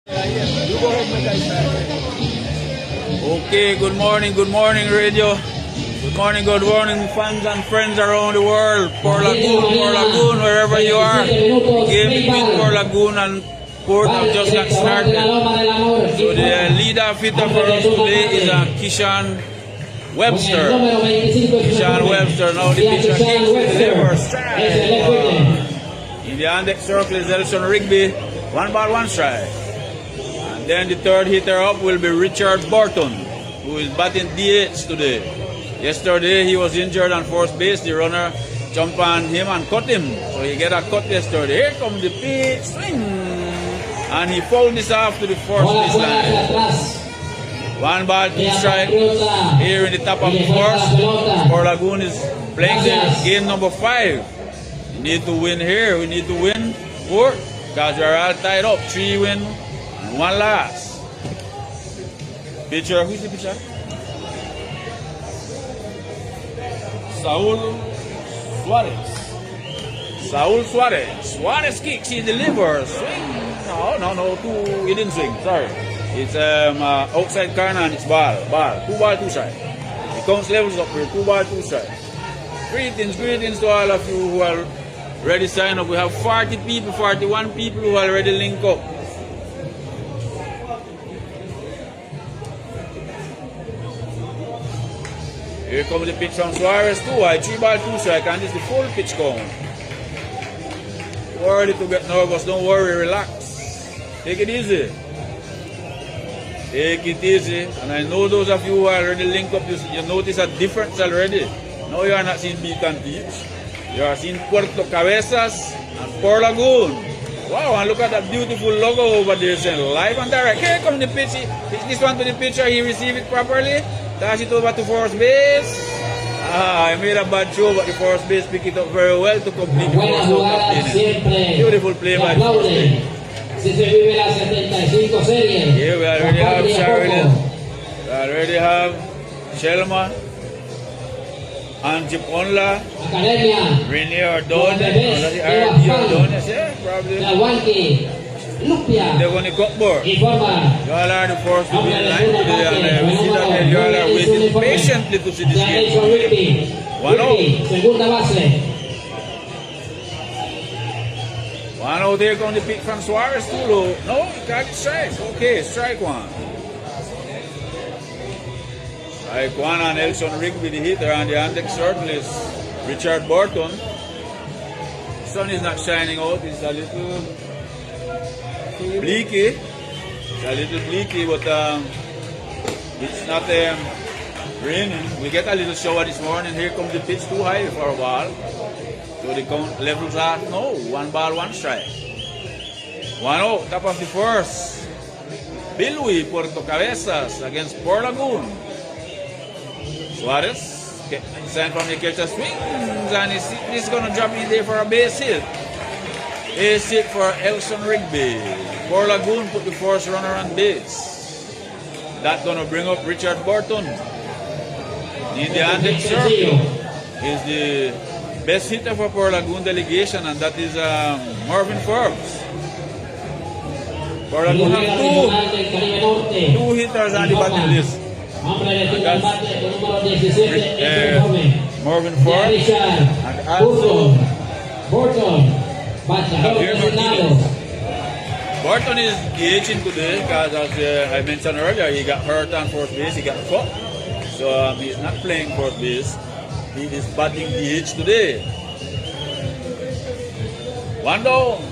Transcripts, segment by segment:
Okay, good morning, radio. Good morning, fans and friends around the world. Puerto Lagoon, wherever you are. Game between Puerto Lagoon and Puerto have just got started. So the leader fitter for us today is Kishan Webster. Now the pitcher takes the deliver strike. In the index circle is Elson Rigby. 1 ball, 1 strike. And then the third hitter up will be Richard Burton, who is batting DH today. Yesterday he was injured on first base. The runner jumped on him and cut him. So he get a cut yesterday. Here comes the pitch, swing. And he fouled this off to the first baseline. 1 ball, 2 strike. Here in the top of the first, Puerto Lagoon is playing their game number 5. We need to win here. We need to win 4 because we are all tied up. 3 win, 1 loss. Pitcher, who's the pitcher? Saul Suarez. Suarez kicks, he delivers. Swing. No, he didn't swing. Sorry. It's outside corner and it's ball. 2 ball, 2 strike. It counts levels up here. 2 ball, 2 strike. Greetings to all of you who are ready to sign up. We have 41 people who are already linked up. Here comes the pitch from Suarez too. 3 ball, 2 strike, and this is the full pitch count. Worry to get nervous, don't worry, relax. Take it easy. And I know those of you who are already linked up, you notice a difference already. Now you are not seeing Beacon Beach. You are seeing Puerto Cabezas and Puerto Lagoon. Wow, and look at that beautiful logo over there saying live and direct. Here comes the pitch. This one to the pitcher, he received it properly. Toss it over to first base. I made a bad throw, but the first base picked it up very well to complete the first out of inning. Beautiful play by the first base. Here we already have Sharilyn. We already have Shelma. Angie Ponla. Rene Ordonez. Yeah, probably. They're going to cut board. You all are the first to be in line today, and we see that you all are waiting patiently to see this game. 1-0. 1-0, here comes the pick from Suarez too low. No, he can't strike. Okay, strike 1. Strike 1 and Elson Rigby, the hitter, and the annex circle is Richard Burton. The sun is not shining out, it's a little bleaky. It's a little bleaky, but it's not raining. We get a little shower this morning. Here comes the pitch too high for a ball. So the count levels are no. 1 ball, 1 strike. 1-0, top of the first. Bilwi, Puerto Cabezas against Puerto Lagoon. Suarez, sent from the catcher, swings, and this is going to drop in there for a base hit. Base hit for Elson Rigby. Puerto Lagoon put the first runner on base. That's going to bring up Richard Burton. In the annex circle is the best hitter for Puerto Lagoon delegation, and that is Marvin Forbes. Puerto Lagoon have two hitters on the batting list. Marvin Forbes and also Burton is DHing today because, as I mentioned earlier, he got hurt on first base, he got cut. So he's not playing first base. He is batting DH today. 1 down,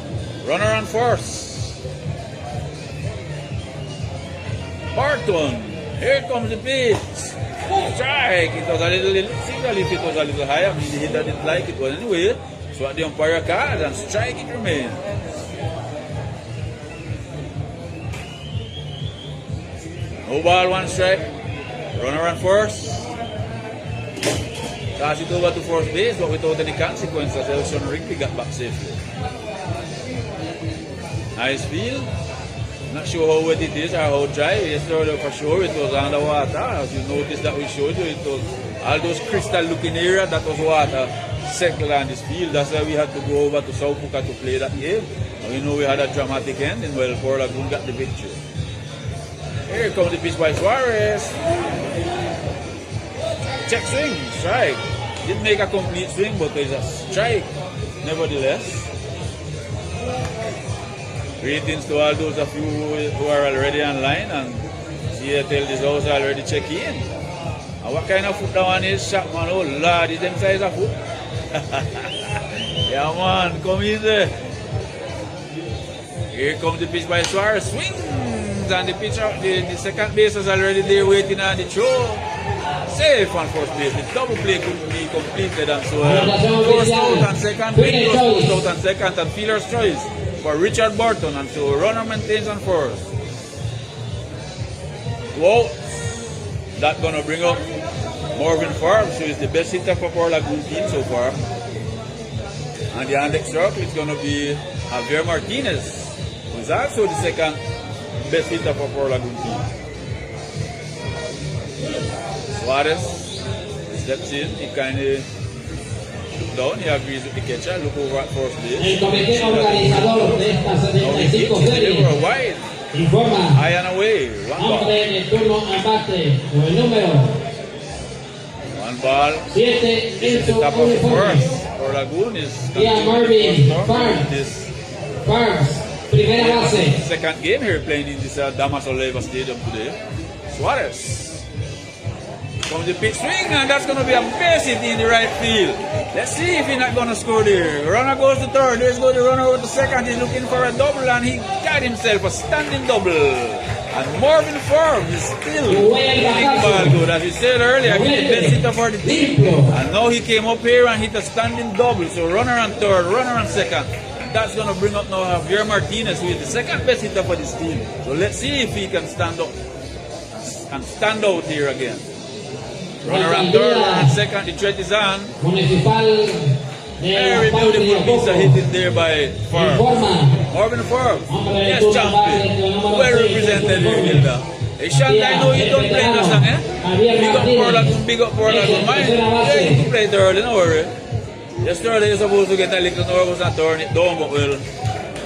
runner on first. Burton, here comes the pitch. Strike. It was a little signal if it was a little higher. I mean, the hitter didn't like it, but anyway, so what the umpire called and strike it remains. 2 ball, 1 strike. Runner on first. Toss it over to first base, but without any consequences. Elson Rigby got back safely. Nice field. Not sure how wet it is or how dry. Yesterday for sure it was underwater. As you noticed that we showed you, it was all those crystal looking area that was water settled on this field. That's why we had to go over to South Puka to play that game. We know we had a dramatic ending. Well, Puerto Lagoon got the victory. Here comes the pitch by Suarez. Check swing, strike. Didn't make a complete swing, but it's a strike nevertheless. Greetings to all those of you who are already online, and Seattle this house already check in. And what kind of foot that one is, shot man? Oh Lord, is them size of foot? Yeah man, come in there. Here comes the pitch by Suarez, swings, and the pitcher, the second base is already there waiting on the throw. Safe on first base. The double play couldn't be completed, and so forced out on second, big forced out on second, and fielder's choice for Richard Burton, and so runner maintains on first. Well, that's gonna bring up Marvin Forbes, who is the best hitter for Puerto Lagoon team so far. And the next circle is gonna be Javier Martinez, who is also the second best hitter for Puerto Lagoon team. Suarez steps in, he kind of looks down, he agrees with the catcher, look over at first base. Now he kicks, he delivers wide. High and away, one ball. One ball. This is the top of the first. Puerto Lagoon is continuing this second game here playing in this Damas Oliva Stadium today. Suarez. From the pitch swing, and that's going to be a base hit in the right field. Let's see if he's not going to score there. Runner goes to third. There's go the runner over to second. He's looking for a double, and he got himself a standing double. And Marvin Forbes is still hitting the ball good. As he said earlier, he's the best hitter for the team. And now he came up here and hit a standing double. So runner on third, runner on second. And that's going to bring up now Javier Martinez, who is the second best hitter for this team. So let's see if he can stand up and stand out here again. Runner on third, runner on second, the threat is on. Very beautiful piece of hitting there by Forbes. Marvin Forbes, yes, champion. Well represented here, Gilda. Hey, Sean, I know you don't play no song, eh? Big up Puerto Lagoon. Yeah, you can play it early, no worry. Yesterday you're supposed to get a little nervous and turn it down, but well,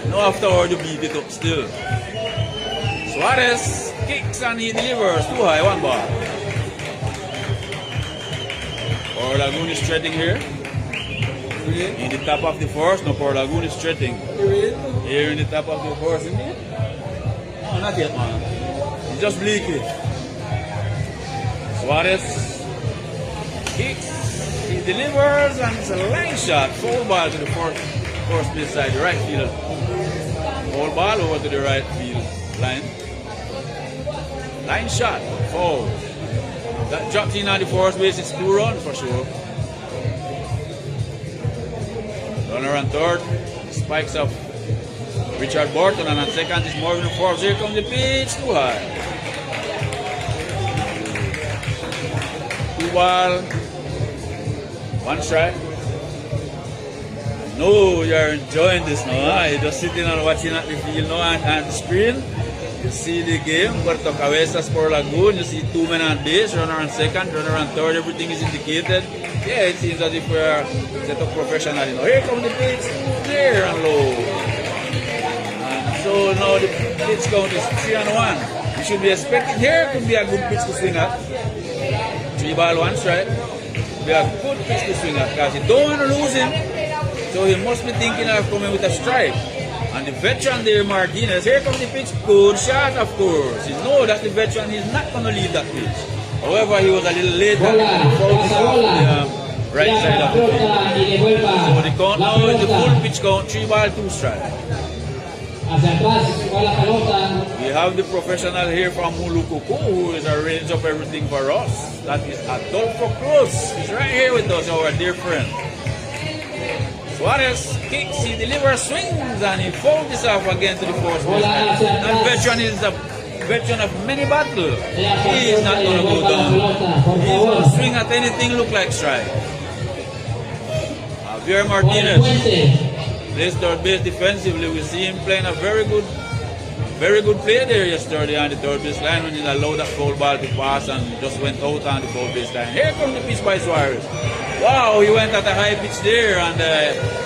no afterward you beat it up still. Suarez kicks and he delivers. Too high, one ball. Puerto Lagoon is threading here. In the top of the first, no, Puerto Lagoon is threading. Here in the top of the first, isn't it? No, not yet, man. It's just bleaky. Suarez kicks, he delivers, and it's a line shot. Foul ball to the first base side, the right field. Foul ball over to the right field line. Line shot, foul. That dropped in on the first base, it's 2 runs for sure. Runner on third, spikes up Richard Burton, and on second is Marvin Forbes. Here comes the pitch, too high. 2 ball, 1 strike. No, you're enjoying this now, huh? You're just sitting and watching at the field now and the screen. You see the game, Puerto, Cabeza, Puerto Lagoon. You see 2 men on base, runner on second, runner on third. Everything is indicated. Yeah, it seems as if we're set up professionally now. Here comes the pitch, clear and low. And so now the pitch count is 3-1. You should be expecting here could be a good pitch to swing at. 3 ball, 1 strike. Be a good pitch to swing at because you don't want to lose him. So he must be thinking of coming with a strike. And the veteran there, Martinez, here comes the pitch, good shot of course. You know that the veteran is not going to leave that pitch. However, he was a little late and focused off the right side of the pitch. So the count now is the full pitch count, 3 ball, 2 strike. We have the professional here from Mulukuku who is arranged up everything for us. That is Adolfo Cruz. He's right here with us, our dear friend. Suarez kicks, he delivers, swings, and he folds this off again to the first base. That veteran is a veteran of many battles. He is not going to go down. He's going to swing at anything look like strike. Javier Martinez plays third base defensively. We see him playing a very good play there yesterday on the third base line when he allowed that foul ball to pass and just went out on the foul base line. Here comes the pitch by Suarez. Wow, he went at a high pitch there and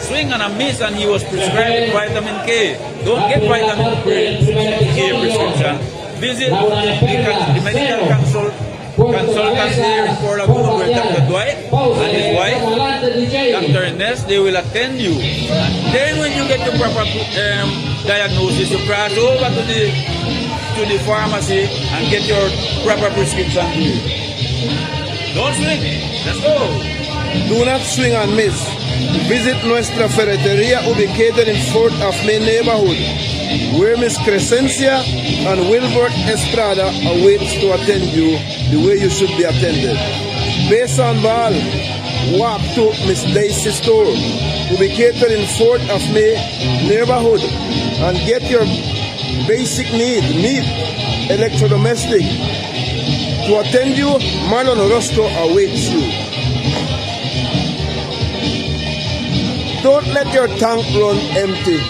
swing and a miss, and he was prescribed vitamin K. Don't get vitamin K prescription. Visit the medical consultants here in Puerto Lagoon with Dr. Dwight and his wife, Dr. Ines. They will attend you. And then when you get the proper diagnosis, you cross over to the pharmacy and get your proper prescription. Don't swing. Let's go. Do not swing and miss. Visit Nuestra Ferreteria ubicated in 4th of May neighborhood, where Miss Crescencia and Wilbert Estrada awaits to attend you the way you should be attended. Based on ball, walk to Miss Daisy store, ubicated in 4th of May neighborhood, and get your basic need, meat, electrodomestic. To attend you, Marlon Orozco awaits you. Don't let your tank run empty.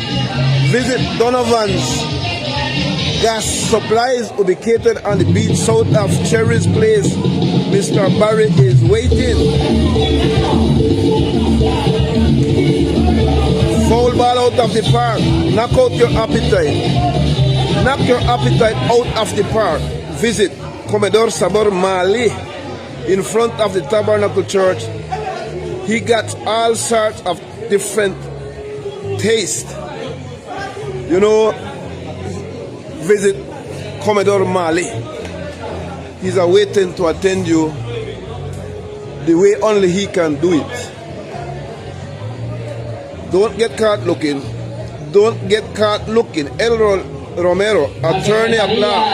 Visit Donovan's Gas Supplies, ubicated on the beach south of Cherry's Place. Mr. Barry is waiting. Foul ball out of the park. Knock out your appetite. Knock your appetite out of the park. Visit Commodore Sabor Mali in front of the Tabernacle Church. He got all sorts of different taste. You know, visit Commodore Mali. He's awaiting to attend you the way only he can do it. Don't get caught looking. Don't get caught looking. Elroy Romero, attorney at law,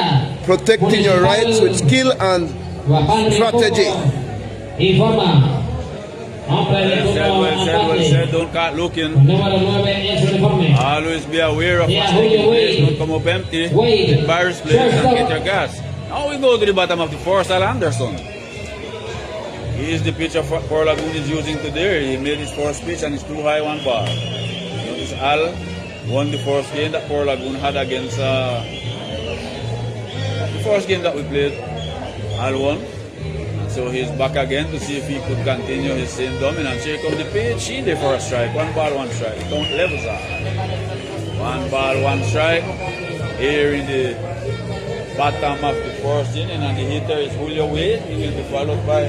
protecting your rights with skill and strategy. Well said, don't caught looking. Always be aware of what's taking place. Don't come up empty. Get Barry's place and get your gas. Now we go to the bottom of the fourth. Al Anderson. He is the pitcher Puerto Lagoon is using today. He made his first pitch and it's too high one ball. Notice Al won the first game that Puerto Lagoon had against the first game that we played. Al won. So he's back again to see if he could continue his same dominance. Here comes the pitch. She there for a strike. 1 ball, 1 strike. Count levels are 1 ball, 1 strike. Here in the bottom of the first inning, and the hitter is Julio Wade. He will be followed by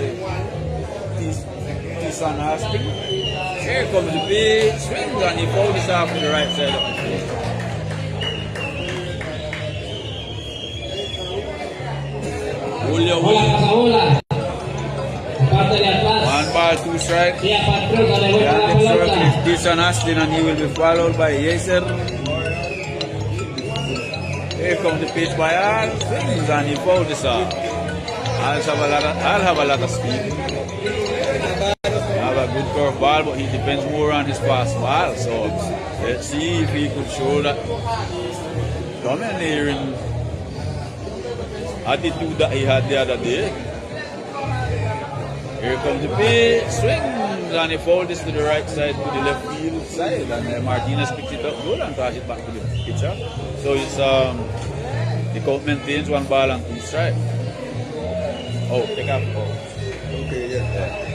Tisan Hastings. Here comes the pitch. Swings and he fouled this off to the right side of the field. Julio Wade. 1 ball, 2 strikes. The next circle is Tisan Hastings, and he will be followed by Yeser. Here comes the pitch by Al. Swings and he fouled this off. Al have a lot of speed. Have a good curve ball, but he depends more on his fast ball. So let's see if he could show that domineering attitude that he had the other day. Here comes the pitch, swings, and he fouled this to the right side, to the left field side, and Martinez picked it up good and tossed it back to the pitcher. So it's the count maintains 1 ball and 2 strikes. Oh, take off. Oh. Okay, yeah.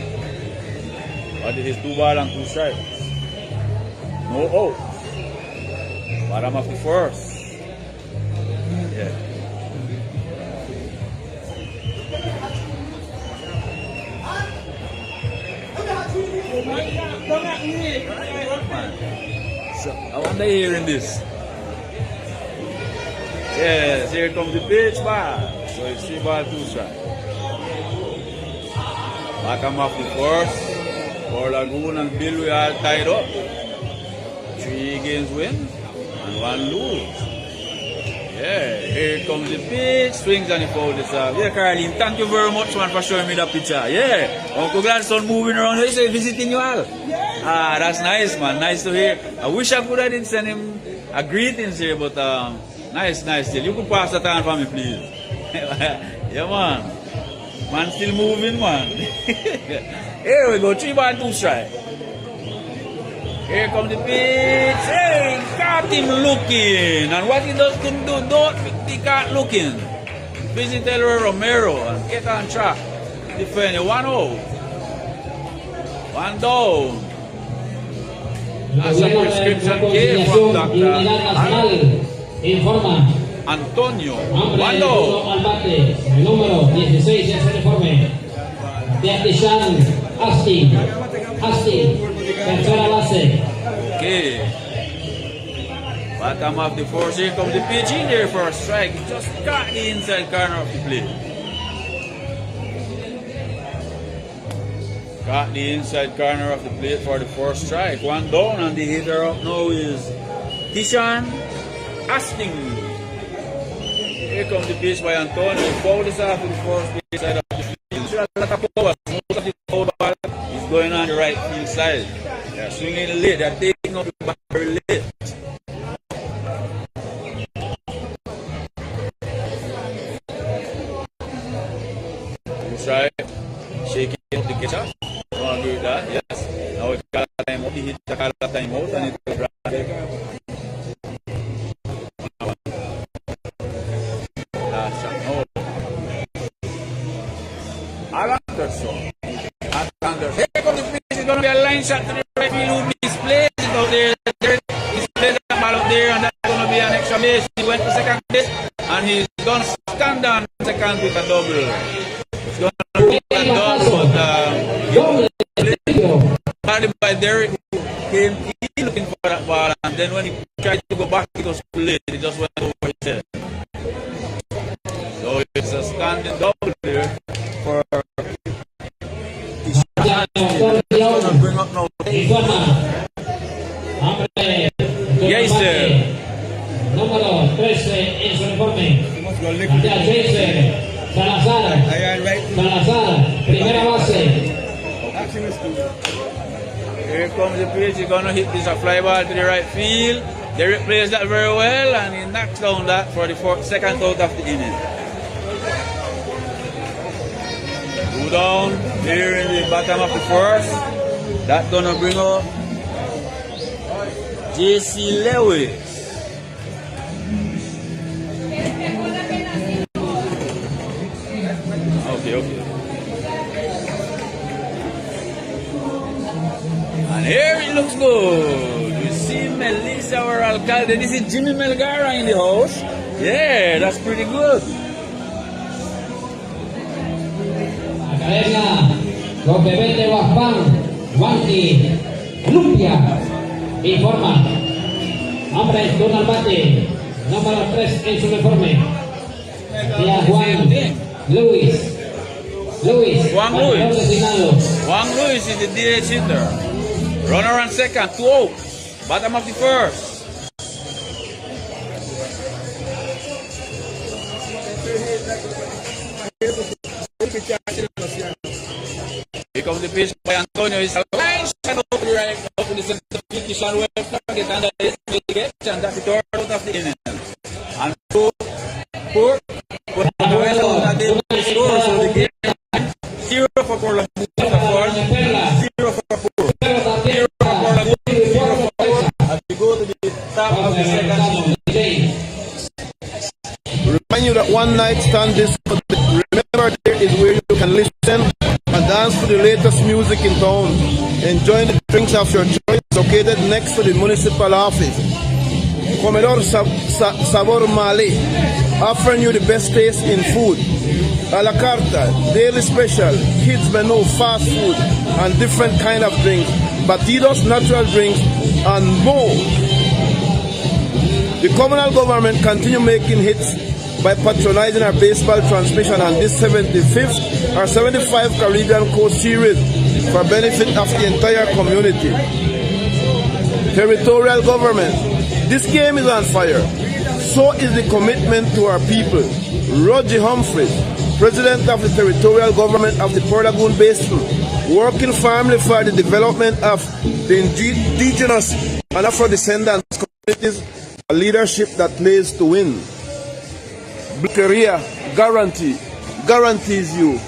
But it is 2 ball and 2 strikes. No out. Bottom of the first. Yeah. So, I wonder hearing this. Yes, here comes the pitch ball. So it's 3 ball, 2 strike. Bottom of the first. Puerto Lagoon and Bill we are tied up. 3 games win and 1 lose. Yeah, here comes the pitch, swings and he fouled this off. Yeah, Caroline, thank you very much, man, for showing me that picture. Yeah, Uncle Gladstone moving around. He said visiting you all. Ah, that's nice, man. Nice to hear. I wish I could have didn't send him a greetings here, but nice deal. You could pass that on for me, please. Yeah, man. Man still moving, man. Here we go, 3 ball, 2 strike. Here comes the pitch. Hey, got him looking. And what he does couldn't do, don't be caught looking. Visit Elroy Romero and get on track. Defend 1-0. One down. That's a prescription came from Dr. Informa. Antonio. Hombre One de down. turno al bate, el número 16 en su uniforme. AP.Visions, Asti, tercera base. Okay. Bottom of the fourth, here comes the pitch in there for a strike. It just got the inside corner of the plate. Got the inside corner of the plate for the first strike. One down, and the hitter up now is Tishan Asting. Here comes the pitch by Antonio. He fouled this off to the first base side of the field. Should have let the power. Most of the foul ball is going on the right field side. They're swinging late. They're taking up the back very late. Try shaking up the catcher. Don't agree with that, yes. Now we got a time out, he hit the call time out and it was right. Last shot, no. Anderson. Here comes the pitch, it's going to be a line shot to the right field who displays it out there. Displays the ball out there and that's going to be an extra base. He went to second base and he's going to stand on second with a double. It's going to be a double, but guarded by Derek, who came in looking for that ball, and then when he tried to go back, it was too late. It just went over his head. So it's a standing double there for going to bring up now. Yes, sir. Número 13 en su uniforme. Salazar, primera base. Here comes the pitch. He's going to hit this a fly ball to the right field. Derek plays that very well and he knocks down that for the second out of the inning. Two down here in the bottom of the first. That's going to bring up J.C. Lewis. Okay. And here it looks good. You see Melissa, our alcalde. This is Jimmy Melgara in the house. Yeah, that's pretty good. Cabeza, lo que vende Waspam, Wanky, Lumpia, informa. Hombre, turno al bate, número 3 en su uniforme. Juan Luis. Juan Luis is the DH hitter. Runner on second, 2 outs. Bottom of the first. Here comes the pitch by Antonio. It's a line shot up to the right, up to the center field. Tishan well target under his catch, and that's the third out of the inning. And Puerto, but not able to score, so the game 0 for Puerto, 0 for Puerto, 0 for Puerto, 0 for Puerto, 0 for Puerto, as we go to the top of the second inning. Remind you that one night stand this. Remember, there is where you can listen and dance to the latest music in town. Enjoy the drinks of your choice, located next to the municipal office. Comedor Sabor Mali, offering you the best taste in food. A la carta, daily special, kids menu, fast food, and different kind of drinks, batidos, natural drinks, and more. The communal government continue making hits by patronizing our baseball transmission on this 75th or 75 Caribbean Coast Series for benefit of the entire community. Territorial government. This game is on fire. So is the commitment to our people. Roger Humphreys, President of the Territorial Government of the Lagoon Basin, working firmly for the development of the indigenous and Afro-descendants communities, a leadership that plays to win. Career guarantees you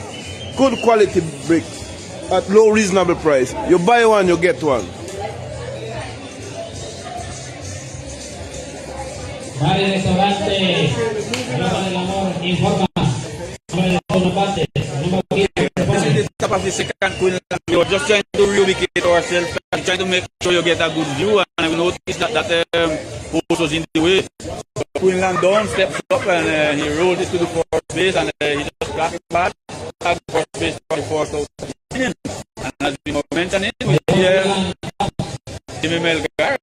good quality bricks at low reasonable price. You buy one, you get one. Bar y restaurante, Ropa del Amor, informa. Nombre del bate, número 15. This is the top of the second queen. You're just trying to ubicate ourselves and try to make sure you get a good view. And we noticed that post was in the way. So Quinlan down, steps up, and he rolled it to the first base, and he just got back. First base for the first out. And as we mentioned it, we see Jimmy Melgar,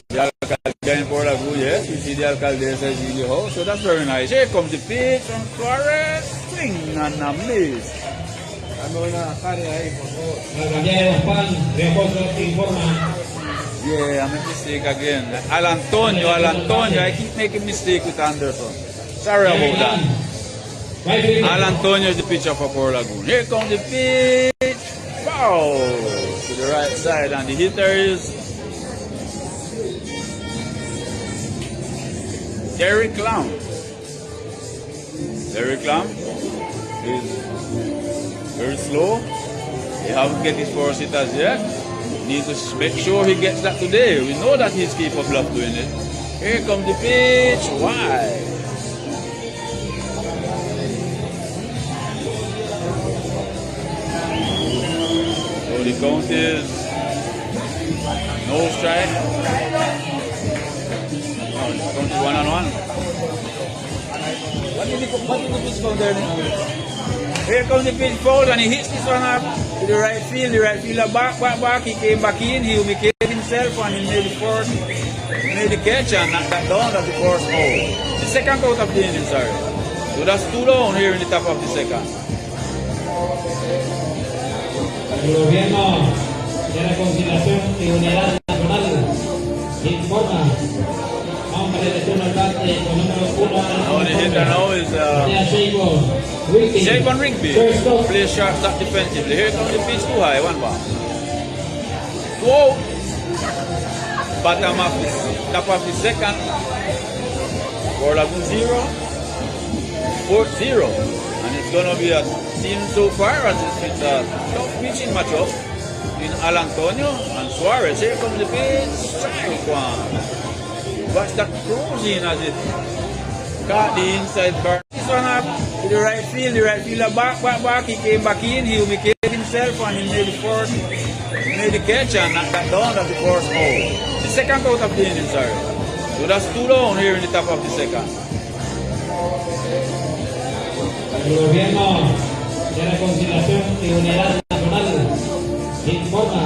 the alcalde in Puerto, yes, we see the alcaldesa in the house, so that's very nice. Here comes the pitch from Suarez, swing and a miss. Yeah, I made a mistake again. Al Antonio, I keep making mistake with Anderson. Sorry about that. Al Antonio is the pitcher for Puerto Lagoon. Here comes the pitch. Foul to the right side, and the hitter is Derek Lam. Derek Lam is very slow. He haven't get his first hit as yet. Need to make sure he gets that today. We know that he's capable of doing it. Here comes the pitch. Wide. So the count is no strike. No, the count is 1-1. What did the pitch count there? Here comes the pitch foul, and he hits this one up to the right field. The right fielder back. He came back in. He ubicated himself, and he made the first, made the catch, and knocked that down as the first out. The second out of the inning, sorry. So that's 2 down here in the top of the second. El gobierno de reconciliación y unidad nacional informa hombre de turno al bate con número 1 now the hitter now is Shaybon Rigby. Plays shortstop defensively. Here comes the pitch too high, 1 ball. Whoa! Bottom of the top of the second. Puerto Lagoon 0, 4-0. And it's gonna be a team so far as it's a tough pitching matchup between Al Antonio and Suarez. Here comes the pitch. Strike one. Watch that cruising as it caught the inside corner. This one up to the right field. The right fielder back. He came back in. He ubicated himself, and he made the first, made the catch, and knocked that down as the first out. The second out of the inning, sorry. So that's 2 down here in the top of the second. El gobierno de reconciliación y unidad nacional informa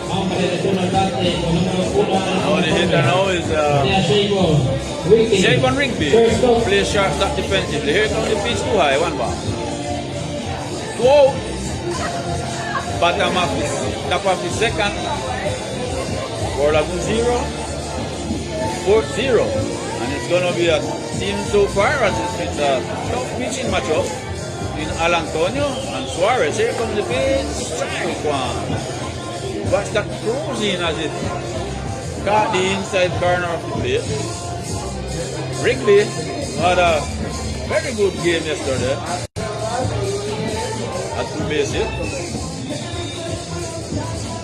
hombre de turno al bate con número 1 now the hitter now is Shaybon Rigby. Plays shortstop defensively. Here comes the pitch too high, 1 ball. Whoa! Bottom of the top of the second. Puerto Lagoon 0, 4-0. And it's gonna be a team so far as it's a tough pitching matchup between Al Antonio and Suarez. Here comes the pitch. Strike one. Watch that cruising as it caught the inside corner of the plate. Rigby had a very good game yesterday at 2 bases.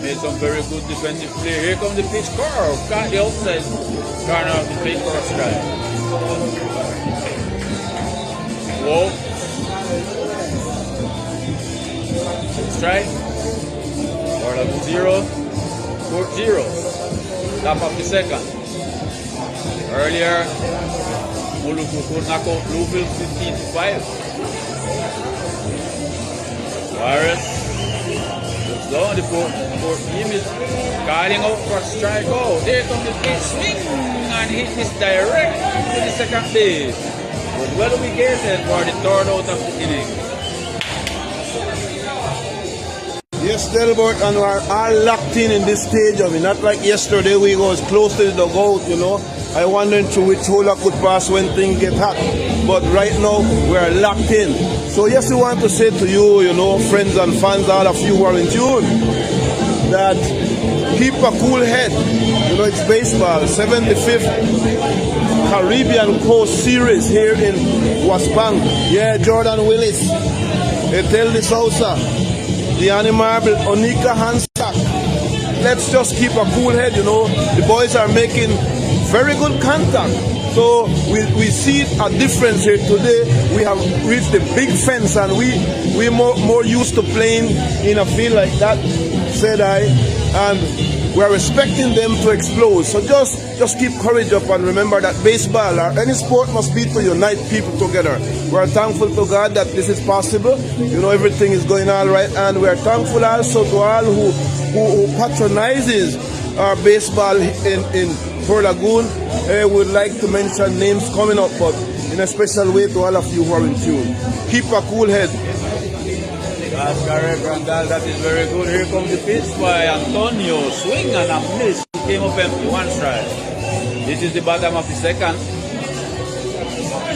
Made some very good defensive play. Here comes the pitch curve. Caught the outside corner of the plate for a strike. Whoa. Strike. Puerto Lagoon 0, 4-0. Top of the second. Earlier, Muluku could knock out Bluefield 15-5. Suarez looks down. The fourth team is calling out for a strikeout. There comes the pitch swing, and hit this direct to the second base. But well ubicated for the 3rd out of the inning. Yes, Delbert, and we're all locked in this stage of it. Not like yesterday we was close to the dugout, you know. I wondering through which hole I could pass when things get hot. But right now, we're locked in. So yes, we want to say to you, you know, friends and fans, all of you who are in tune, that keep a cool head. You know, it's baseball, 75th Caribbean Coast Series here in Waspam. Yeah, Jordan Willis, Etel de Sousa, the Animable, Onika Hansack. Let's just keep a cool head, you know. The boys are making very good contact. So we see a difference here today. We have reached the big fence, and we're more used to playing in a field like that, said I, and we're expecting them to explode. So just keep courage up and remember that baseball or any sport must be to unite people together. We're thankful to God that this is possible. You know, everything is going all right, and we're thankful also to all who patronizes our baseball in Puerto Lagoon. We'd like to mention names coming up, but in a special way to all of you who are in tune. Keep a cool head. That's correct, Randall. That is very good. Here comes the pitch by Antonio. Swing and a miss. He came up empty. One strike. This is the bottom of the second.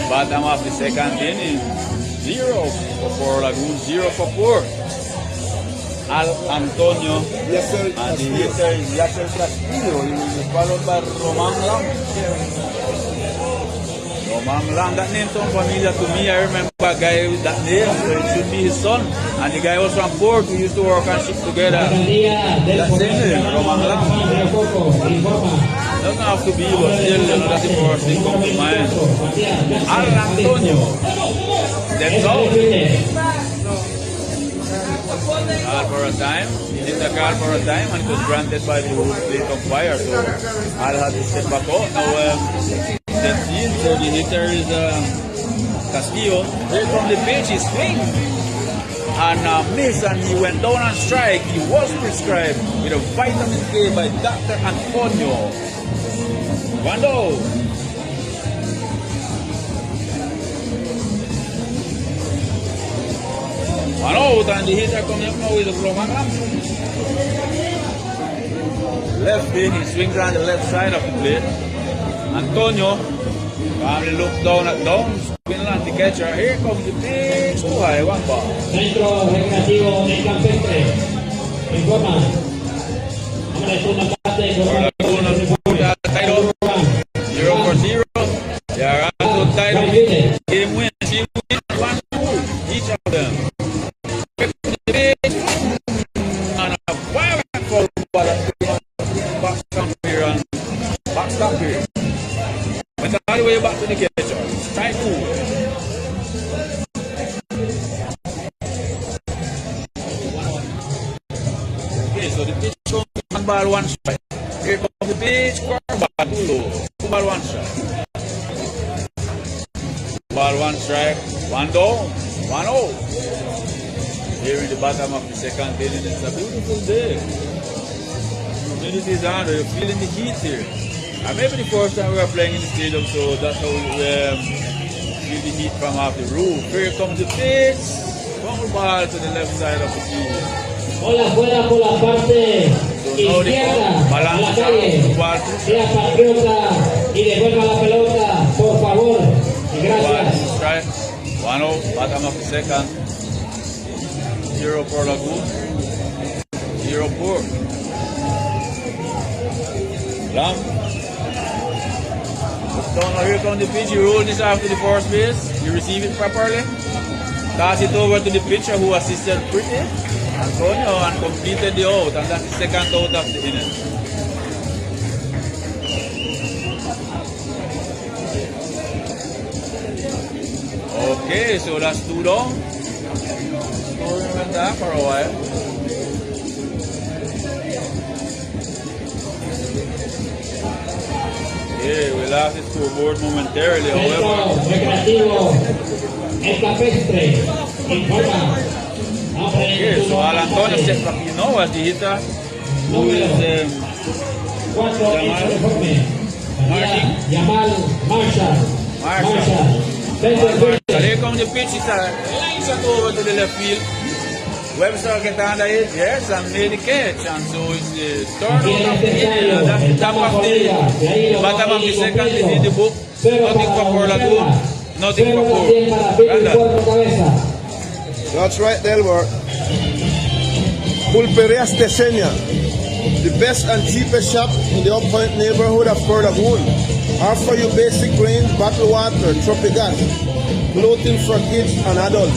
Bottom of the second inning. 0 for Puerto Lagoon, 0 for Puerto. Antonio, Yes, sir. and the hitter is Yasser Castillo. He will be followed by Roman Lang. Roman Lang, that name sounds familiar to me. I remember a guy with that name, so it should be his son. And the guy was from Puerto. We used to work and ship together. That's the name, Roman Lang. Doesn't have to be, but still, that's the first thing comes to mind. Antonio. That's all. Call for a time. He did the call for a time, and it was granted by the plate umpire. So I'll have to step back out. Now, let's see. So the hitter is Castillo. Here from the pitch, he swing and miss, and he went down on strike. He was prescribed with a vitamin K by Dr. Antonio. Wando. One out, and the hitter coming up now with a Roman Lang. Left in, he swings on the left side of the plate. Antonio calmly looks down at down, spin on the catcher. Here comes the pitch. Too high, one ball. Centro Recreativo en Campestre. Informa. Ahora es una parte Title 0 for 0. They are on to title. Game win. Team win 1-2. Each of them. And a violent foul ball back here and backstop here. But all the way back to the catcher. Strike 2. Okay, so the pitch comes 1 ball, 1 strike. Here comes the pitch, curveball, 2 low. 2 ball, 1 strike. 2 ball, 1 strike. 1 down, 1-0. Here in the bottom of the second inning, it's a beautiful day. Humidity is on, we're feeling the heat here. And maybe the first time we were playing in the stadium, so that's how we feel the heat from off the roof. Here comes the pitch. Foul ball to the left side of the field. Bola fuera por la parte izquierda a la calle. Sea patriota y devuelva la pelota, por favor. Y gracias. 1-0, bottom of the second. 0 for Lagoon, 0 for Lam. Down here comes the pitch. You roll this after the first base. You receive it properly. Toss it over to the pitcher who assisted pretty Antonio and completed the out. And that's the second out of the inning. Okay, so that's 2 down. Scoring went down for a while. Yeah, we lost the scoreboard momentarily, however. Okay, so Antonio stepped back, you know, as the hitter, who is Jamal Marshall. So here comes the pitch. It's a line shot over to the left field. Webster get under it, yes, and made the catch. And so it's the turn out of the inning. That's the top of the bottom of the second in the book. Nothing for Puerto Lagoon, nothing for Puerto. That's right, Delbert. Pulperias Tesenia, the best and cheapest shop in the Uppoint neighborhood of Puerto Lagoon. Offer you basic grains, bottled water, tropigas, clothing for kids and adults.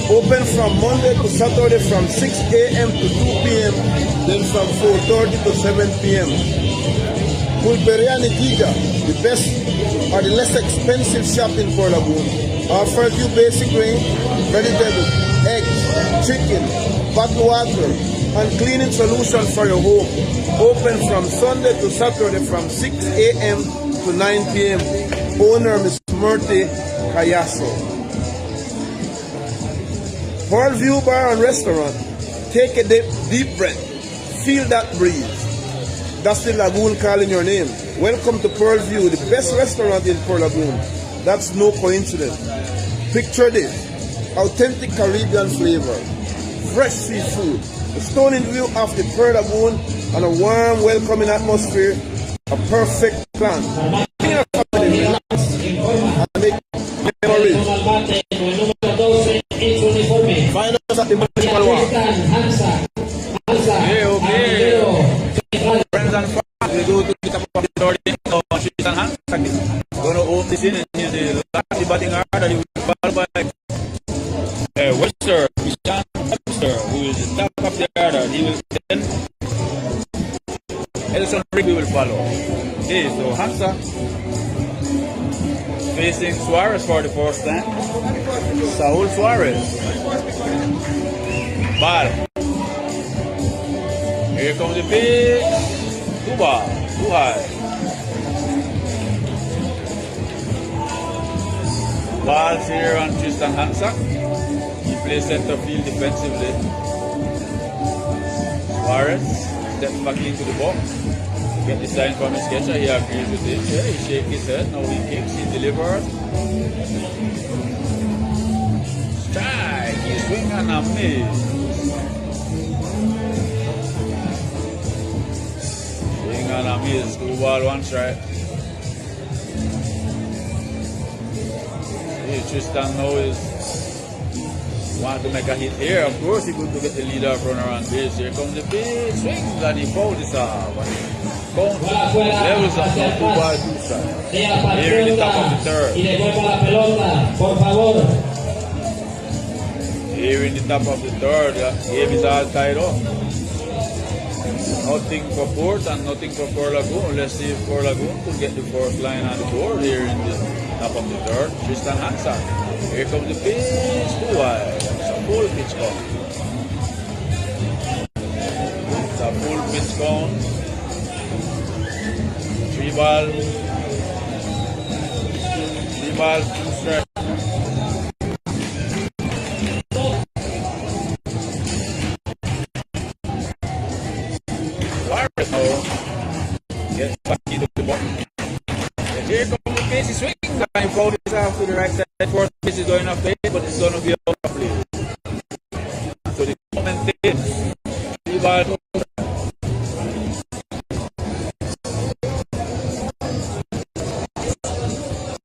Open from Monday to Saturday from 6 a.m. to 2 p.m. Then from 4:30 to 7 p.m. Pulperia Nikija, The best or the less expensive shop in Puerto Lagoon offers you basic grain, vegetables, eggs, chicken, bottled water, and cleaning solutions for your home. Open from Sunday to Saturday from 6 a.m. to 9 p.m. Owner Ms. Murti Cayaso. Pearl View Bar and Restaurant. Take a deep breath. Feel that breeze. That's the Lagoon calling your name. Welcome to Pearl View, the best restaurant in Puerto Lagoon. That's no coincidence. Picture this. Authentic Caribbean flavor. Fresh seafood. A stunning view of the Pearl Lagoon and a warm, welcoming atmosphere. A perfect plan. And make memories. Find us at the municipal walk. Friends and fans, we go to the top of the door. She's an hand. Gonna open this in and he's the last batting order. He will fall by Webster, Webster, who is the top of the order. He will then Elson Rigby will follow. Okay, so Hansa facing Suarez for the first time. Saul Suarez. Ball. Here comes the pitch. Too high. Ball's here on Tristan Hansa. He plays center field defensively. Suarez steps back into the box. Get the sign from his catcher. He agrees with it. Yeah, he shakes his head. Now he kicks. He delivers. Strike. He swings and a miss. Swing and a miss. 2 ball, 1 strike. Tristan now is want to make a hit here. Of course, he good to get the leader off runner on base. Here comes the big swings and he fouls this off. Levels up now 2 ball, 2 strikes. Here in the top of the third. Here in the top of the third, game is all tied up. Nothing for Port and nothing for Puerto Lagoon. Let's see if Puerto Lagoon could get the first line on the board here in the top of the third. Tristan Hansa. Here comes the pitch. 2 wide. It's a full pitch count. It's a full pitch count. 3 ball. 3 balls, 2 strikes. Gets back into the box. Here comes the Casey swing. He fouled this off to the right side. First pitch is going off the head, but it's going to be out of play. So the moment takes 3 balls.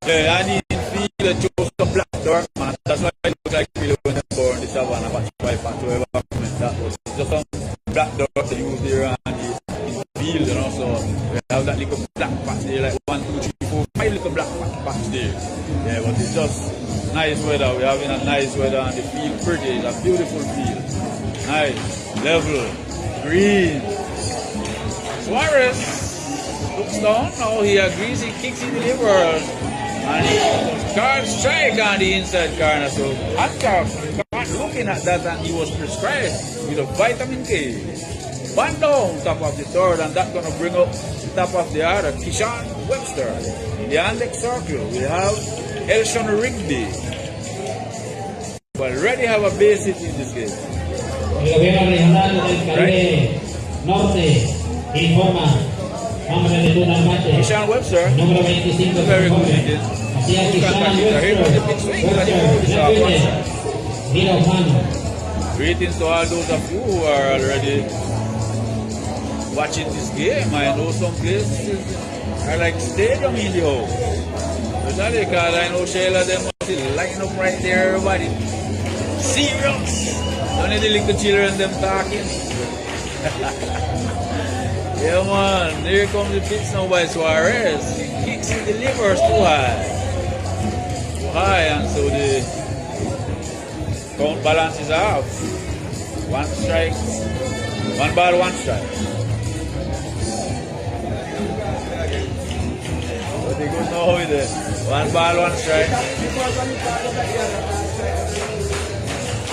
Yeah, I need to feel a chose to black door, man. That's why it looks like Philo when they born the Savannah, but that was just some black door to use there and the field, you know. So we have that little black patch there, like 1, 2, 3, 4, 5 little black patch there. Yeah, but it's just nice weather. We're having a nice weather and the field pretty. It's a beautiful field. Nice, level, green. Suarez looks down. Now he agrees. He kicks in the liver. And he card strike on the inside corner. So after looking at that, and he was prescribed with a vitamin K. One down top of the third, and that's going to bring up the top of the order. Kishan Webster. In the Andex circle, we have Elson Rigby. We already have a base hit in this game. El gobierno regional del Caribe Norte informa. Kishan Webster, número 25, very good again. Greetings to all those of you who are already watching this game. I know some places are like stadium in the house. Especially because I know Sheila them must line up right there, everybody. Serious! Don't need the little children them talking. Yeah man, here comes the pitch now by Suarez. He kicks and delivers too high. Too high, and so the count balance is off. 1 strike. 1 ball, 1 strike. So good now with it. 1 ball, 1 strike.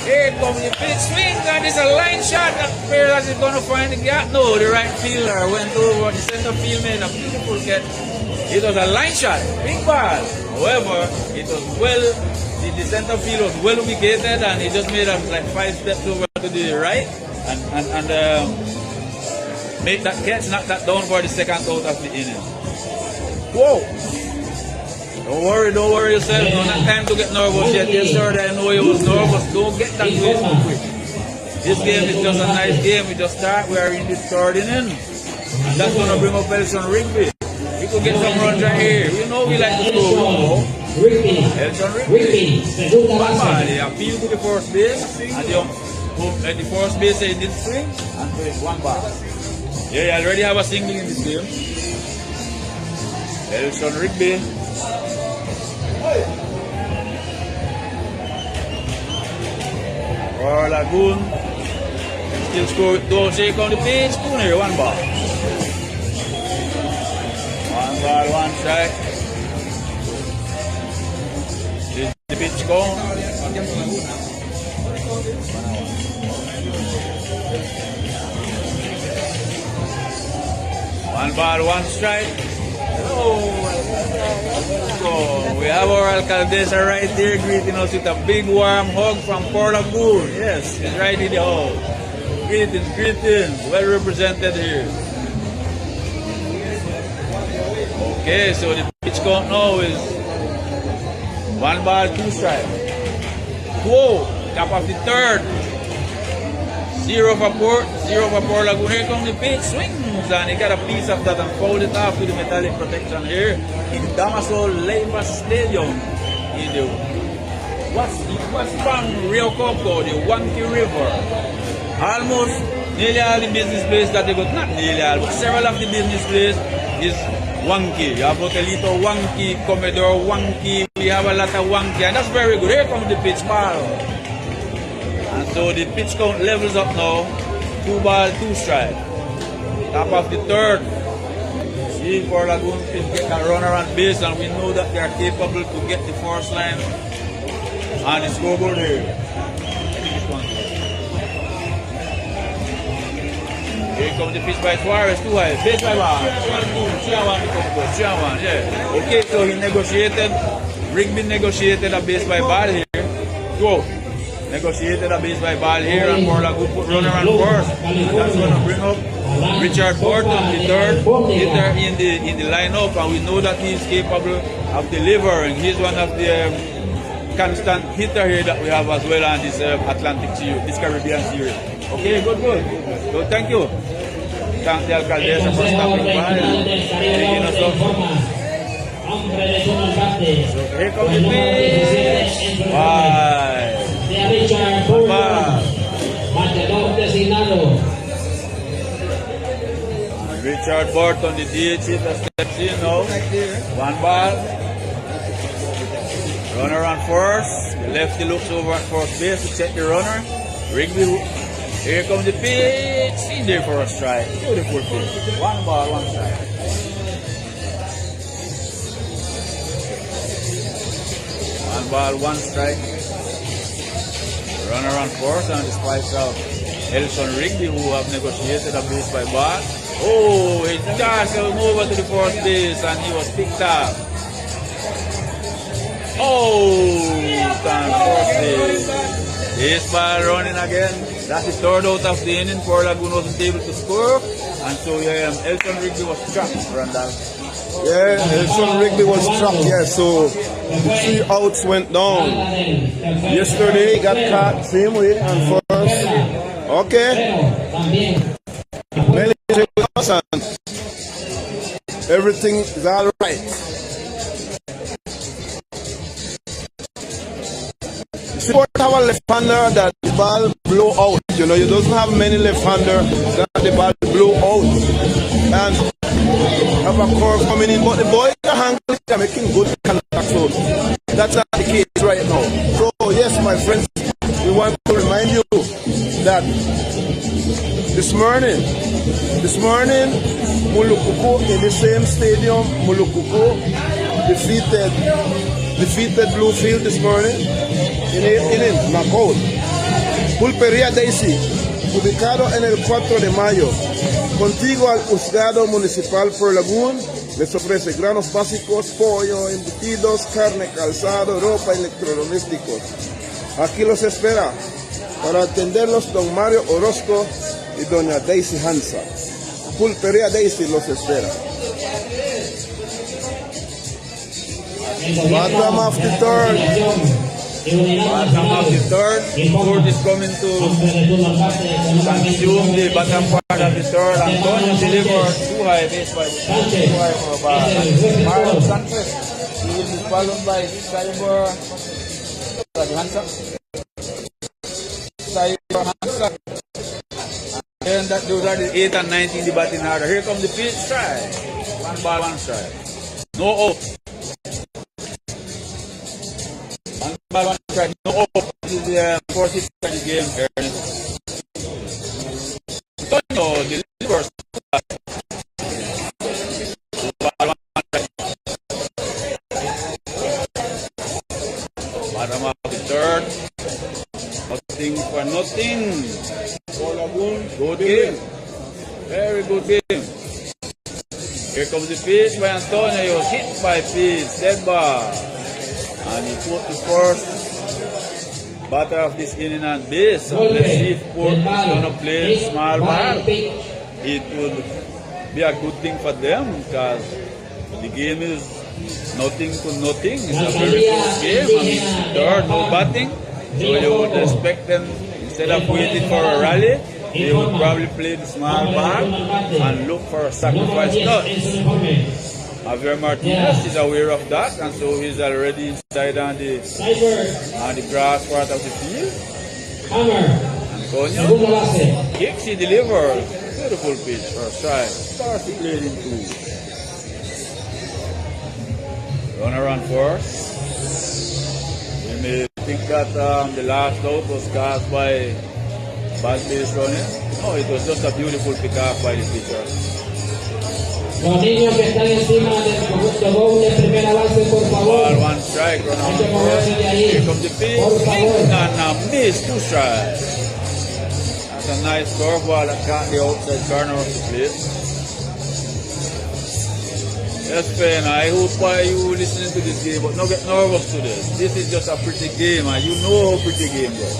Here comes the pitch swing, and it's a line shot. That Perez is going to find the gap. No, the right fielder went over the center field, made a beautiful catch. It was a line shot, big ball. However, it was well, the center field was well ubicated, and he just made like 5 steps over to the right and make that catch, knock that down for the second out of the inning. Whoa! Don't worry yourself. No not time to get nervous yet. Yes, sir, I know you was nervous. Don't get that way too quick. This game is just a nice game. We just start. We are in the 3rd inning. And that's going to bring up Elson Rigby. We could get some runs right here. We know we like to score. Elson Rigby. One ball. They appeal to the first base. And the first base he did swing. And play 1 ball. Yeah, you already have a single in this game. Elson Rigby. For Lagoon, still score with don't shake on the pitch. 2 here, 1 ball. 1 ball, 1 strike. Did the pitch go? 1 ball, 1 strike. So we have our Cabeza right there greeting us with a big warm hug from Puerto. Yes, he's right in the hall. Greetings, well represented here. Okay, so the pitch count now is 1 ball, 2 strike. Whoa, top of the 3rd. 0 for Puerto Lagoon. Here comes the pitch, swings, and he got a piece of that and fouled it off with the metallic protection here in Damaso Leiva Stadium in the Waspam Rio Coco, the Wanky River. Almost nearly all the business places that they got, not nearly all, but several of the business places is Wanky. You have Hotelito Wanky, Commodore Wanky, we have a lot of Wanky, and that's very good. Here comes the pitch ball. And so the pitch count levels up now. 2 ball, 2 strike. Top of the 3rd. See for Lagoon to get a runner on base, and we know that they are capable to get the first line on the scoreboard here. Here comes the pitch by Suarez, 2 high. Base by ball. 3-1, yeah. Okay, so he negotiated. Rigby negotiated a base by ball here. Go. Negotiated a base by ball here, and Puerto Lagoon put runner on first. That's going to bring up Richard Puerto, the 3rd hitter in the lineup, and we know that he is capable of delivering. He's one of the constant hitter here that we have as well on this Atlantic series, this Caribbean series. Okay, good. So thank you. Thank the Cabeza for stopping by and taking us up. So here comes the pitch. Bye. Richard Puerto, bateador designado. Richard Burton, the DH hitter, steps in now. 1 ball. Runner on first. The lefty looks over at first base to check the runner. Rigby. Here comes the pitch. In there for a strike. Beautiful pitch. 1 ball, 1 strike. 1 ball, 1 strike. Runner on first, and despite of Elson Rigby, who have negotiated a base by ball. Oh, he just came over to the first base, and he was picked up. Oh, first base. This ball running again. That's the 3rd out of the inning. Puerto Lagoon wasn't able to score, and so Elson Rigby was trapped, Randall. Yeah, Elson Rigby was trapped, yeah, so the 3 outs went down. Yesterday he got caught same way and first. Okay. Many us and everything is alright. You don't have a left-hander that the ball blow out. You know, you doesn't have many left-hander that the ball blow out. And have a curve coming in, but the boys are handling, they're making good contact, so that's not the case right now. So yes, my friends, we want to remind you that this morning, Mulukuku in the same stadium, Mulukuku defeated Bluefield this morning. In knockout. Pulpería Daisy, ubicado en el 4 de mayo, contiguo al Juzgado Municipal por Lagoon, les ofrece granos básicos, pollo, embutidos, carne, calzado, ropa y electrodomésticos. Aquí los espera para atenderlos don Mario Orozco y doña Daisy Hansa. Pulpería Daisy los espera. Bottom of the third. Bottom of the third. Ford is coming to consume the bottom part of the third. Antonio delivered too high base by too high for a ball. Marlon Sanchez. He will be followed by Cyber Hansa. Cyber Hansa. And that those are the 8 and 19 the batting order. Here comes the pitch strike. One ball, one strike. No out. One ball, one strike. No out. This is the fourth hit of the game. Antonio delivers. Two ball, one strike. Bottom of the third. Nothing for nothing. For Lagoon, good game. Very good game. Here comes the pitch by Antonio. He was hit by pitch, dead ball. And he put the first batter of this inning on base. So let's see if Puerto is going to play small ball. It would be a good thing for them because the game is nothing to nothing. It's a very close game. I mean, third, no batting. So you would expect them, instead of waiting for a rally, they would probably play the small ball and look for a sacrifice touch. Javier Martinez is aware of that, and so he's already inside on the grass part of the field. Antonio kicks, he delivers. Beautiful pitch for a strike. Starts to play in two. Runner on first. We may think that the last out was caused by bad base running. No, it was just a beautiful pick-up by the pitcher. Los niños que están encima del doble primera base, por favor. Ball, one strike, run on first. Here comes the pitch, and a miss, two strikes. That's a nice curveball that caught the outside corner of the plate. Yes, Ben, I hope you listening to this game, but don't get nervous to this. This is just a pretty game, and you know how pretty game is.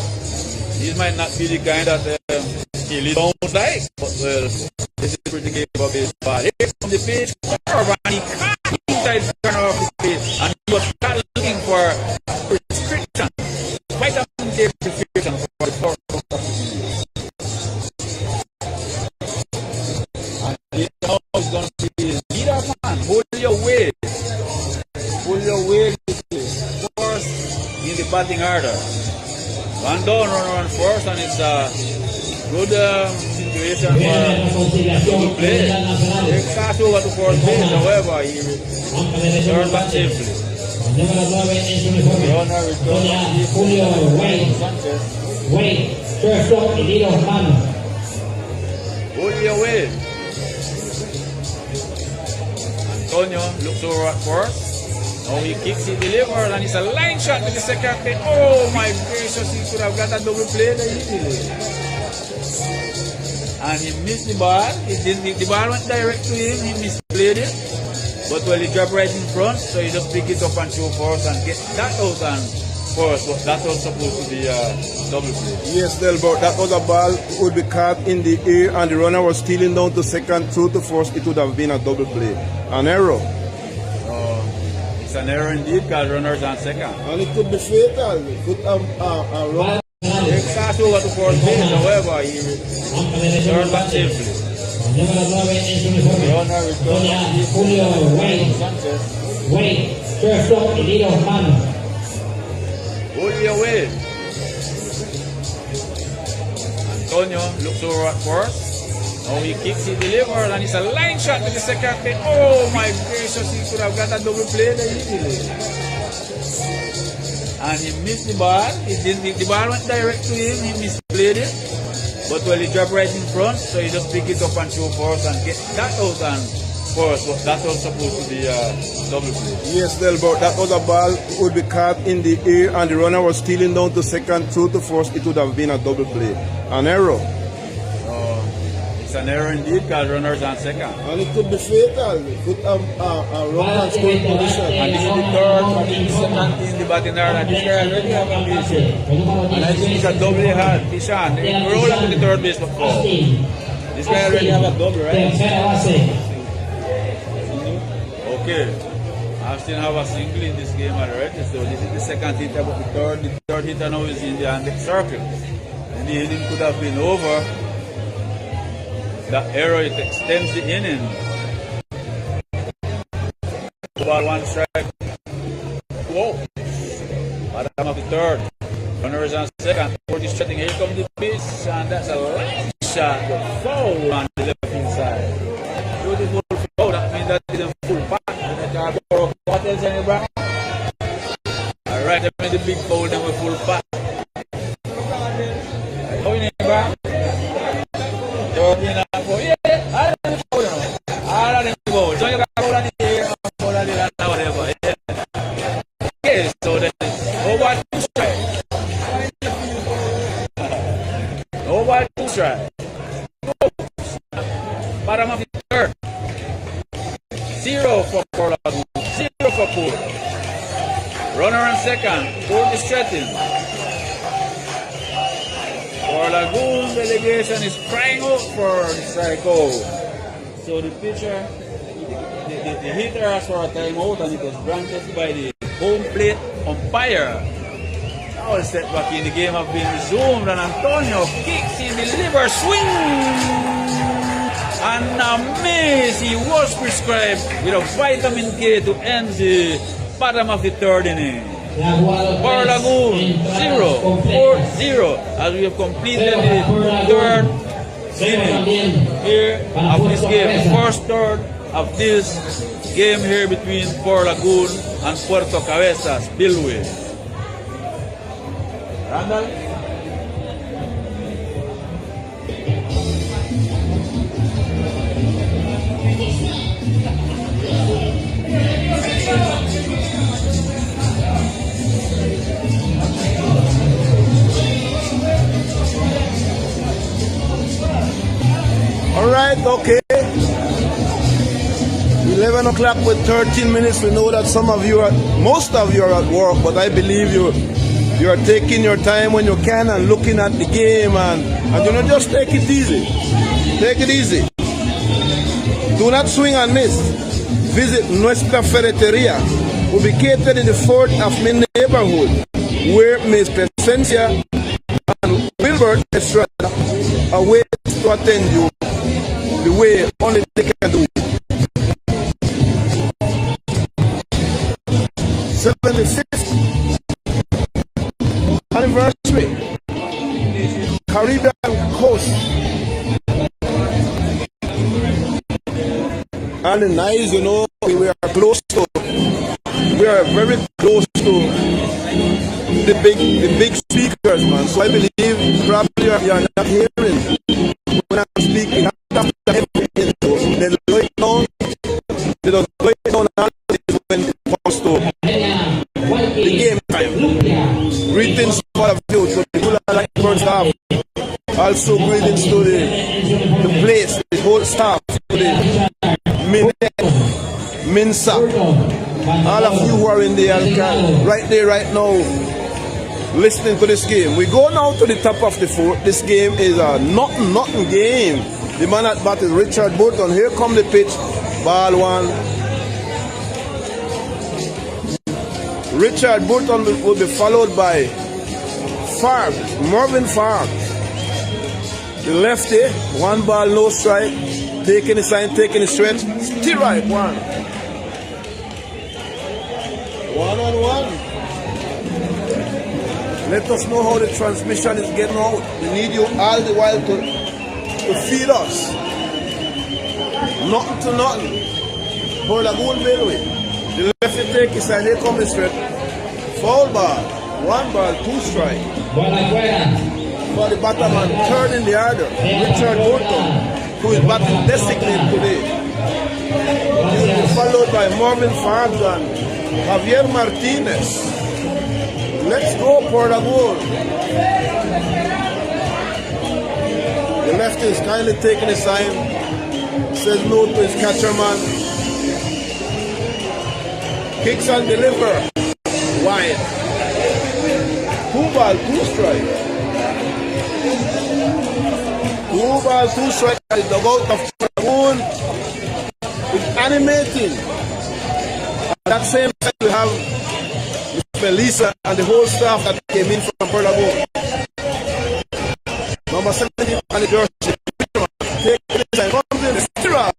This might not be the kind that you don't like, but well, this is a pretty game for baseball. Here comes the pitch, and he caught the inside corner of the plate, and he was looking for restriction, quite a restriction for the first of the game. And now it's going to be leader man, hold your weight. Hold your weight first in the batting order. One down, run first, and it's a good situation for double play. He passed over to first base, however, he turned back safely. Runner returns. Wait, first up, the leader man. Hold your weight. Antonio looks over at first. Now he kicks, he delivers, and it's a line shot with the second pitch. Oh my gracious, he could have got a double play there easily. And he missed the ball. The ball went direct to him, he misplayed it. But well, he dropped right in front, so he just pick it up and throw first and get that out and first. But that was supposed to be a double play. Yes, Delbert, that other ball would be caught in the air and the runner was stealing down to second, through to first. It would have been a double play. An error. It's an error indeed because runners on second. And it could be fatal. It could have a run. He passed over to first base, however, he turned back safely. Runner returns. Wait, first up, the leader man. Hold your weight. Antonio looks over at first. Now he kicks, he delivers, and it's a line shot with the second pitch. Oh my gracious, he could have got a double play there easily. And he missed the ball. The ball went direct to him, he misplayed it. But well, he dropped right in front, so he just pick it up and throw first and get that out and course, but that was supposed to be a double play. Yes, Delbert, that was a ball would be caught in the air and the runner was stealing down to second, through to first. It would have been a double play. An error. It's an error indeed because runners on second. And it could be fatal. It could have a run and score position. And this is the third, but the second in the batting order. This guy already have a base hit. And I think it's a double he had. Tishan, they roll up to the third base before. This guy already have a double, right? Okay. Austin have a single in this game already. So this is the second hitter, but the third hitter now is in the next circle. And the inning could have been over. The error, it extends the inning. Ball, one strike. Whoa. Bottom of the third. Runners on second. Fourth is setting. Here comes the pitch. And that's a line shot. Foul on the left hand side. Beautiful foul. That means that is a full pack. What else, anybody? Alright, that made the big foul. Then we full pack. How you name, bro? Yeah, I don't know. I don't know. So you got to hold on the air, hold on the land, whatever. Yeah. Okay, so then over two strikes. Over two strikes. Bottom of the third. 0 for Lagoon. 0 for Puerto. Runner on second. Puerto is setting. For Lagoon, delegation is crying out for the strike out. So the pitcher, the hitter asked for a timeout and it was granted by the home plate umpire. Now the setback in the game have been resumed and Antonio kicks in the liver swing. And a miss, he was prescribed with a vitamin K to end the bottom of the third inning. For Lagoon, 0-4-0 as we have completed the third inning here of this game, the first third of this game here between Puerto Lagoon and Puerto Cabeza Spillway. Randall? Alright, okay. 11 o'clock with 13 minutes. We know that most of you are at work, but I believe you are taking your time when you can and looking at the game and just take it easy. Take it easy. Do not swing and miss. Visit Nuestra Ferreteria, ubicated in the 4th of my neighborhood, where Miss Presencia and Wilbert Estrada await to attend you the way only they can do it. 75th anniversary, Caribbean coast, and the nice, we are very close to the big speakers, man. So I believe probably you are not hearing when I'm speaking. They low it down. They don't low it down when it comes to the game time. Greetings to all of you, to the people that like first half. Also greetings to the place, the whole staff, to the Minsa. All of you who are in the Alcan, right there, right now, listening to this game. We go now to the top of the fourth. This game is a nothing game. The man at bat is Richard Burton. Here come the pitch. Ball one. Richard Burton will be followed by Marvin Farb. The lefty, 1 ball, no strike. Taking the sign, taking the stretch. Still right, 1. 1-on-1. Let us know how the transmission is getting out. We need you all the while to feed us. Nothing to nothing. For Lagoon Railway. The lefty take his side, here comes the stretch. Foul ball. 1 ball, 2 strike. For the batterman, third in the order, Richard Burton, who is batting designated today. Gracias. Followed by Marvin Forbes and Javier Martinez. Let's go, Puerto. The lefty is kindly taking his sign. Says no to his catcher man. Kicks and deliver. Wide. 2 ball, 2 strike. 2 ball, 2 strike. The dugout of Lagoon is animating. At that same time, we have Melissa and the whole staff that came in from Puerto. Number 17 on the jersey. Take this and comes in the strike.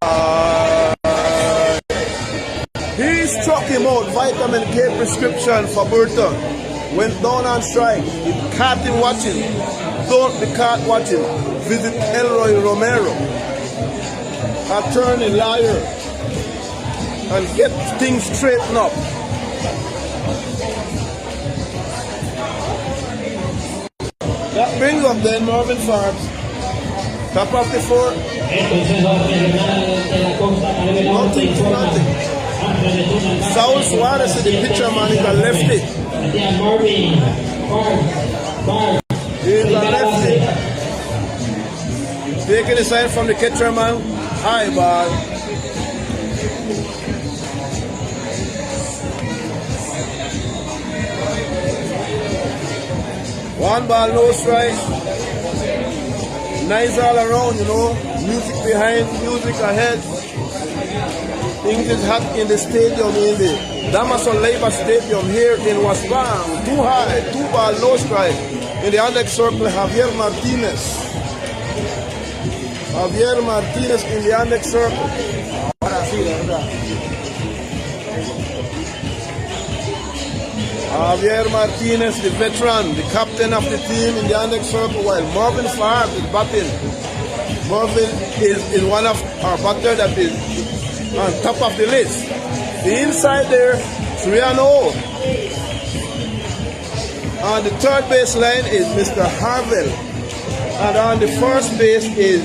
He struck him out. Vitamin K prescription for Puerto. Went down on strike. He caught him watching. Don't be caught watching. Visit Elroy Romero, attorney, lawyer, and get things straightened up. That brings up then Marvin Forbes. Top of the 4. Nothing to nothing. Saul Suarez is the pitcher man, is a lefty. He's a lefty. Taking the sign from the catcher man. High ball. One ball, no strike. Nice all around, you know. Music behind, music ahead. Things is hot in the stadium, in the Damaso Labor Stadium here in Waspam. Too high, 2 ball, no strike. In the Andex circle, Javier Martinez. Javier Martinez in the Andex circle. Javier Martinez, the veteran, the captain of the team in the Andex circle, while Marvin Forbes is batting. Marvin is one of our batters that is on top of the list. The inside there, 3-0. On the third base line is Mr. Harvell. And on the first base is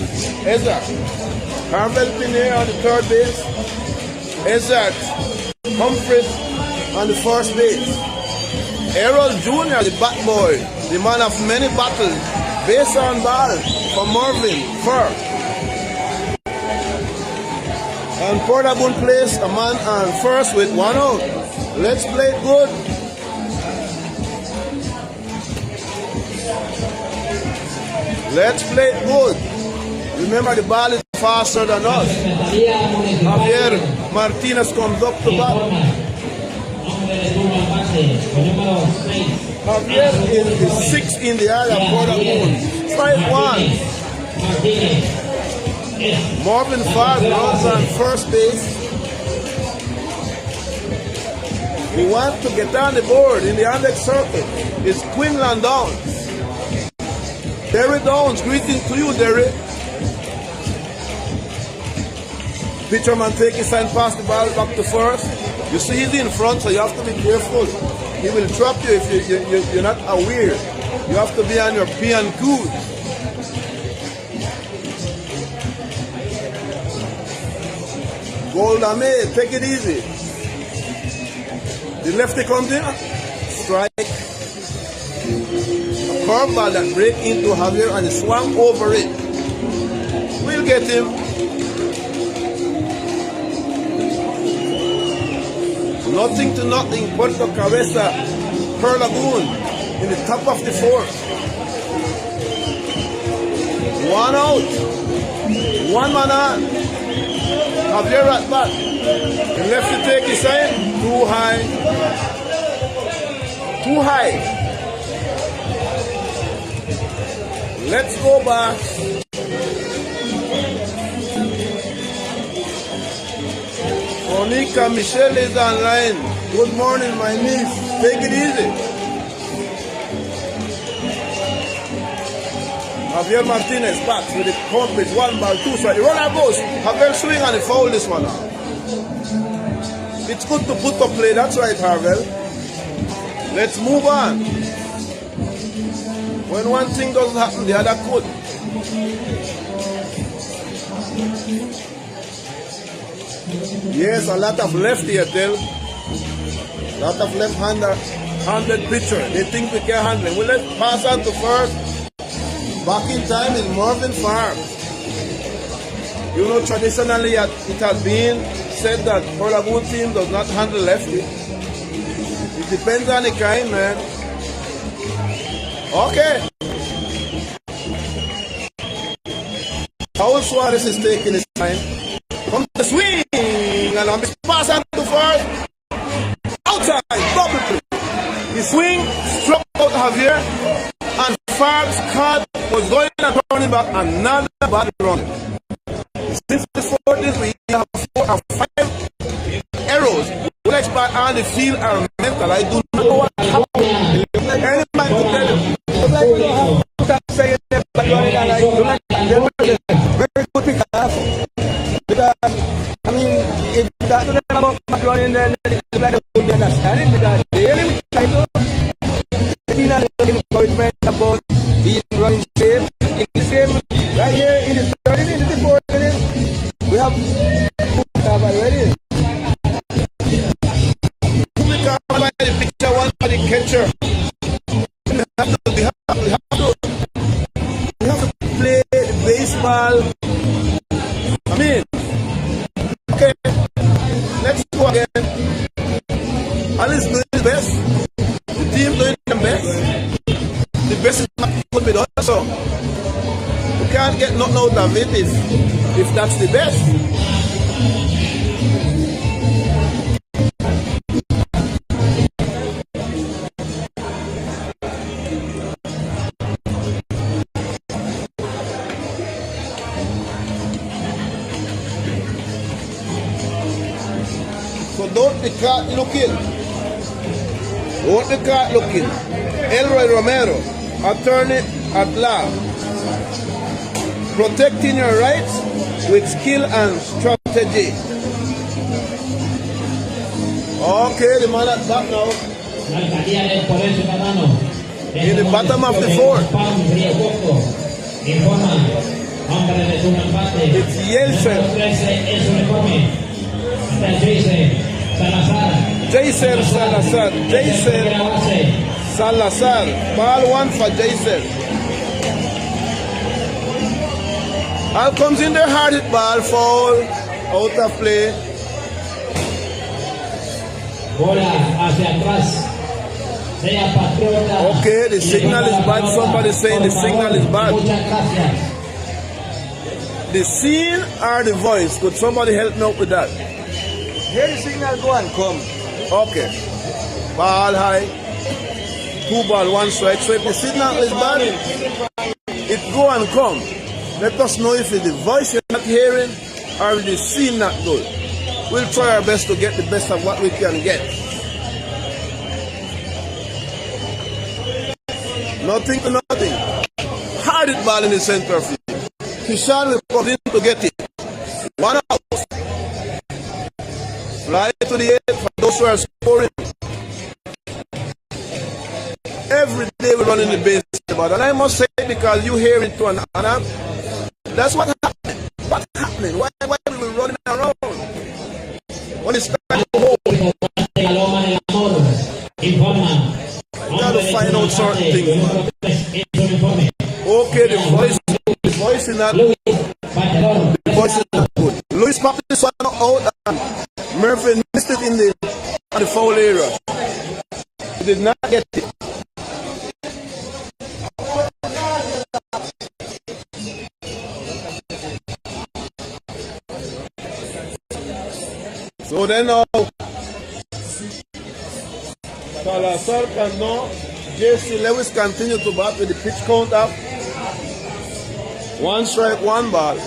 Ezra. Harvell Pineda on the third base. Ezra Humphries on the first base. Errol Jr., the bat boy, the man of many battles, base on ball for Marvin Forbes. And Puerto plays a man on first with 1 out. Let's play it good. Let's play it good. Remember, the ball is faster than us. Javier Martinez comes up to bat. Javier is 6 in the area, Puerto. Strike 1. Marvin Forbes runs on first base. We want to get on the board in the Andex circle. It's Quinlan Downs. Derry Downs, greeting to you, Derry. Pitcherman take his hand pass the ball back to first. You see he's in front, so you have to be careful. He will trap you if you're not aware. You have to be on your P and Q's. Goldame, take it easy. The lefty comes in, strike. A curveball that break into Javier and he swung over it. We'll get him. Nothing to nothing, Puerto Cabeza, per Lagoon in the top of the 4th. 1 out. 1 man on. Javier at bat. The lefty take his side. Too high. Too high. Let's go back. Monica Michelle is online. Good morning, my niece. Take it easy. Javier Martinez bats with the count with 1 ball, 2 strikes. The runner goes. Javier swing and he foul this one out. It's good to put up play. That's right, Harvell. Let's move on. When one thing doesn't happen, the other could. Yes, a lot of left here, tell. A lot of left-handed pitcher. They think we can handle it. We'll let pass on to first. Back in time in Marvin Farm. You know, traditionally it has been said that Puerto Lagoon team does not handle lefty. It depends on the kind, man. Okay. Paul Suarez is taking his time. From the swing, and on the pass on to first. Outside, double play. The swing struck out Javier, and Farb's card was going and turning back another bad run. Since the 40s, we have 4 or 5 arrows which on the field are mental. I do not know what happened. Any man could tell you. Very good pick up. Because, I mean, if that's not about McLaurin, then it's like a good understanding. Because they really try to get encouragement about being running safe. In the same, right here in the 30 minutes, in the 4 minutes, we have already. We can buy the picture one for the catcher. We have to play baseball. I mean, okay, let's go again. Alice doing his best. The team doing their best. The best is not could be done, so we can't get nothing out of it if that's the best. So don't the card looking. Don't the card looking. Elroy Romero, attorney at law. Protecting your rights with skill and strategy. Okay, the man at back now. In the bottom of the 4th. It's Yeltsin. Jason Salazar. Jason Salazar. Ball 1 for Jason. Ball comes in there hard hit ball. Foul. Out of play. Okay, the signal is bad. Somebody saying the signal is bad. The scene or the voice? Could somebody help me out with that? Here the signal go and come. Okay. Ball high. 2 ball, 1 strike. So if the signal is bad, it go and come. Let us know if it's the voice you're not hearing or the scene not good. We'll try our best to get the best of what we can get. Nothing to nothing. Hard it ball in the center field. Kishan will put in to get it. 1 out. Fly to the 8 for those who are scoring. Every day we run in the baseball, and I must say it because you hear it to another. That's what happened. What's happening? Why are we running around? When it's time to hold, we got to find out certain things. Okay, the voice is not good. The voice is not good. Luis popped this one out and Murphy missed it in the foul area. He did not get it. So then now, Salazar Candon, J.C. Lewis continue to bat with the pitch count up. 1 strike, 1 ball.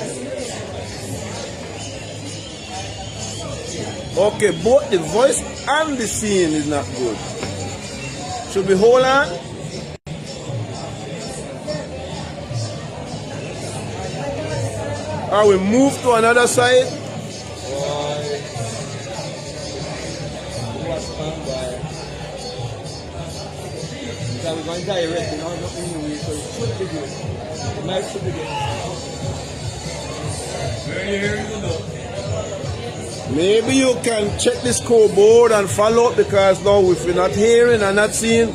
Okay, both the voice and the scene is not good. Should we hold on? Or we move to another side? We're going direct, you know, not in the way, so it should be good. The mic should be good. Where are you hearing the Maybe you can check the scoreboard and follow up, because now if we're not hearing and not seeing,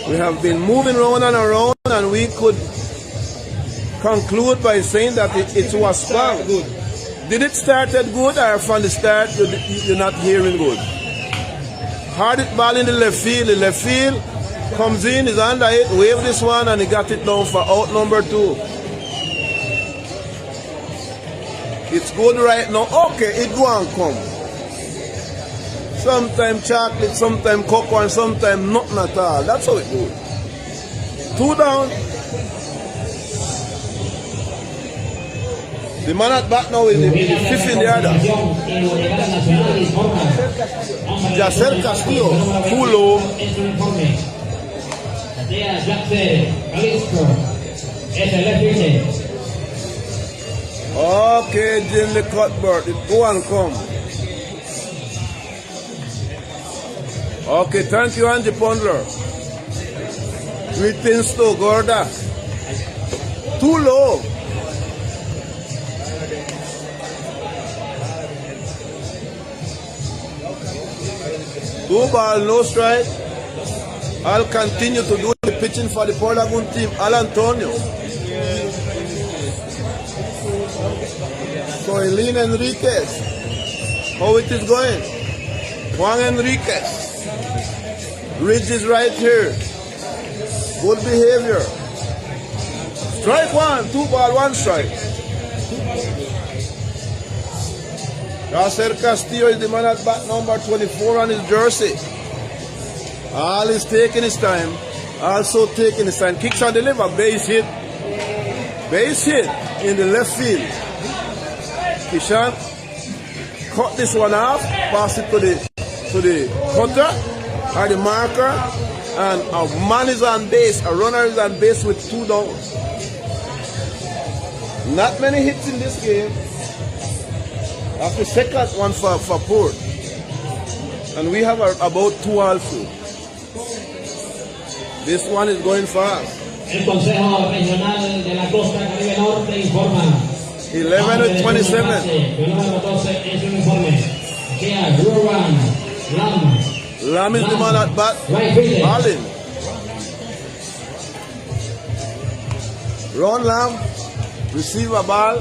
we have been moving around and around, and we could conclude by saying that it was Waspam. Did it started good, or from the start you're not hearing good? Hard it ball in the left field. The left field comes in, is under it, wave this one, and he got it down for out number 2. It's good right now. Okay, it go and come. Sometimes chocolate, sometimes cocoa, and sometimes nothing at all. That's how it goes. 2 down. The man at bat now is the 5th in the order. Yacer Castillo, too low. Okay, Jim the Cuthbert, it go and come. Okay, thank you, Angie Pondler. Greetings to Gorda. Too low. Two ball, no strike. I'll continue to do the pitching for the Puerto Lagoon team. Al Antonio. So Eileen Enriquez. How it is going? Juan Enriquez. Ridge is right here. Good behavior. Strike 1, 2 ball, 1 strike. Yacer Castillo is the man at bat number 24 on his jersey. All is taking his time. Also taking his time. Kicks and deliver. Base hit. Base hit in the left field. Kishan cut this one off. Pass it to the cutter or the marker. And a man is on base. A runner is on base with 2 down. Not many hits in this game. That's the second one for Puerto. And we have about 2 also. This one is going fast. El Consejo Regional de la Costa Caribe Norte informa. 11 with 27. El número 12 es un informe. Kia Ruran Lam. Lam is the man at bat. Allen. Ron Lam receive a ball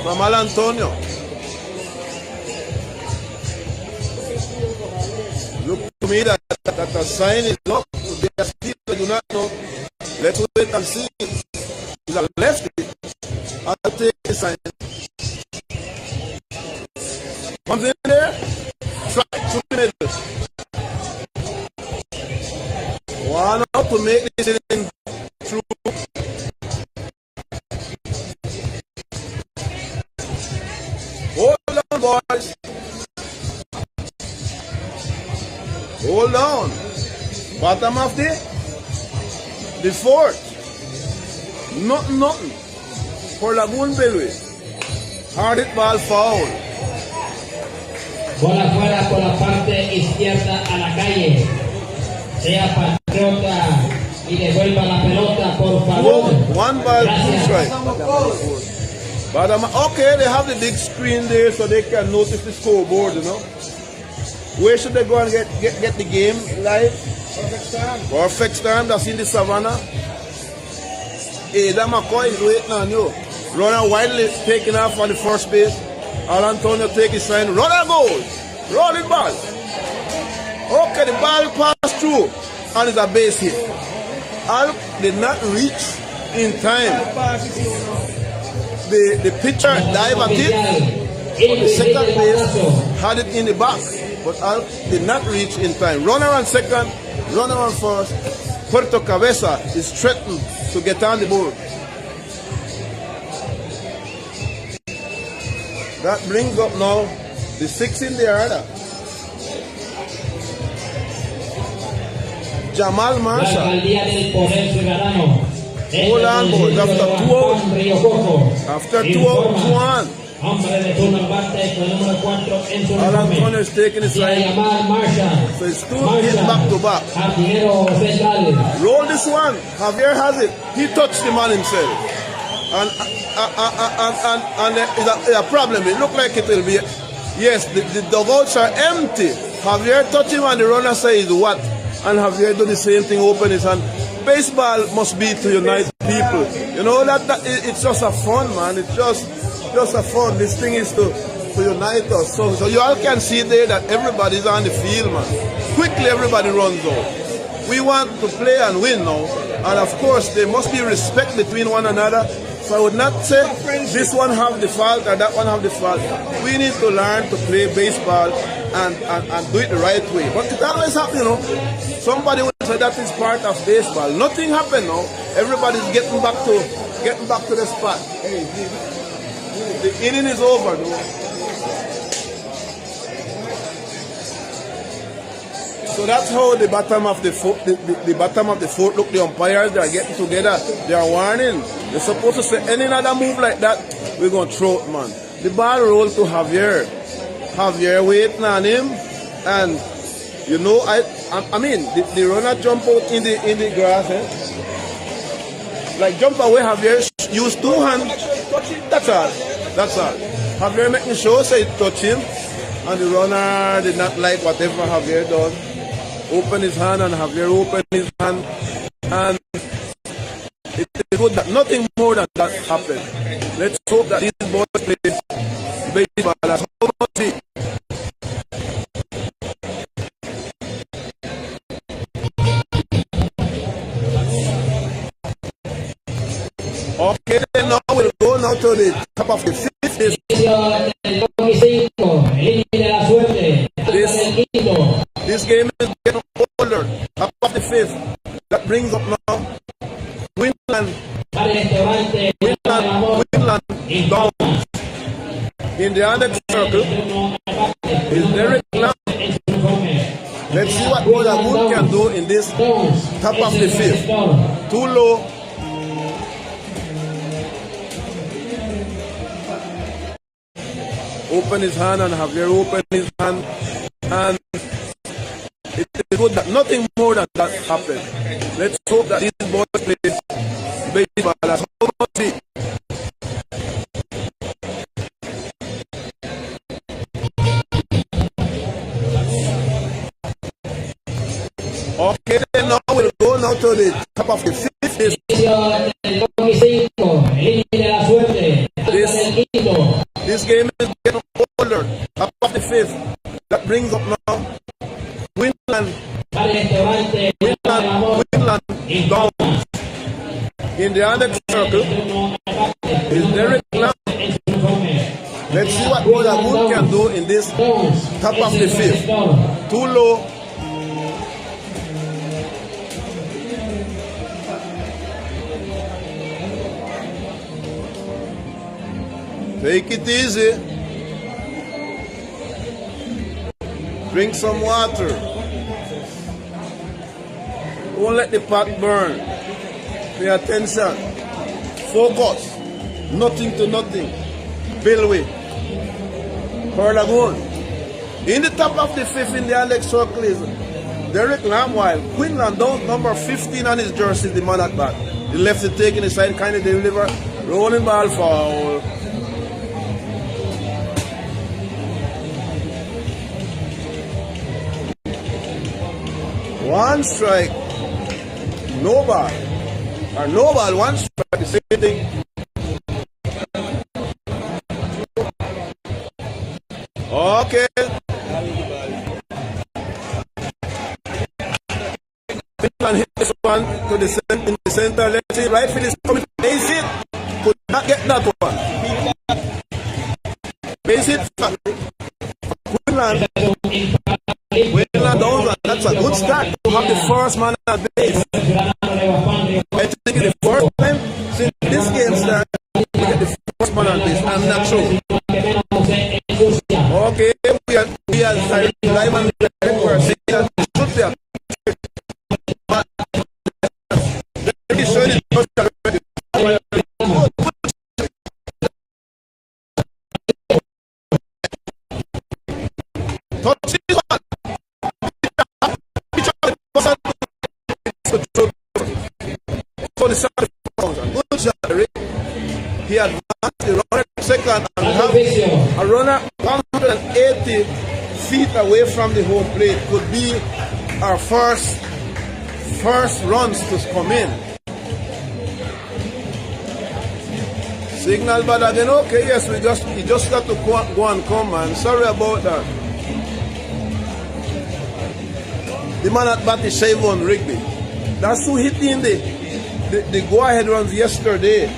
from Al Antonio. Look to me that the sign is up. They are still, I do not know. Let's wait and see. He's a lefty. I'll take the sign. Comes in there. Strike to the middle. One out to make this in through. Hold on, boys. Hold on. Bottom of the 4th. Nothing. For Lagoon Belway. Hard it ball foul. Bola fuera por la parte izquierda a la calle. Sea patriota y devuelva la pelota, por favor. 1 ball, 2 strike. Bottom. Okay, they have the big screen there so they can notice the scoreboard, you know. Where should they go and get the game live? Perfect Storm, that's in the Savannah. Ada McCoy is waiting on you. Runner widely taking off on the first base. Al Antonio take his sign. Runner goes. Rolling ball. Okay, the ball passed through and it's a base hit. Al did not reach in time. The pitcher dived at it. But the second base had it in the back. But Al did not reach in time. Runner on second, runner on first. Puerto Cabeza is threatened to get on the board. That brings up now the 6 in the order. Jamal Marshall. Hold on, boys. After 2 out, 2-1. Al Antonio is taking his line. So it's 2 hits back to back. Roll this one. Javier has it. He touched the man himself. And it's a problem. It looks like it will be Yes, the dugouts are empty. Javier touch him and the runner says what? And Javier do the same thing, open his hand. Baseball must be to unite people. You know that it's just a fun, man. It's just a fun. This thing is to unite us. So you all can see there that everybody's on the field, man. Quickly everybody runs out. We want to play and win now. And of course there must be respect between one another. So I would not say this one have the fault or that one have the fault. We need to learn to play baseball and do it the right way. But it always happens, you know. Somebody will say that is part of baseball. Nothing happened now. Everybody's getting back to the spot. Hey, the inning is over, though. So that's how the bottom of the fourth look. The umpires, they are getting together. They are warning. They're supposed to say any other move like that, we're going to throw it, man. The ball rolled to Javier. Javier waiting on him, and you know, I mean, the runner jump out in the grass, like jump away. Javier used two hands. That's all. Javier making sure say touch him, and the runner did not like whatever Javier done. Open his hand, and Javier opened his hand, and it is good that nothing more than that happened. Let's hope that these boys play baseball as how much it. Okay, then now we'll go now to the top of the fifth. This game is getting older. Top of the fifth. That brings up now Winland down. In the other circle is Derek Lamb. Let's see what Lagoon can do in this top of the fifth. Too low. Open his hand, and Javier open his hand, and it is good that nothing more than that happened. Let's hope that these boys play baseball as how much it. Okay, then now we'll go now to the top of the fifth. This game is getting older. Top of the fifth. That brings up now Winland down. In the other circle is Derek Lamb. Let's see what Lagoon can do in this top of the fifth. Too low. Take it easy. Drink some water. Don't let the pot burn. Pay attention. Focus. Nothing to nothing. Billway. Lagoon. In the top of the fifth in the Alex circle is Derek Lamb, while Quinlan down number 15 on his jersey, the man at bat. The left is taking the side, kind of deliver. Rolling ball foul. One strike, no ball. Or no ball, one strike, the same thing. Okay. Finland hit this one to the center, in the center. Let's see, right field is coming. Base hit. Could not get that one. Base hit. Finland. That's a good start to have the first man at base. I think it's the first time since this game started to get the first man at base. I'm not sure. Okay, we are live on the we're saying that it should be a but it's really he advanced the runner second and have a runner 108 away from the home plate could be our first runs to come in. Signal bad again. Okay, yes, we just got to go and come, man. Sorry about that. The man at bat is Shavon Rigby. That's who hit in the go-ahead runs yesterday.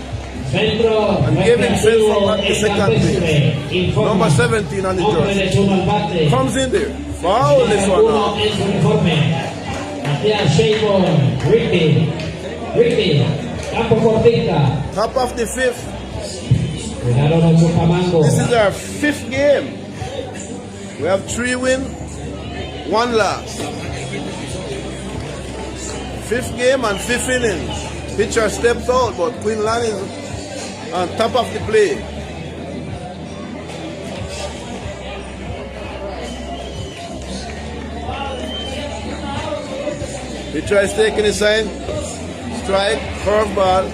And gave himself from back to second base. Number 17 on the jersey. Comes in there. Foul this one now. Top of the fifth. This is our fifth game. We have 3 wins, 1 loss. Fifth game and 5th innings. Pitcher steps out, but Quinlan is on top of the play. Pitcher is taking his sign. Strike, curveball.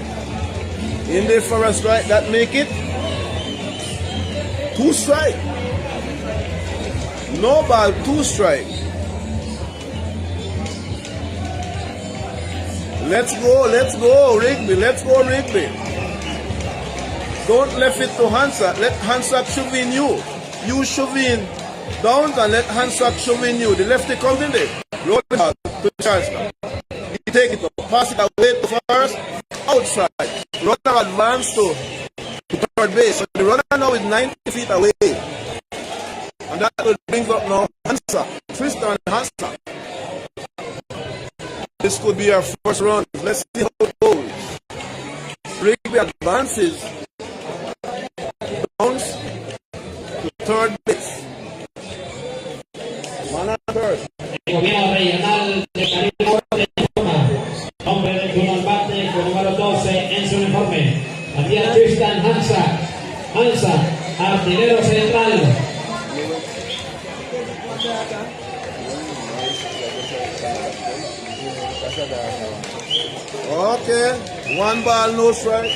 In there for a strike. That make it 2 strike. No ball, 2 strike. Let's go, Rigby. Let's go, Rigby. Don't left it to Hansa. Let Hansa shove in you. You shove in down and let Hansa shove in you. The lefty comes in there. Roll it out to Charleston. He take it up. Pass it away to first. Outside. Runner advance to third base. So the runner now is 90 feet away. And that will bring up now Hansa. Tristan Hansa. This could be our first run. Let's see how it goes. Rigby advances. Bounce to third base. Man at third. El gobierno regional de Caribe Norte informa. Hombre del turno al bate con número 12 en su uniforme. Había Tristan Hansa. Hansa, artillero central. Okay, 1 ball, no strike.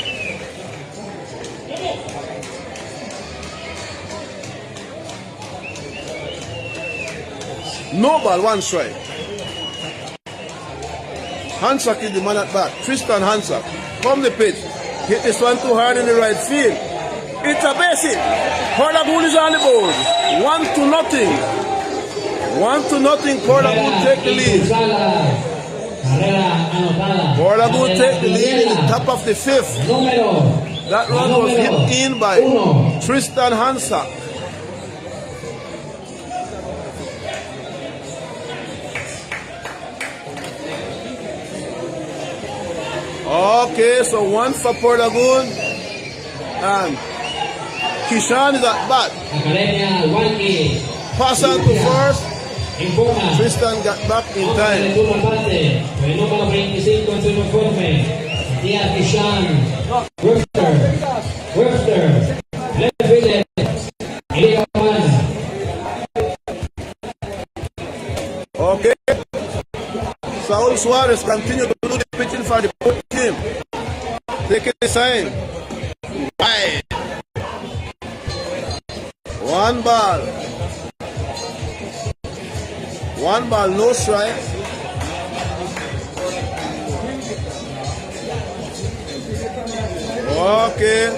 No ball, 1 strike. Hansak is the man at bat. Tristan Hansak. From the pitch. Hit this one too hard in the right field. It's a base hit. Lagoon is on the board. 1-0. 1-0. Lagoon take the lead. Lagoon take the lead in the top of the 5th. That run was hit in by Tristan Hansak. Okay, so 1 for Puerto Lagoon. And Kishan is at bat. Pass on to first. Tristan got back in time. El número 25 en su uniforme. Díaz Kishan. Webster. Left fielder. Okay. Saul Suarez continue to do the pitching for the Puerto team. Taking the sign. Bye. 1 ball. 1 ball, no strike. Okay.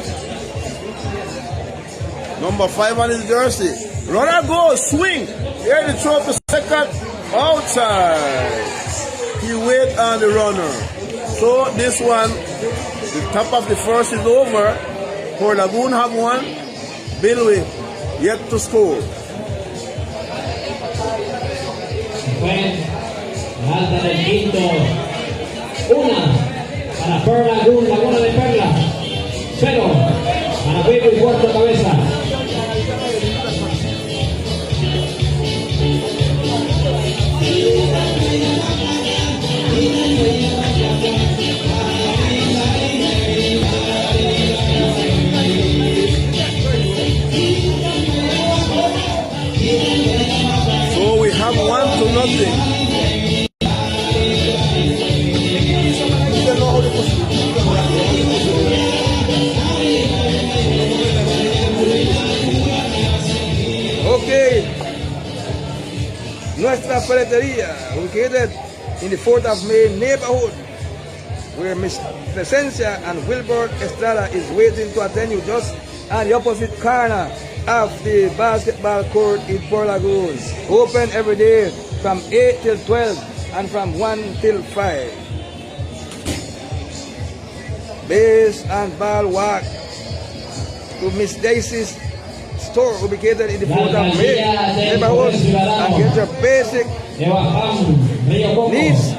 Number 5 on his jersey. Runner goes, swing. Here the throw to second. Outside. He wait on the runner. So this one, the top of the first is over. Puerto Lagoon have 1. Billy yet to score. Alta del quinto. 1 para Puerto Lagoon, Laguna de Perla. 0 para Puerto y Puerto Cabeza. So we have 1-0. ubicated in the 4th of May neighborhood, where Miss Crescencia and Wilbert Estrada is waiting to attend you just on the opposite corner of the basketball court in Puerto Lagoon. Open every day from 8 till 12 and from 1 till 5. Base and ball walk to Miss Daisy's store ubicated in the 4th of May neighborhood and get your basic needs.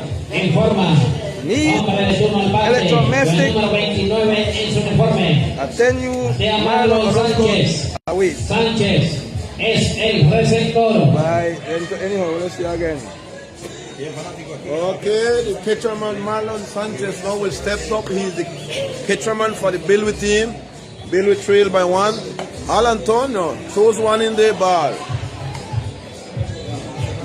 Need electrodomestic. Attend you Marlon Orozco away. Sánchez es el receptor. Bye. Anyhow, let's see again. Okay, the catcherman Marlon Sanchez now will step up. He's the catcherman for the Bilwi team. Bilwi trail by 1. Al Antonio throws one in the ball.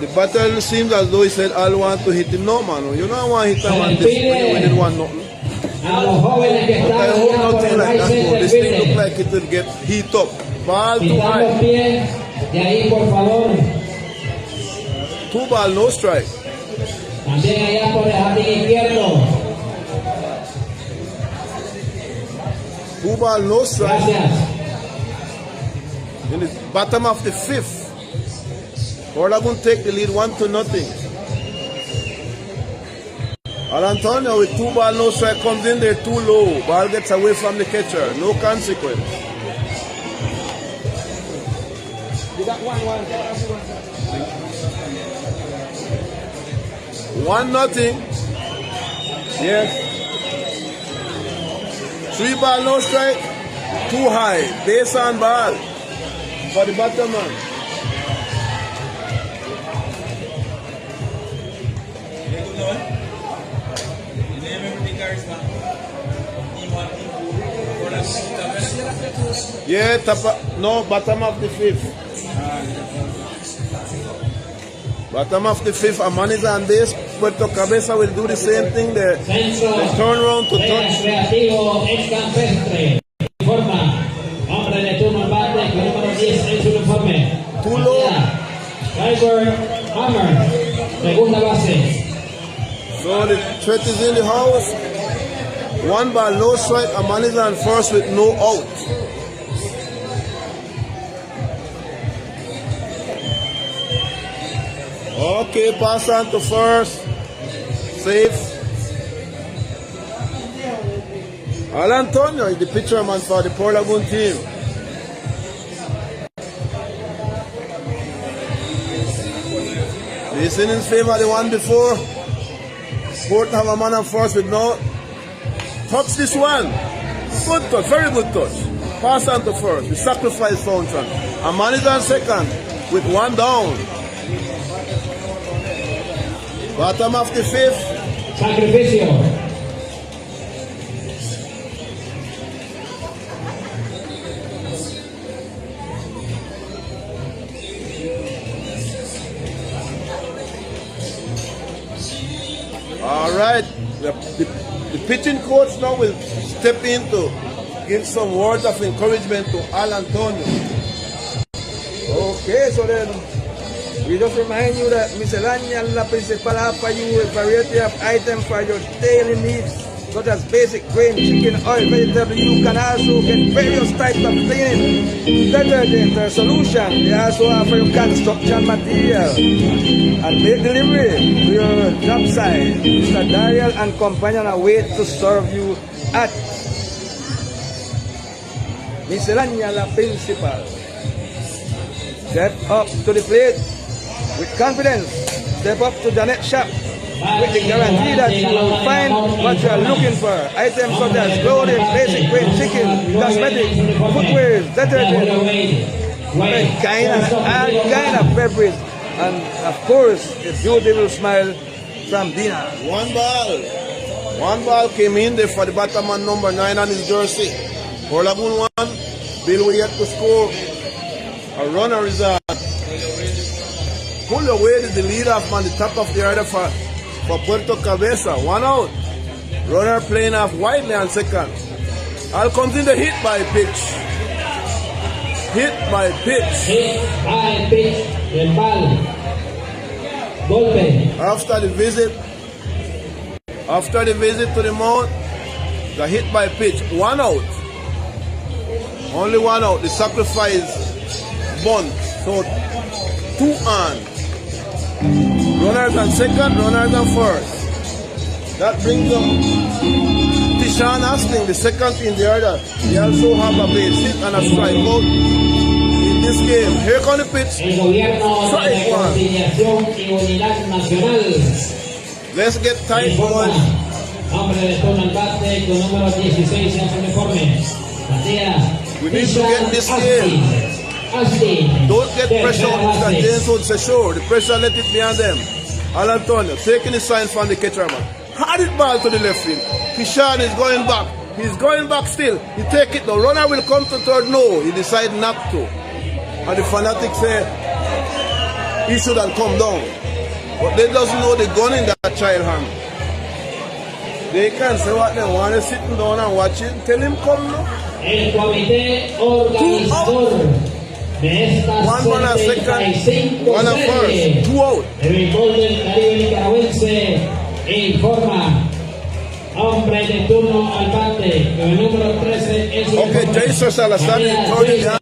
The battle seems as though he said, I'll want to hit him. No, man. You don't want to hit him on this when you didn't want nothing. But I hope nothing like that. So this thing looks like it will get heat up. Ball too high. 2 ball, no strike. También allá por el jardín izquierdo. 2 ball, no strike. Gracias. In the bottom of the 5th. Lagoon take the lead 1-0. Al Antonio with 2 ball, no strike comes in there too low. Ball gets away from the catcher. No consequence. You got 1-1. 1-0. Yes. 3 ball, no strike. Too high. Base on ball for the bottom man. Yeah, no, bottom of the 5th. Bottom of the 5th, a man is on base. Puerto Cabeza will do the same thing there. They turn around to touch. Creativo ex-campestre. Informa. Hombre de turno al bate con número 10 en su uniforme. Too low. Driver Hammer. Segunda base. So the threat is in the house. 1 ball, no strike. A man is on first with no out. Okay, pass on to first. Safe. Al Antonio is the pitcher man for the Puerto Lagoon team. This innings favor the one before. Puerto have a man on first with no. Touch this one. Good touch, very good touch. Pass on to first. The sacrifice fountain. A man is on second with 1 down. Bottom of the 5th. Sacrificio. All right. The pitching coach now will step in to give some words of encouragement to Al Antonio. Okay, so then we just remind you that miscellaneous la principal have for you a variety of items for your daily needs, such as basic grain, chicken, oil, vegetable. You can also get various types of cleaning detergent or solution. They also offer you construction material and make delivery to your job site. Mr. Dariel and companion are wait to serve you at miscellaneous la principal. Step up to the plate with confidence. Step up to the next shop with the guarantee that you will find what you are looking for. Items such as clothing, basic grain, chicken, cosmetics, footwear, detergent, all kind of beverage, and of course a beautiful smile from Dina. 1 ball. 1 ball came in there for the bottom man number 9 on his jersey. Puerto Lagoon 1. Bill will yet to score. A runner is on. Pull away to the lead off on the top of the order for Puerto Cabeza. 1 out. Runner playing off widely on second. Al comes in the hit by pitch. Hit by pitch. Hit by pitch. El bal. golpe. After the visit to the mount, the hit by pitch, 1 out. Only 1 out. The sacrifice bunt. So 2 on. Runners on second, runners on first. That brings them Tishan Hastings, the second in the order. They also have a base hit and a strikeout in this game. Here comes the pitch. El gobierno de Strike la one. conciliación y unidad nacional. Let's get tight, boys. Hombre de turno al bate con número 16 en su uniforme. Batea. We need to get this game. Don't get pressure on Mr. James would say, sure, the pressure, let it be on them. Al Antonio, taking the sign from the catcher man. Hard it ball to the left field. Kishan is going back. He's going back still. He take it, the runner will come to third. No, he decide not to. And the fanatics say he should have come down. But they doesn't know the gun in that child hand. They can say what they want. They're sitting down and watching. Tell him come now. El comité organizador de esta 1 man at second, 75 1 at serie first, 2 out. de béisbol del Caribe nicaragüense informa. Hombre de turno al bate con el número 13 en su Okay, uniforme. Jason Salazar is turning down.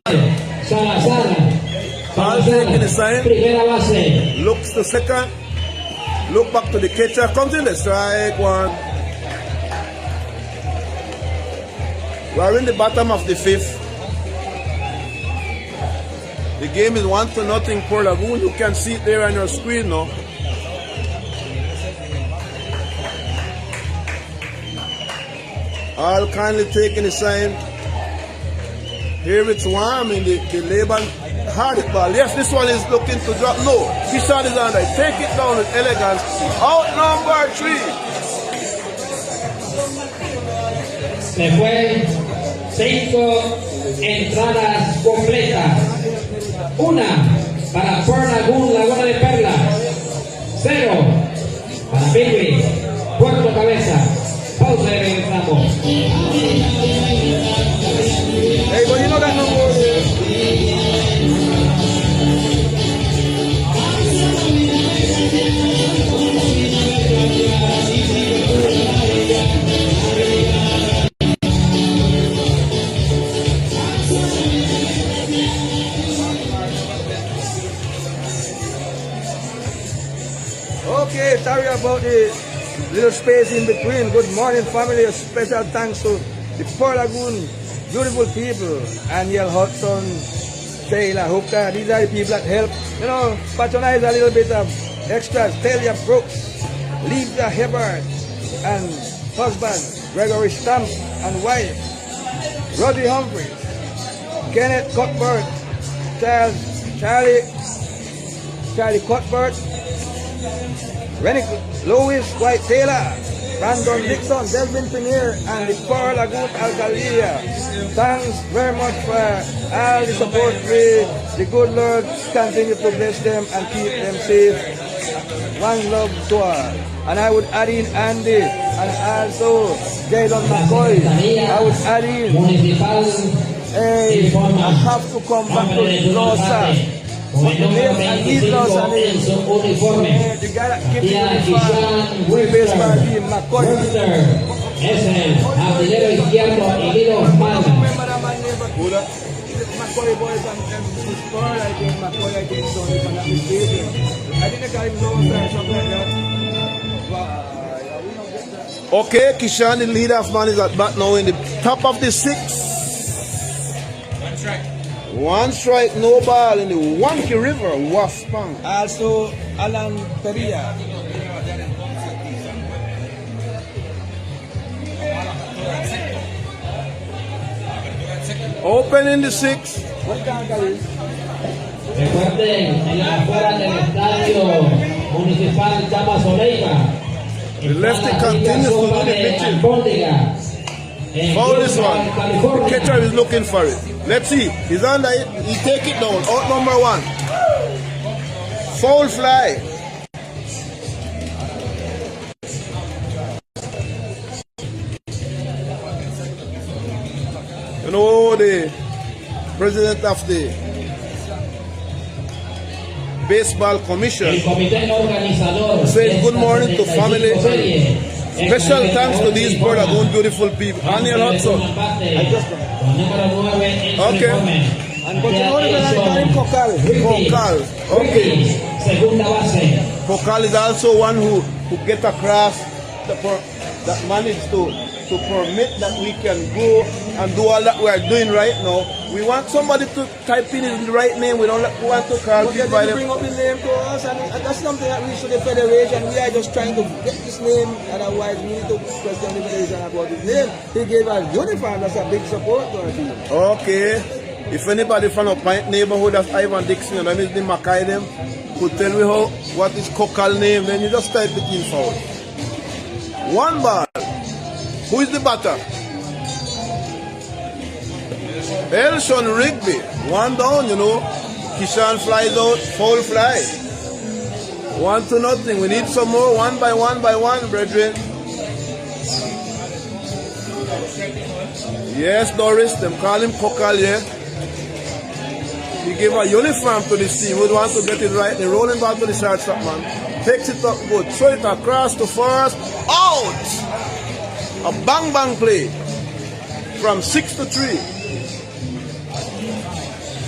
Ball taking the sign. Primera base. Looks to second. Look back to the catcher. Comes in the strike one. We're in the bottom of the 5th. The game is 1-0 for Lagoon. You can see it there on your screen now. All kindly taking the sign. Here it's warm in the Laban hard hit ball. Yes, this one is looking to drop. No, Kishan is on there. Take it down with elegance. Out number 3. Se fue 5 entradas completas. Una para Puerto Lagoon, Laguna de Perla. 0 para Bigby, Puerto Cabeza. Pausa y regresamos. Hey, but you know that number Okay, sorry about the little space in between. Good morning, family. A special thanks to the Puerto Lagoon beautiful people. Aniel Hudson, Taylor Hooker. These are the people that help, you know, patronize a little bit of extras. Talia Brooks, Lisa Hebert, and husband Gregory Stamp and wife Roddy Humphreys, Kenneth Cuthbert, Charlie Cuthbert, Rennie Louis White Taylor, Brandon Dixon, Delvin Pinnier, and the Puerto Lagoon Alcaldía. Thanks very much for all the support. The good Lord continue to bless them and keep them safe. One love to all. And I would add in Andy and also Jadon McCoy. I would add in, I have to come back to Losa. But the name and his Losa name. The guy that gives me the baseball team, McCoy. Es el artillero izquierdo y Guido Osman. McCoy boys and his Pearl, I think McCoy, I think so, if I'm not mistaken. I think they got him Losa or something like that. Okay, Kishan, the leadoff man, is at bat now in the top of the 6th. 1 strike, no ball in the Wonky River, Waspam. Also, Alan Perea. Open in the 6th. Recuerden, en la afuera del estadio municipal Chamas Oleiva. The lefty continues to do the pitching. Foul this one. The catcher is looking for it. Let's see. He's under it. He take it down. Out number 1. Foul fly. You know the president of the Baseball Commission. El comité organizador. Say good morning to 75 family. serie. Special thanks to these Puerto Lagoon beautiful people. Daniel Hudson. Con número 9 en su Okay. uniforme. And but you know the guy named Kokal. Kokal. Okay. Segunda base. Kokal is also one who get across that managed to permit that we can go and do all that we are doing right now. We want somebody to type in his right name. We don't want to call But they people by didn't them. bring up the name to us, and that's something that we should the federation. We are just trying to get this name, otherwise we need to question the federation about his name. He gave us uniform, that's a big support to our team. Okay. If anybody from a Pint neighborhood of Ivan Dixon and that is the Mackay them could tell me what is Kokal name, then you just type it in forward. One ball. Who is the batter? Elson Rigby. One down, you know. Kishan flies out, foul fly. 1-0. We need some more. One by one, brethren. Yes, Doris. Them call him Kokal, yeah. He gave a uniform to this team. We want to get it right. They're rolling back to the shortstop, man. Takes it up good. Throw it across to first. Out! A bang play from 6-3.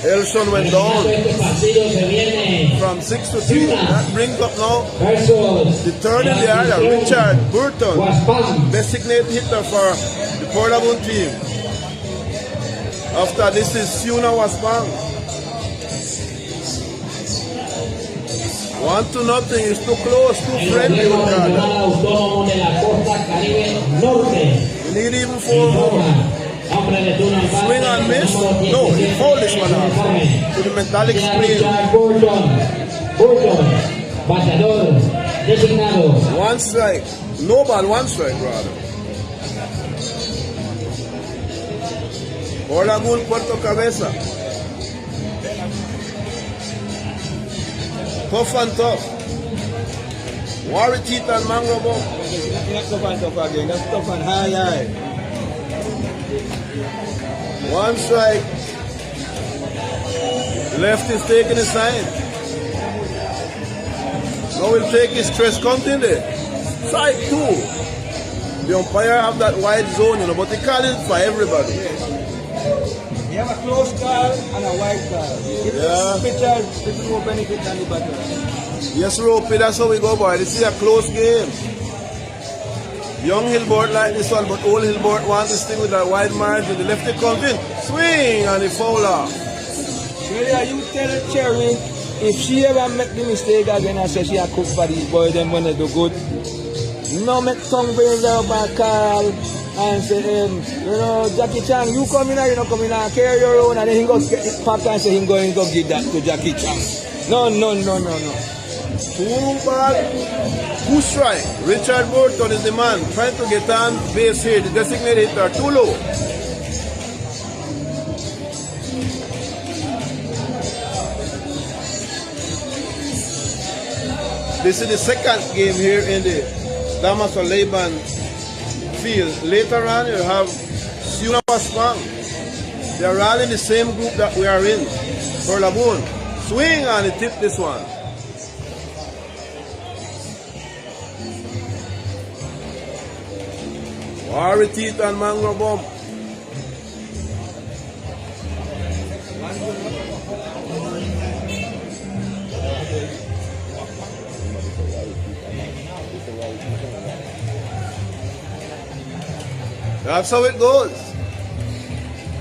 Elson went down from 6-3. That brings up now the third in the area, Richard Puerto, designated hitter for the Puerto Lagoon team. After this is Siuna Waspam. 1-0. It's too close, too friendly. We need even 4 more. Swing and miss? No, he fouled this one out to the metallic screen. One strike. No ball, one strike rather. Lagoon, Puerto, Cabeza. Tough and tough. Worry teeth and mango bone. That's tough and tough again. That's tough and high. One strike. The left is taking his sign. Now we'll take his stress counting there. Strike 2. The umpire have that wide zone, you know, but he call it for everybody. You have a close call and a wide call. Give the pitcher little more benefit than the batter. Yes, Ropey, that's how we go, boy. This is a close game. Young Hillboard like this one, but old Hillboard wants this thing with that wide margin. The lefty comes in, swing, and the foul off. Cherry, you tell Cherry if she ever make the mistake again and say she a cook for these boys, then when they do good, no make tongue brains up and call and say, you know, Jackie Chan, you come in here, you know, come in and carry your own, and then he go get pack and say he going to give that to Jackie Chan. No. 2 ball, 2 strike. Richard Burton is the man trying to get on base here. The designated hitter too low. This is the second game here in the Damas or Laban field. Later on, you have Siuna Waspam. They are all in the same group that we are in for Lagoon. Swing and he tipped this one. Worry teeth and mango bomb. That's how it goes.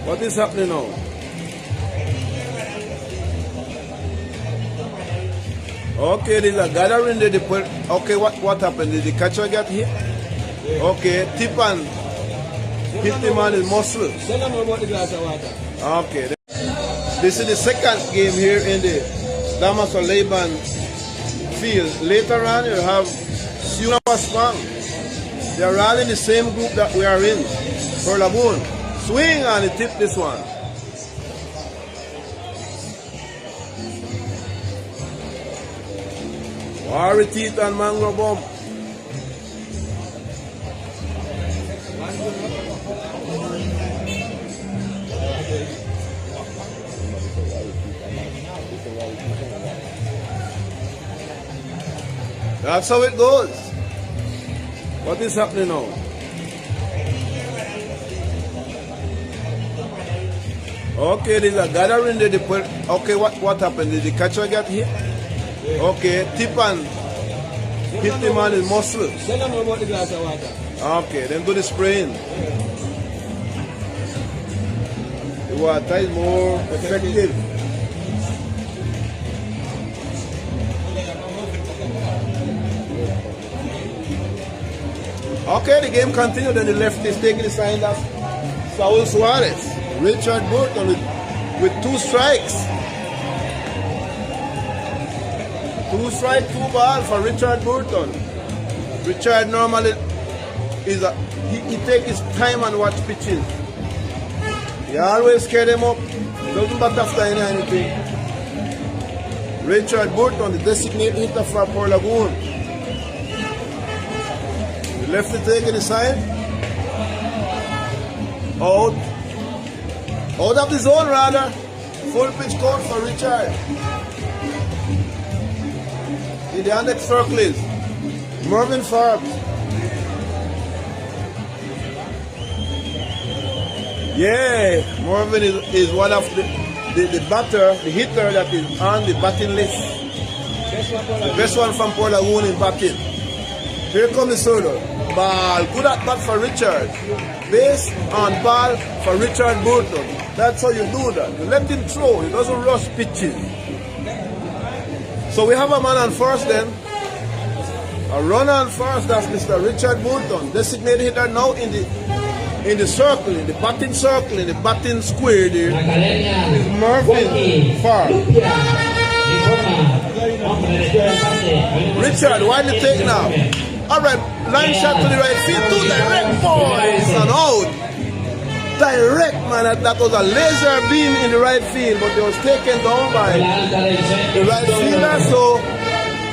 What is happening now? Okay, there's a gathering there. Okay, what happened? Did the catcher get hit? Okay, tip and hit him on his muscle. Tell them about the glass of water. Okay. This is the second game here in the Damas or Laban field. Later on, you have Siuna Waspam. They are all in the same group that we are in for Lagoon. Swing and he tipped this one. Worry teeth and mango bomb. That's how it goes. What is happening now? Okay, there's a gathering there. Okay, what happened? Did the catcher get hit? Okay, tip and hit him on his muscle. Tell them about the glass of water. Okay, then do the spraying. The water is more effective. Okay, the game continued, and the left is taking the sign of Saul Suarez. Richard Burton with 2 strikes. 2 strikes, 2 balls for Richard Burton. Richard normally is he take his time and watch pitches. He always carry them up. Doesn't bat after anything. Richard Burton, the designated hitter for Puerto Lagoon. The lefty taking the side. Out. Out of the zone rather. Full pitch count for Richard. In the next circle is Mervyn Forbes. Yeah, Mervyn is one of the batter, the hitter that is on the batting list. The best one from Puerto Lagoon in batting. Here comes the solo. Ball. Good at bat for Richard. Base on ball for Richard Burton. That's how you do that. You let him throw. He doesn't rush pitches. So we have a man on first then. A runner on first. That's Mr. Richard Burton. Designated hitter now in the circle, in the batting circle, in the batting square there. Is Mervyn Forbes. Richard, why the take now? Alright, line shot to the right field, 2 direct boys and out. Direct, man, that was a laser beam in the right field, but it was taken down by the right fielder, so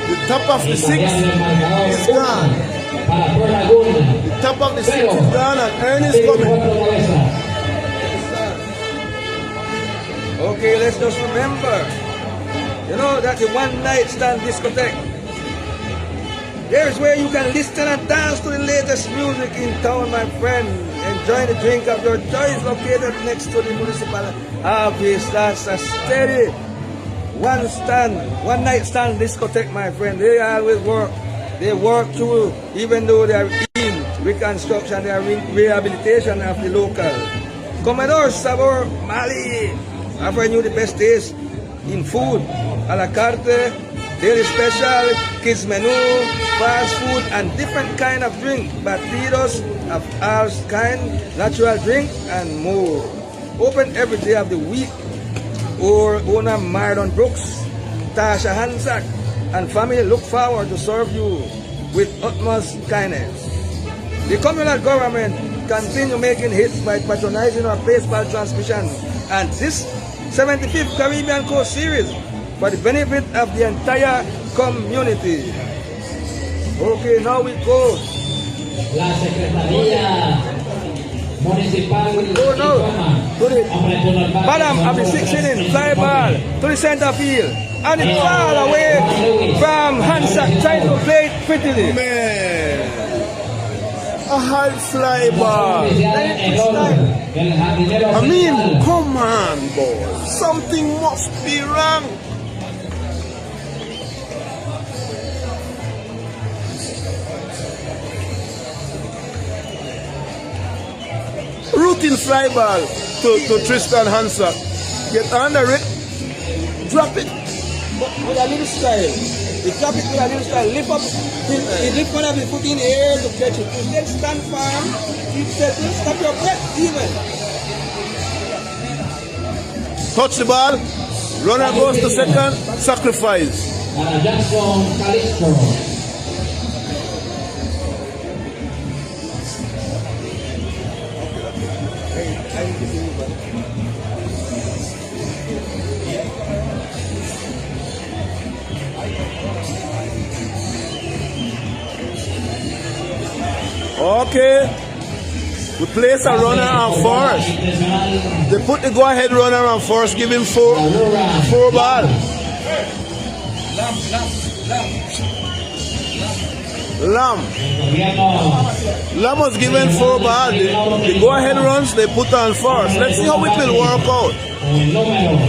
the top of the 6 is gone. The top of the 6 is gone and Ernest coming. Okay, let's just remember, you know, that the one night stand discotheque. There's where you can listen and dance to the latest music in town, my friend. Enjoy the drink of your choice, located next to the municipal office. That's a steady one night stand discotheque, my friend. They always work. They work through, even though they are in reconstruction, they are rehabilitation of the local. Commodore Sabor Mali, offering you the best taste in food, a la carte, daily special, kids menu, fast food, and different kind of drink, batidos of all kind, natural drink, and more. Open every day of the week. Or owner Myron Brooks, Tasha Hansack, and family look forward to serve you with utmost kindness. The communal government continue making hits by patronizing our baseball transmission and this 75th Caribbean Coast Series for the benefit of the entire community. Okay, now we go. La Secretaría Municipal Go now to the bottom of the 6th inning, fly ball to the center field, and it's far away from Hansack, trying to play it prettily. Man, a high fly ball. I mean, come on, boy. Something must be wrong. Routine fly ball to Tristan Hansack. Get under it, drop it. But with a little style, he drop it with a little style, lift up, he lift one of his foot in the air to catch it. You then stand firm, keep settled, stop your breath even. Touch the ball, runner goes to second, sacrifice. Jackson Calistro. Okay, we place a runner on first. They put the go-ahead runner on first, give him four ball. Lamb. Gobierno Lamb was given 4 balls. The go-ahead runs they put on first. Let's see how it will work out. con el número.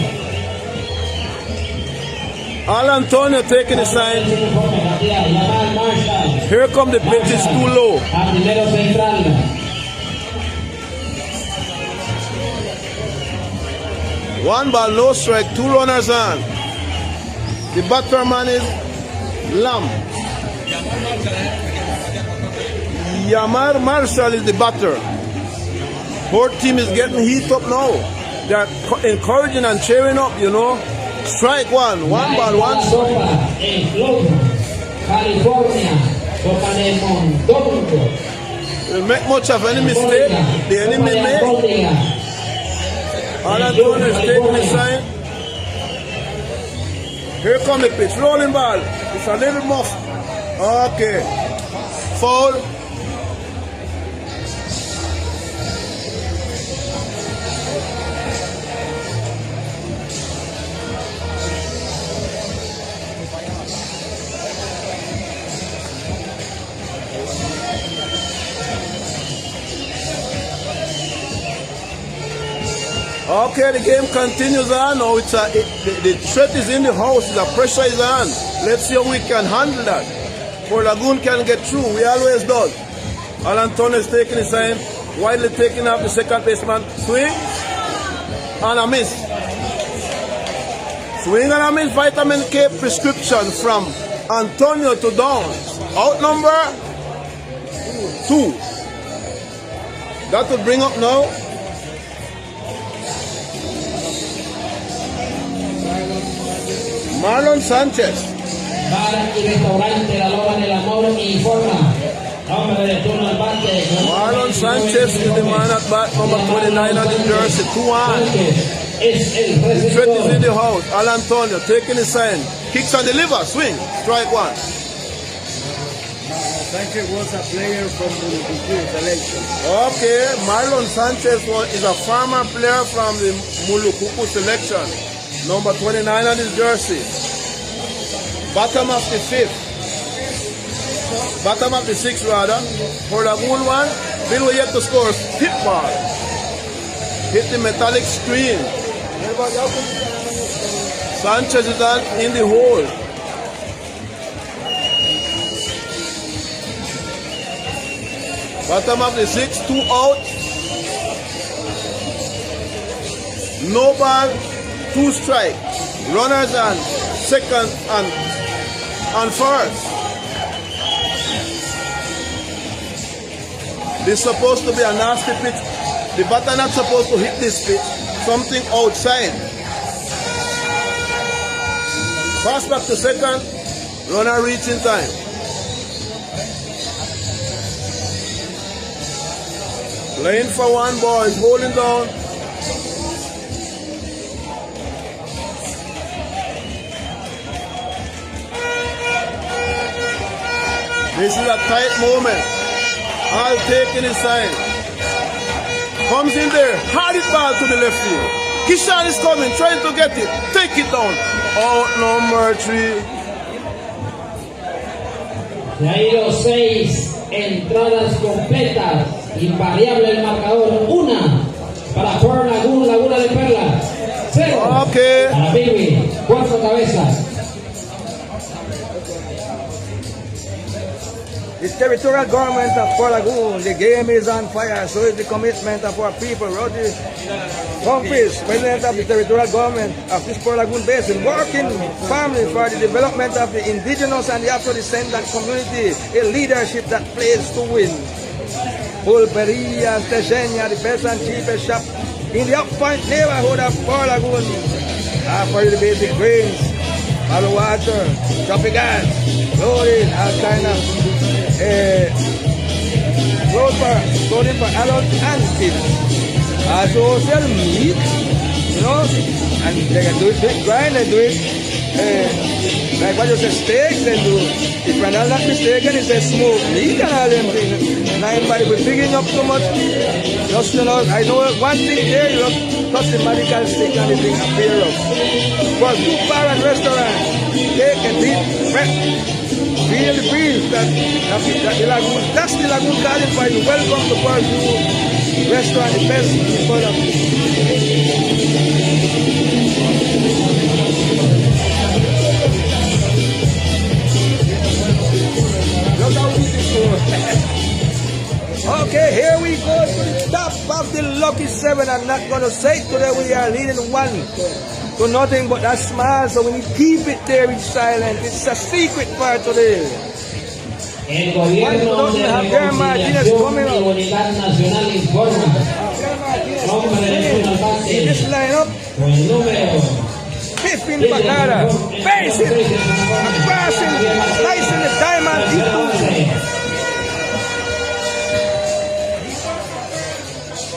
Al Antonio taking the sign. Uniforme, cantidad, Yamal Marshall. Here come the pitch is too low. Artillero central. One ball, no strike, 2 runners on. The batter man is Lamb. Yamar Marshall is the batter. Both team is getting heat up now. They are encouraging and cheering up, you know. Strike 1, 1 ball, 1 strike. Sopa en Florida, California. Sopa de Mondongo. Will make much of any mistake the enemy make. Al Antonio is taking the sign. Here come the pitch, rolling ball. It's a little muff. Okay. Foul. Okay, the game continues on. Now it's the threat is in the house. The pressure is on. Let's see how we can handle that. For Lagoon can get through. We always do. Al Antonio is taking his sign. Widely taking up the second baseman. Swing and a miss. Swing and a miss. Vitamin K prescription from Antonio to Downs. Out number 2. That will bring up now. Marlon Sanchez. Bar y restaurante La Loba del Amor informa. Hombre de turno al bate. Marlon Sanchez is the man at bat, number 29 on the jersey, 2-1. Es el The threat is in receptor. the house. Al Antonio taking his sign. Kicks and deliver. Swing. Strike 1. Sanchez was a player from the selection. Okay, Marlon Sanchez is a former player from the Mulukuku selection. Number 29 on his jersey. Bottom of the 5th. Bottom of the 6th rather. For the Lagoon one, Bill will yet to score. Tip ball. Hit the metallic screen. Sanchez is on in the hole. Bottom of the 6th, 2 out. No ball. 2 strike. Runners on second and first. This is supposed to be a nasty pitch. The batter not supposed to hit this pitch. Something outside. Pass back to second. Runner reaching time. Playing for 1 ball. He's holding down. This is a tight moment. All taking his sign. Comes in there. Hard it ball to the left field. Kishan is coming, trying to get it. Take it down. Out number 3. De ahí los 6 entradas completas. Invariable el marcador. 1 para Puerto Lagoon, Laguna de Perlas. 0 Okay. para Bigby, Puerto Cabeza. The territorial government of Puerto Lagoon, the game is on fire, so is the commitment of our people. Roger Humphreys, president of the territorial government of this Puerto Lagoon Basin, working firmly for the development of the indigenous and the Afro-descendant community, a leadership that plays to win. Pulperia, Stechenia, the best and cheapest shop in the uppoint neighborhood of Puerto Lagoon. For the basic grains, hollow water, choppy gas, clothing, all kind of clothes for adults and kids. Also sell meat, you know, and they can do it big grind, they do it like what you say, steaks, they do. If I'm not mistaken, it's a smoked meat and all them things. And everybody was picking up so much. Just, you know, I know one thing there, you know, plus the medical stick and the thing appear up. But food bar and restaurant, they can eat Feel the breeze that the lagoon, that's the lagoon calling for you. Welcome to Puerto restaurant, the best in Puerto. Look how we okay, here we go to the top of the lucky 7. I'm not going to say it today. We are leading 1-0, but that's small, so we need to keep it there in silent. It's a secret part today. El gobierno de reconciliación y unidad nacional informa. Nombre del alcalde con el número 15 Baccara, basic, passing, slicing the diamond.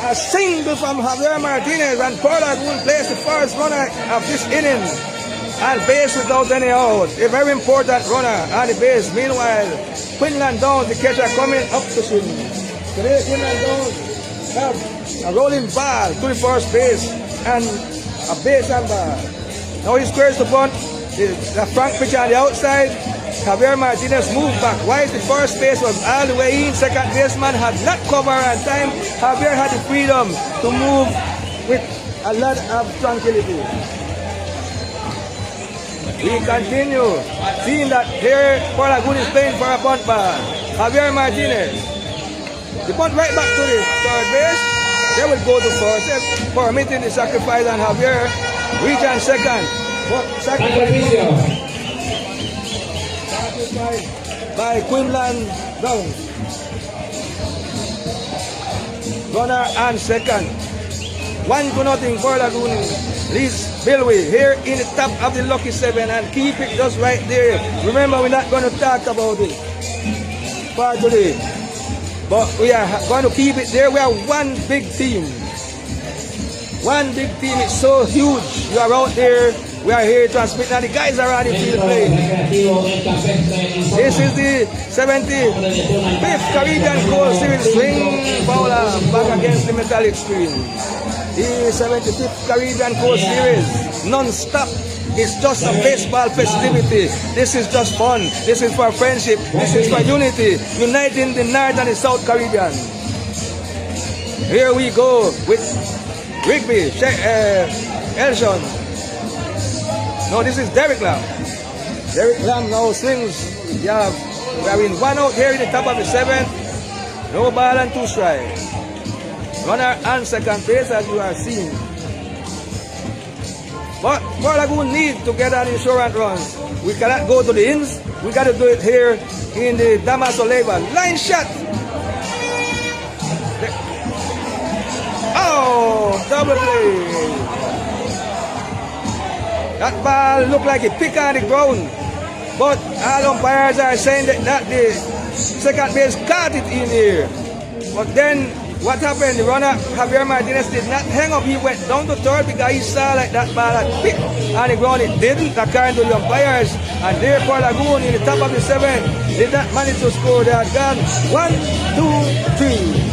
A single from Javier Martinez, and Puerto plays the first runner of this inning and base without any out. A very important runner on the base. Meanwhile, Quinlan Downs, the catcher, coming up to swing. Today, Quinlan Downs have a rolling ball to the first base and a base and ball. Now he squares the bunt. The Frank pitcher on the outside. Javier Martinez moved back. While the first base was all the way in, second baseman had not covered on time. Javier had the freedom to move with a lot of tranquility. We continue seeing that here Puerto Lagoon is playing for a bunt ball. Javier Martinez. The bunt right back to the third base. They will go to first, permitting the sacrifice, and Javier reach on second. But sacrifice by Quinlan Downs. Runner on second. 1-0 for Lagoon. Leads Billway here in the top of the lucky 7 and keep it just right there. Remember, we're not going to talk about it for today, but we are going to keep it there. We are one big team. One big team. It's so huge. You are out there. We are here transmitting, and the guys are on the field playing. This is the 75th Caribbean Coast Series swing bowler back against the metallic screen. The 75th Caribbean Coast Series, non-stop. It's just a baseball festivity. This is just fun. This is for friendship. This is for unity, uniting the North and the South Caribbean. Here we go with Rigby, Elshon. No, this is Derek Lamb. Derek Lamb now swings. Yeah, we are in 1 out here in the top of the 7th. No ball and 2 strikes. Runner on second base, as you are seeing. But Puerto Lagoon needs to get an insurance runs. We cannot go to the inns. We got to do it here in the Damaso Leyva. Line shot. Oh, double play. That ball looked like it picked on the ground, but all umpires are saying that the second base caught it in here. But then what happened? The runner Javier Martinez did not hang up. He went down to third because he saw like that ball had picked on the ground. It didn't, according to the umpires. And there Puerto Lagoon in the top of the 7th did not manage to score. They had gone 1, 2, 3.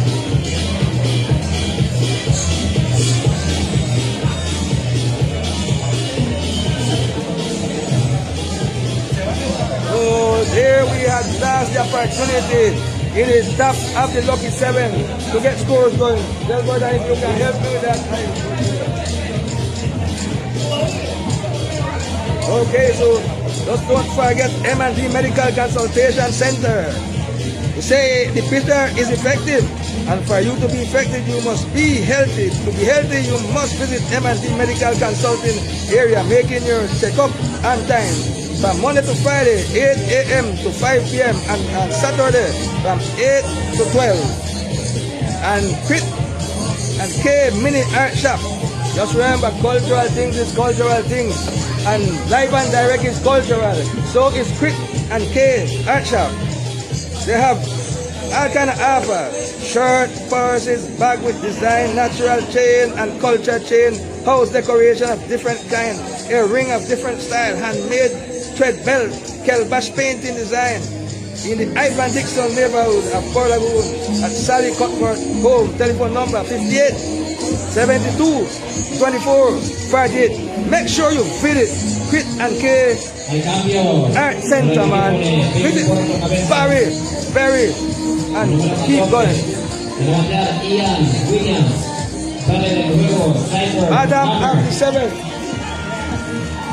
So there we had lost the opportunity in the top of the lucky 7 to get scores going. Just more than if you can help me with that. Okay, so just don't forget M&D Medical Consultation Center. They say the pitcher is effective, and for you to be effective, you must be healthy. To be healthy, you must visit M&D Medical Consulting area, making your checkup on time. From Monday to Friday, 8 a.m. to 5 p.m. and on Saturday from 8 to 12. And Crit and K Mini Art Shop. Just remember, cultural things is cultural things. And live and direct is cultural. So is Crit and K Art Shop. They have all kind of offers. Shirt, purses, bag with design, natural chain and culture chain, house decoration of different kind, a ring of different style, handmade thread belt, Kelbash painting design in the Ivan Dixon neighborhood of Puerto Lagoon at Sally Cuthbert home. Telephone number 58 72 24 48. Make sure you visit Quit and K. Al cambio. Art Center, man. Visit Barry, and keep going. Se va a quedar Ian Williams. Sale del juego. Cyber. Adam Hammer. at the 7th.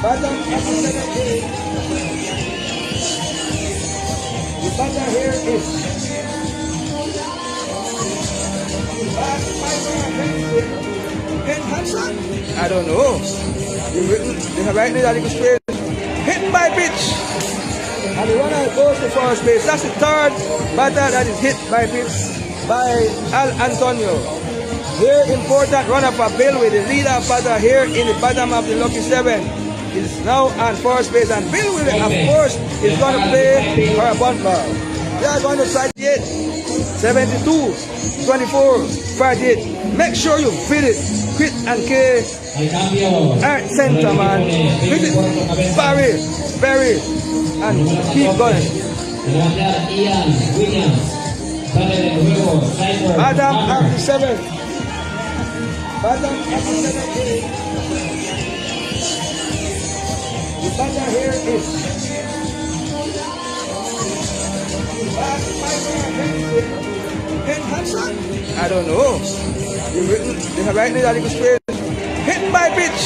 Adam at the 7th. The batter here is I don't know. They have right now that straight. Hit by pitch. And the runner goes to first base. That's the third batter that is hit by pitch by Al Antonio. Here important runner for Bill with the leader batter here in the bottom of the lucky 7 is now on first base, and Bill will of course is going to play for a bunt ball. They are going to try it. 72, 24, 48. Make sure you fit it. Quit and K. Al cambio. Art Center, man. Visit Barry, and keep going. Se va a quedar Ian Williams. Sale del juego. Cyber. Adam Hammer. at the 7th. Adam at the 7th. The batter here is I don't know. They have right now that straight. Hit by pitch.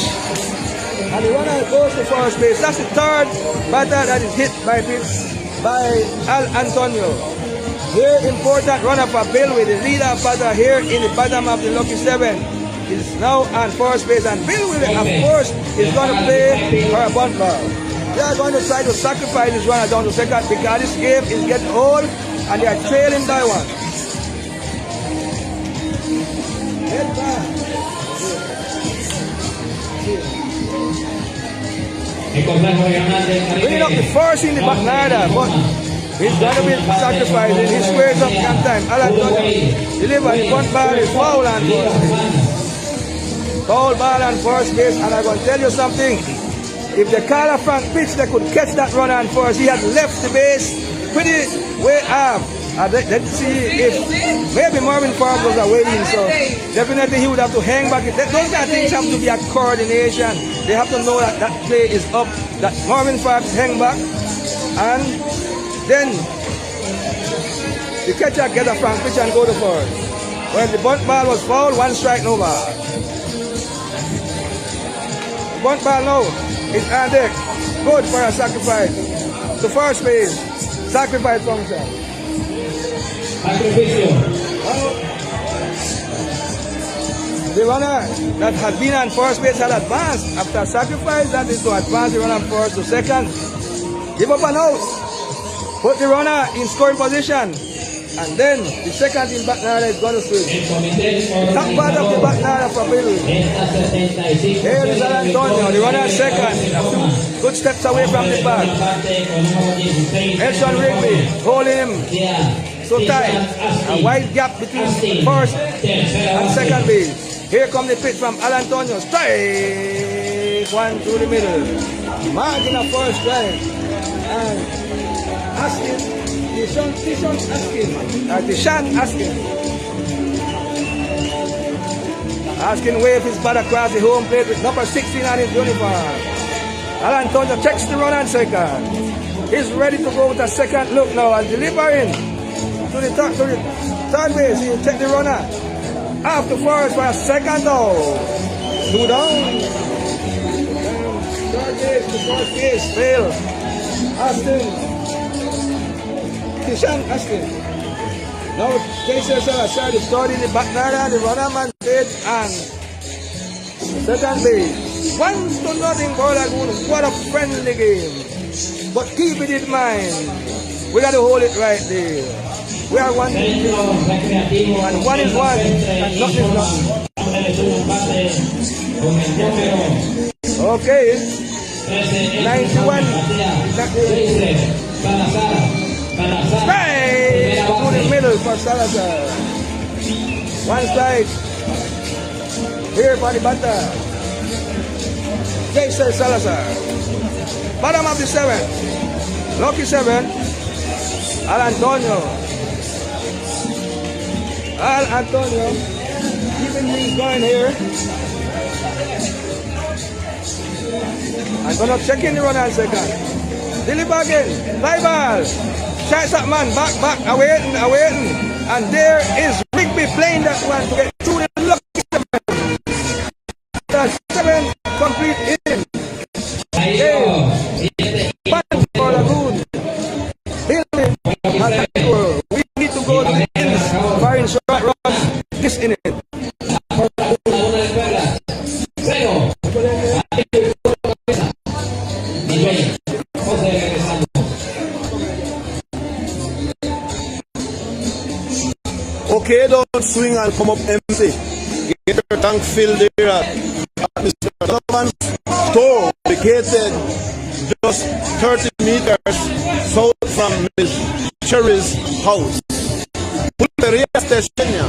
And the runner goes to first base. That's the third batter that is hit by pitch by Al Antonio. Here important runner for Bill with the leader batter here in the bottom of the lucky 7 is now on first base, and Bill will of course is going to play for a bunt ball. They are going to try to sacrifice this runner down to second because this game is getting old and they are trailing by 1. Bringing up the first in the back nada, but he's going to be sacrificing. He squares up one time. Alan deliver the bunt ball is foul on first base. Foul ball on first base, and I'm going to tell you something. If they call a Frank pitch, they could catch that runner on first. He had left the base pretty way up. Let's see if maybe Marvin Farb was awaiting, so definitely he would have to hang back. Those kind of things have to be a coordination. They have to know that that play is up, that Marvin Farb hang back, and then the catcher get a Frank pitch and go to first. When the bunt ball was fouled, 1 strike, no ball. Bunt ball now is on deck. Good for a sacrifice. To first base, sacrifice function. Sacrificio. The runner that had been on first base had advanced. After sacrifice, that is to advance the runner first to second. Give up an out. Put the runner in scoring position. And then the second in back nada is going to swing. Top part of the back nada for Bill. Here is San Antonio, the runner second. Good steps away from the back. Edson Wrigley holding him so tight. A wide gap between first and second base. Here comes the pitch from Al Antonio. Strike 1 through the middle. Marking a first strike. And asking. Tishan asking wave his bat across the home plate with number 16 on his uniform. Al Antonio checks the run on second. He's ready to go with a second look now and delivering to the third base. He'll take the runner after first for a second down. 2 down. Third base to fourth base. Fail. Austin. Tishan Askin. Now Cabeza is starting the back nada, the runner man page and second base. 1-0 for Lagoon. What a friendly game. But keep it in mind. We got to hold it right there. We are 1 and 1 is 1 and nothing is nothing. Okay. 91. Straight to the middle for Salazar. 1 strike. Here for the batter. Cabeza Salazar. Bottom of the 7. Lucky 7. Al Antonio. Keeping things going here. I'm gonna check in the run and second. Deliver again. 5 ball. Shots up man. Back. Awaiting. And there is Rigby playing that one to get through the lucky 7. The 7 complete in. Punch for Lagoon. Building. We need to go to the ends. Firing short runs. This in it. Okay, don't swing and come up empty. Get your tank filled there at Mr. Donovan's store, located just 30 meters south from Ms. Cherry's house. Puerto Station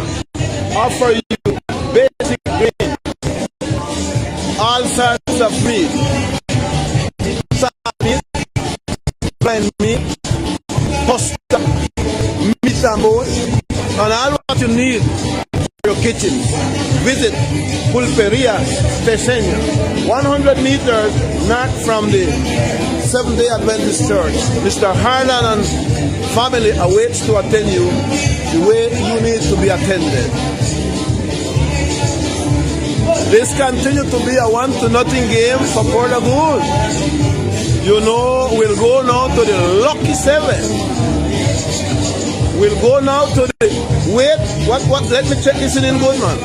offer you basic grain, all sorts of meat, meat, blind meat, pasta, meat and bone, and all what you need for your kitchen. Visit Pulperia Station, 100 meters north from the Seventh-day Adventist Church. Mr. Harlan and family awaits to attend you the way you need to be attended. This continues to be a 1-0 game for Port Lagoon. You know, we'll go now to the lucky 7. We'll go now to the wait. What? Let me check this in good, man.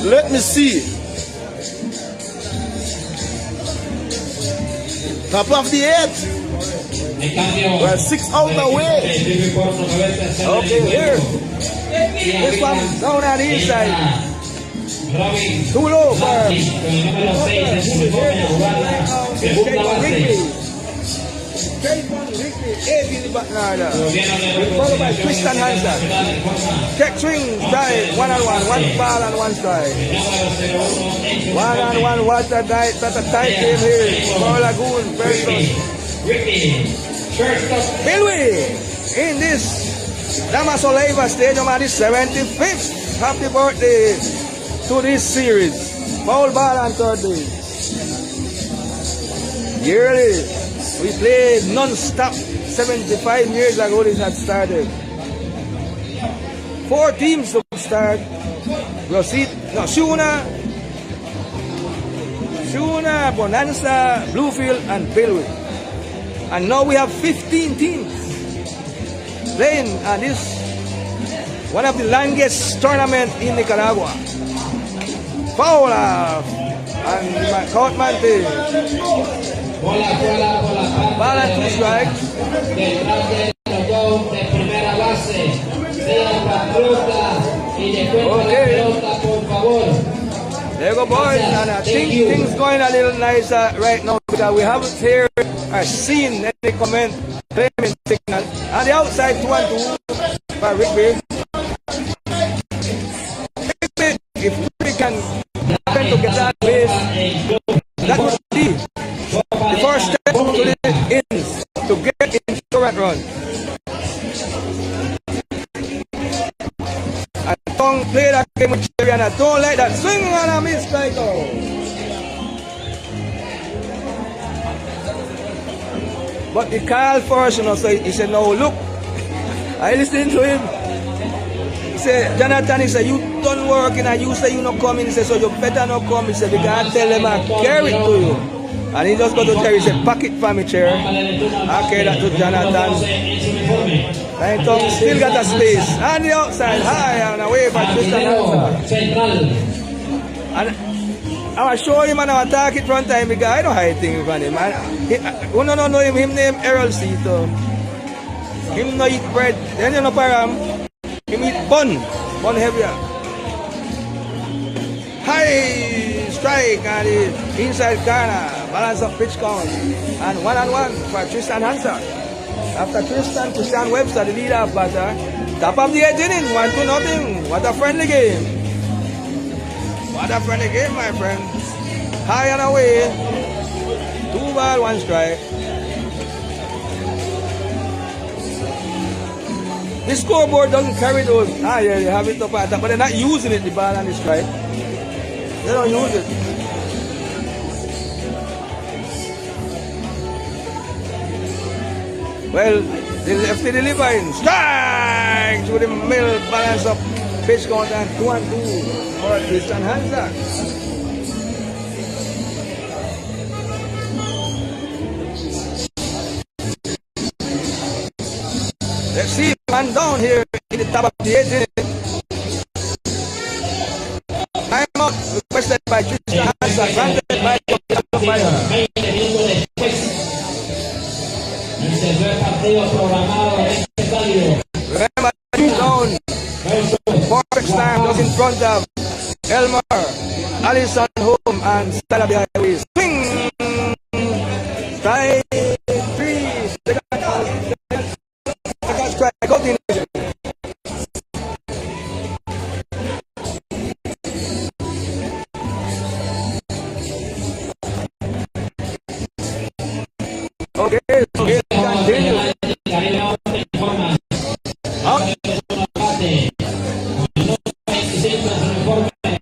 Let me see. Top of the 8. We're 6 out away. Okay, here. This one down on the inside. Too low for followed by Tristan Hansen. Check swing, strike, 1-on-1, 1 ball and 1 strike. 1-on-1, what a night, that's a tight game here. For Lagoon, very good. Billy, in this Damas Oliva Stadium at the 75th. Happy birthday to this series. Foul ball and third base. Yearly, we played non-stop 75 years ago this had started. 4 teams to start. Shuna, Bonanza, Bluefield, and Bellwood. And now we have 15 teams playing at this one of the longest tournaments in Nicaragua. Foul off. And Coutmante. Ball and 2 strikes. Okay. There you go, boys. And I think things going a little nicer right now because we haven't heard or seen any comment payment signal. On the outside, 2-2 by Rigby. If we can happen to get that base, that would be the first step to the ends to get in current run. I don't play that game with Cherry and I don't like that swing and a miss, Michael. But he called first, you know, so he said, no, look. I listened to him. He said, Jonathan, he said, you done working and you say you not coming. He said, so you better not come. He said, because I tell them I carry it to you. And he just got to Jerry, he said, pack it for me, chair. I carry that to Jonathan. And Tom still got a space. On the outside, high and away for Tristan Hansen. And I'm show him and I'll attack it front time because I don't hide things from him. Who don't know him name Errol Cito. Him no eat bread. Then you know param. Him eat bun heavier. High strike and the inside corner. Balance of pitch count. And 1-on-1 for Tristan Hansen. After Christian Webster, the leader of batter. Top of the 8th inning, 1-0. What a friendly game. What a friendly game, my friend. High and away. 2 ball, 1 strike. The scoreboard doesn't carry those. Yeah, they have it up at that, but they're not using it, the ball and the strike. They don't use it. Well, the lefty delivering. Strike to the middle, balance of pitch count and 2-2 for Christian Hansa. Let's see, man down here in the top of the 8th. Time out requested by Christian Hansa, granted by Fire. 20 minutos después. Se fue el partido programado en este estadio. Remember, down. Perfect time just in front of Elmer, Allison home, and Stella behind the wheel. Swing! Strike 3. Second strike. Continuation. Okay, continue.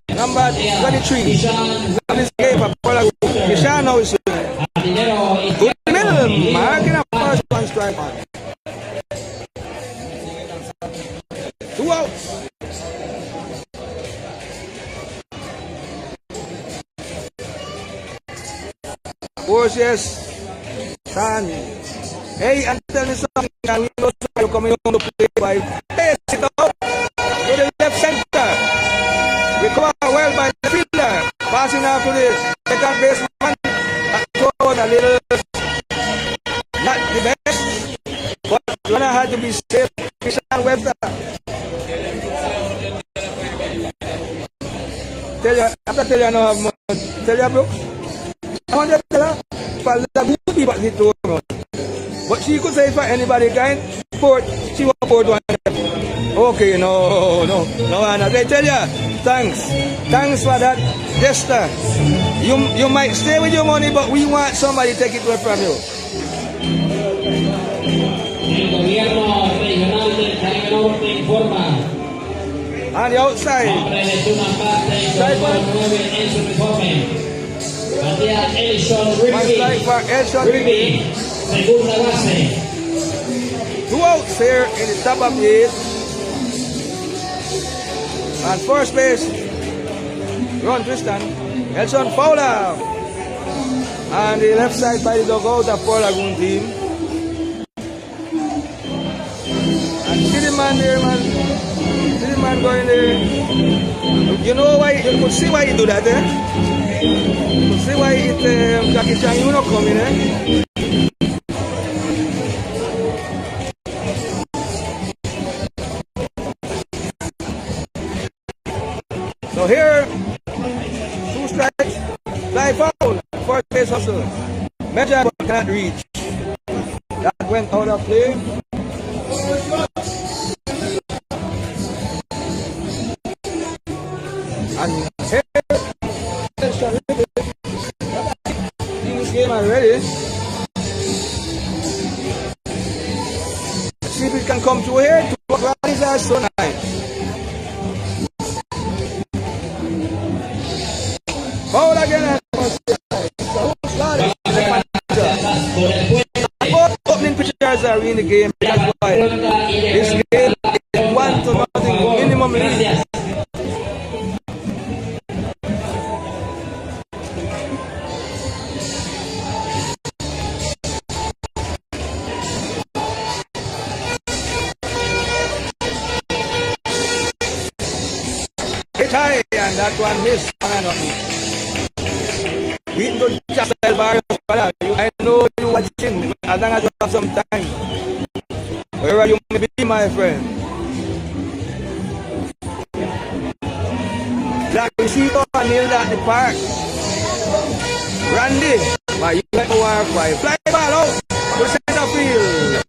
Number 23. This game for Puerto. Kishan now is good middle, marking up first one strike on. 2 outs. Force yes. Son. Hey, and tell me something. And we know you're coming on to play by. Hey, sit out to the left center. Recovered well by the fielder. Passing out to the second baseman. Toward a little. Not the best. But runner had to be safe. Christian Webster. Tell you, after tell you no, tell you, Brooks. I want to tell her. For Lagoon people hit to her. But she could say for anybody kind, Port, she want Port one. Okay, no, Anna. They tell you, thanks for that gesture. You might stay with your money, but we want somebody to take it away from you. El gobierno regional del Caribe Norte informa. On the outside. Hombre de turno parte con número 9 en su uniforme. Batea Elson Rigby, segunda base. 2 outs here in the top of the 8th. And first base, Ron Tristan, Elson Fowler. And the left side by the dugout of Puerto Lagoon team. And see the man there, man. See the man going there. You know why? You could see why he do that, eh? You see why Jackie Chan, you not coming, eh? So here, 2 strikes, fly foul, first base hustle. Measure but cannot reach. That went out of play. And here, this game already. See if it can come through here. 2 rallies are so nice. Foul again. Both opening pitchers are in the game. That's why this game is 1-0 minimum lead. High, and that one missed. We don't just sell bars. I know you watching as long as you have some time. Wherever you may be, my friend. Like we see over nailed at the park. Randy, my you like a fly ball out to center field.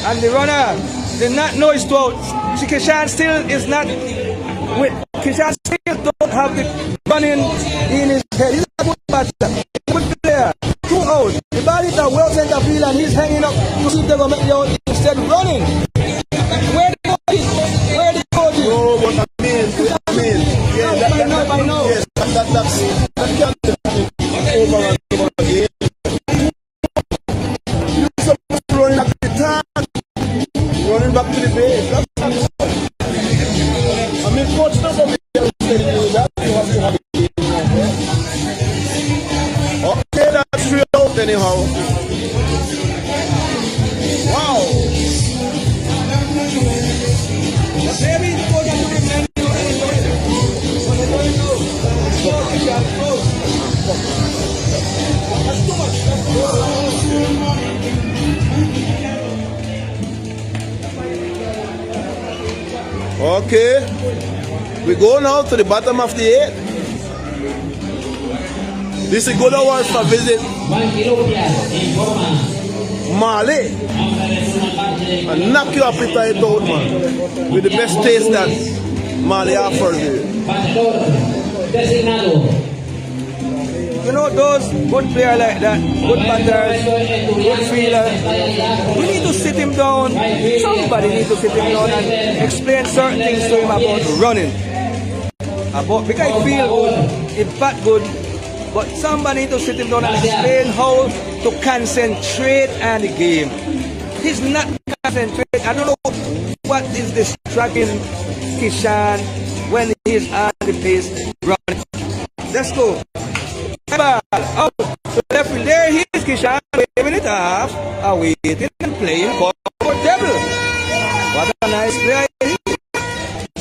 And the runner did not know it's 2 outs. Kishan still is not with Kishan still don't have the running in his head. He's a good batter, good player. 2 outs. The ball is a well center field and he's hanging up to see if they're gonna make the out instead of running. Where the coach is? Where the coach is? No, what I mean. Yeah, that yes, that can't over and over again. Okay. We go now to the bottom of the 8th. This is good hours for visit Mali. And knock your appetite out, man. With the best taste that Mali offers you. You know, those good players like that, good batters, good fielders, we need to sit him down. Somebody needs to sit him down and explain certain things to him about running. Because he feel good, he bat good, but somebody needs to sit him down and explain how to concentrate on the game. He's not concentrating. I don't know what is distracting Kishan when he's on the pace running. Let's go. Ball out to left field. There he is, Kishan, waving it off, waiting and playing comfortable. What a nice play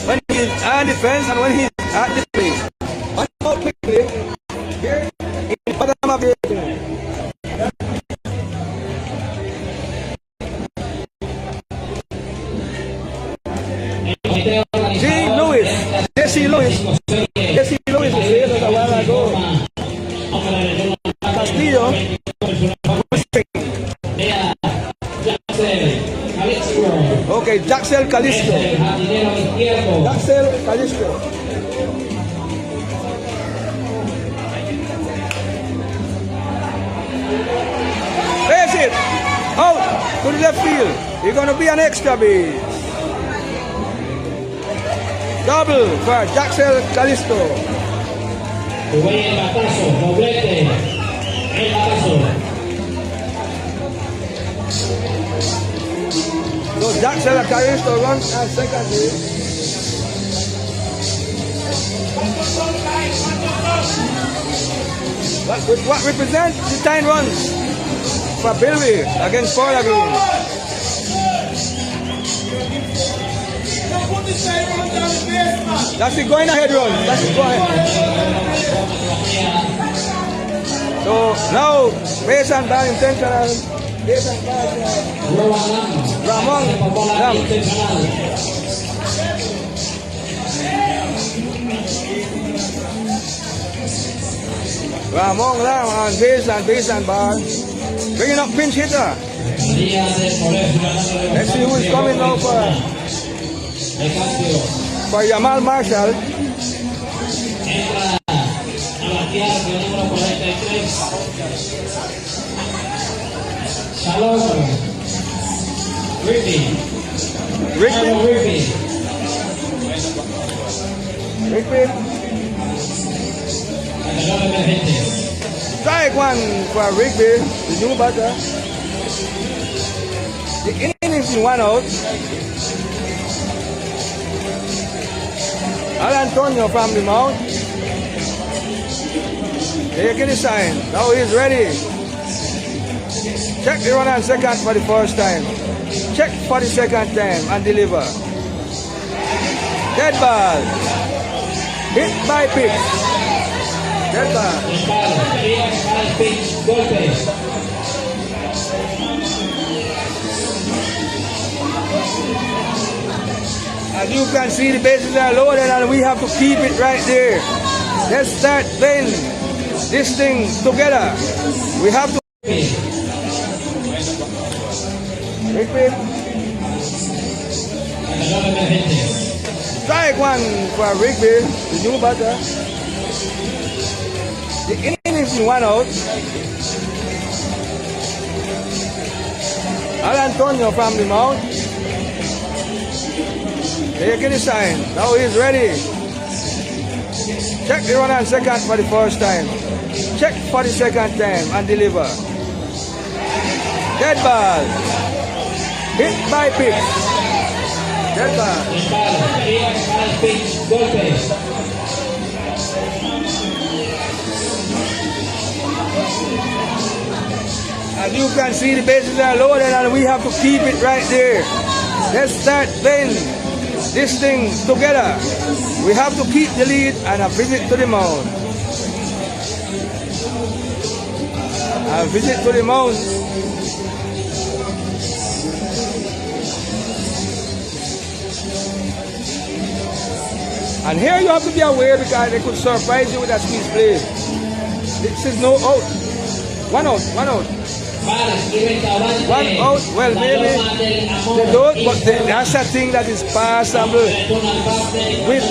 when he's on defense and when he's at the plate. One more quickly. Here in the bottom of the Jesse Lewis is here a while ago. Castillo. Okay, Jaxel Calisto. Place it out to the left field. You're going to be an extra base. Double for Jaxel Calisto. So Jaxel Calisto runs at second base. What represents the 10 runs for Bilby against Puerto Lagoon. That's the going ahead run. That's the go ahead. So now base and ball intentional. Base and ball. Ramon Lam. Ramon Lam on base and ball. Bringing up pinch hitter. Let's see who is coming now for Yamal Marshall. Rigby. Strike one for Rigby, the new batter. The innings in 1 out. Al Antonio from the mount. Taking the sign. Now he's ready. Check the run on second for the first time. Check for the second time and deliver. Dead ball. Hit by pitch. Dead ball. As you can see, the bases are loaded and we have to keep it right there. Let's start playing this thing together. We have to. Strike one for Rigby, the new batter. The innings in 1 out. Al Antonio from the mount. Taking the sign. Now he's ready. Check the run on second for the first time. Check for the second time and deliver. Dead ball. Hit by pitch. Dead ball. As you can see, the bases are loaded and we have to keep it right there. Let's start playing this thing together. We have to keep the lead and a visit to the mound. A visit to the mound. And here you have to be aware because they could surprise you with a squeeze play. This is no out. One out, one out. One out, well maybe they don't, but that's a thing that is passable with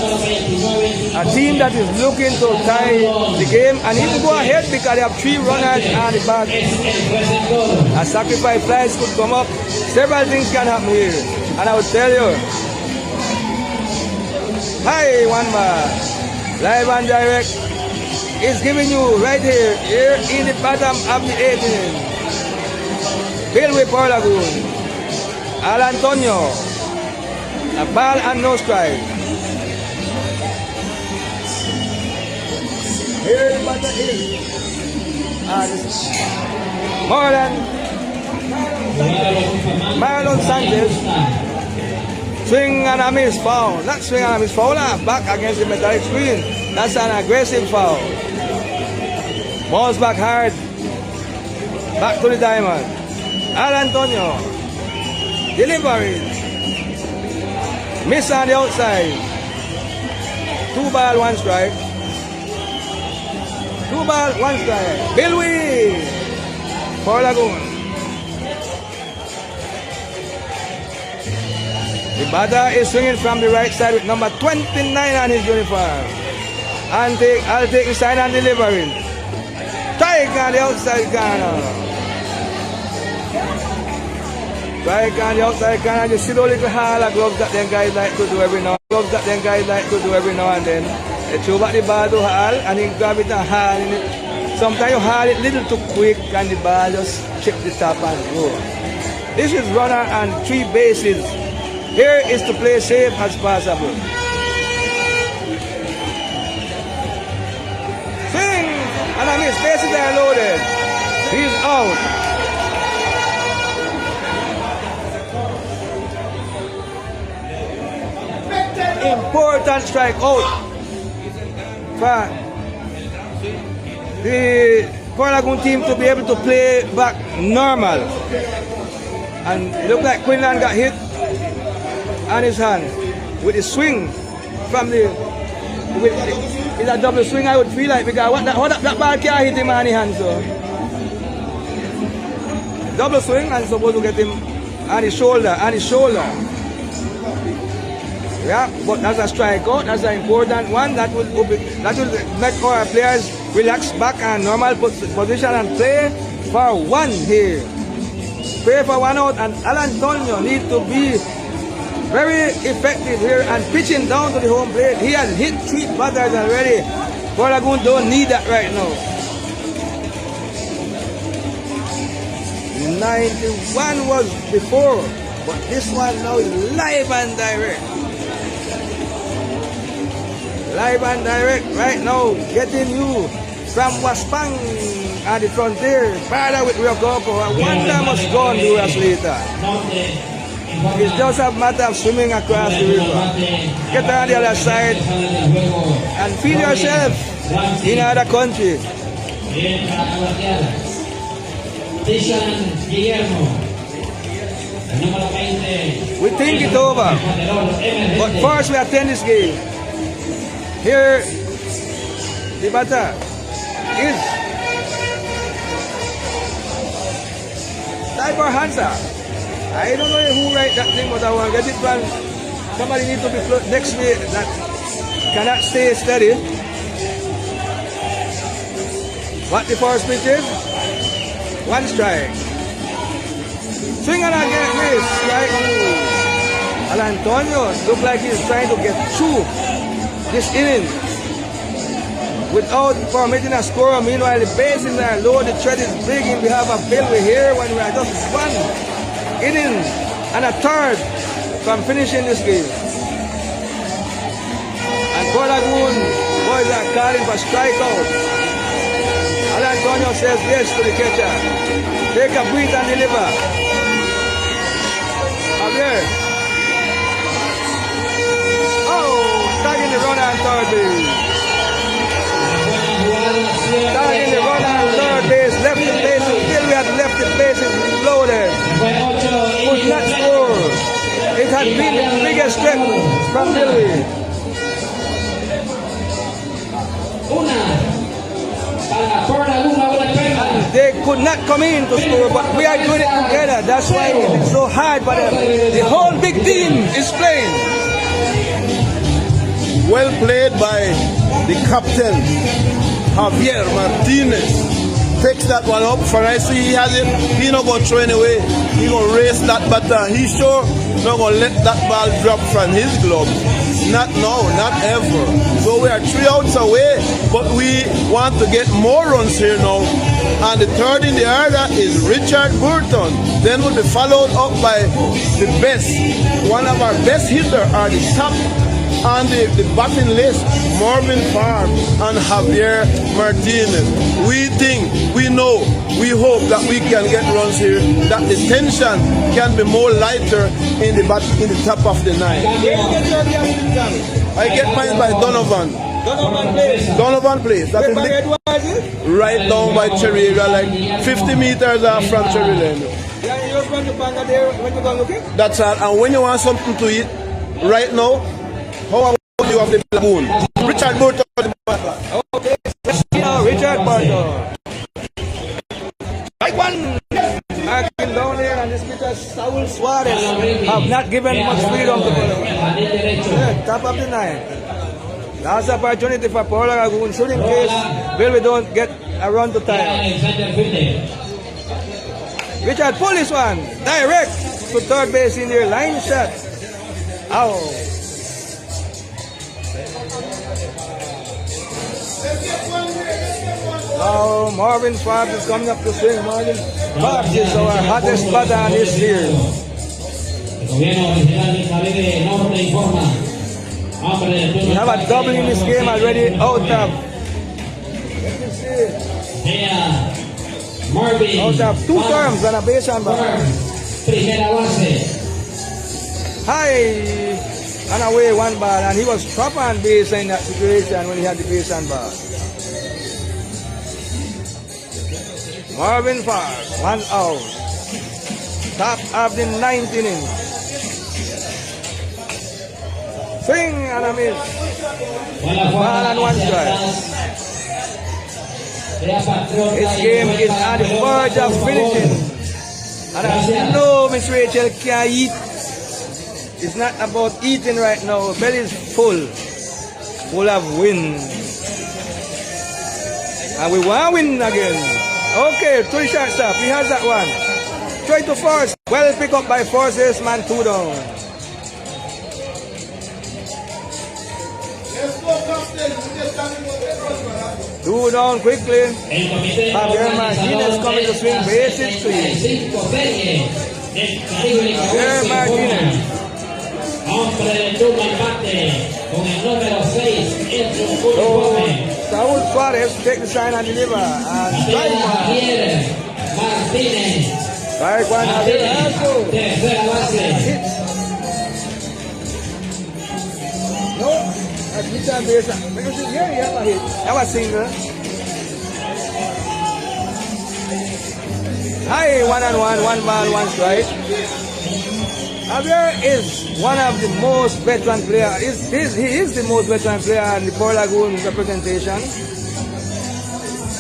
a team that is looking to tie the game and even go ahead because they have 3 runners on the back. A sacrifice flies could come up. Several things can happen here. And I will tell you, hi, one man, live and direct, is giving you right here in the bottom of the 18th. Bill with Puerto Lagoon, Al Antonio, a ball and no strike. Here the batter is, and more than Marlon Sanchez. Swing and a miss foul. Not swing and a miss foul, back against the metallic screen. That's an aggressive foul. Balls back hard. Back to the diamond. Al Antonio. Delivery. Miss on the outside. 2 ball, 1 strike. 2 ball, 1 strike. Bill Wee for Lagoon. The batter is swinging from the right side with number 29 on his uniform. And I'll take the side and delivering. Strike on the outside corner. Strike on the outside corner. You see the little hall of gloves that them guys like to do every now and then. They throw back the ball to Hall and he grab it and haul in it. Sometimes you haul it a little too quick and the ball just chip the top and go. This is runner and 3 bases. Here is to play safe as possible. Swing! And I miss. Bases are loaded. He's out. Important strike out for the Puerto Lagoon team to be able to play back normal. And it looked like Quinlan got hit on his hand with the swing from the it's a double swing I would feel like because that ball can't hit him on the hand, so double swing and supposed to get him on his shoulder, yeah, but that's a strikeout, that's an important one that will make our players relax back and normal position and play for 1 here. Play for 1 out, and Al Antonio needs to be very effective here and pitching down to the home plate. He has hit 3 batters already. Puerto Lagoon don't need that right now. 91 was before, but this one now is live and direct. Live and direct right now, getting you from Waspam at the frontier. Father with Riococo. I wonder must go on to us later. It's just a matter of swimming across the river. Get on the other side and feel yourself in another country. We think it over, but first we attend this game. Here, the batter is Tiger Hansa. I don't know who write that thing, but I want to get it from somebody need to be next to me that cannot stay steady. What the first pitch is? 1 strike. Swing and again, miss. Strike. Al Antonio look like he's trying to get through this inning without permitting a score. Meanwhile, the bases are low, the threat is big in behalf of Bill. We're here when we are just 1 inning and a third from finishing this game. And Puerto Lagoon boys are calling for strikeout. Al Antonio says yes to the catcher. Take a breath and deliver. Javier. Tagging the runner on 3rd base. Tagging the runner on 3rd base. Left the bases. Still we had left the bases loaded. Could not score. It had been the biggest step from Billy. could not come into school, but we are doing it together. That's why it is so hard for them. The whole big team is playing. Well played by the captain, Javier Martinez. Takes that one up. For I see he has it. He not gonna throw it away. He gonna race that baton. He sure not gonna let that ball drop from his glove. Not now, not ever. So we are 3 outs away, but we want to get more runs here now. And the third in the order is Richard Burton. Then will be followed up by the best, one of our best hitters are the top on the batting list, Marvin Farr and Javier Martinez. We think, we know, we hope that we can get runs here, that the tension can be more lighter in the top of the ninth. I get mine by Donovan. Donovan plays. That is right down by Cherry area, like 50 meters off from Cherry Lane. That's all. And when you want something to eat, right now, how about you have the Lagoon? Richard Puerto. Okay, Richard Puerto. Like one. Marking down there, and this Peter Saul Suarez have not given much freedom to follow. Yeah, top of the ninth. Last opportunity for Puerto Lagoon, should in case we don't get a run to tie. Richard pull this one, direct to third base in their line shot. Ow. Now Marvin Forbes is coming up to swing. Marvin Forbes is our hottest batter on this series. We have a double in this game already out of. Out of 2 terms and a base on ball. High and away 1 ball, and he was trapped on base in that situation when he had the base on ball. Marvin Forbes, 1 out. Top of the 9th inning. Swing and a miss. 1 and 1 strike. This game is at the verge of finishing. And as you know, Miss Rachel can't eat. It's not about eating right now. Belly is full of wind. And we want to win again. Okay, 3 shortstop. He has that one. Try to force. Well pick up by forces, man 2 down. Let's go, captain. 2 down quickly. Javier Martinez coming to swing bases clean. Javier Martinez. Saul Suarez take the sign and deliver. And strike one. Strike one. No, that's Richard Cabeza. Because here you have a hit. That was single. High 1 and 1, 1 ball, 1 strike. Javier is one of the most veteran players. He is the most veteran player in the Puerto Lagoon representation.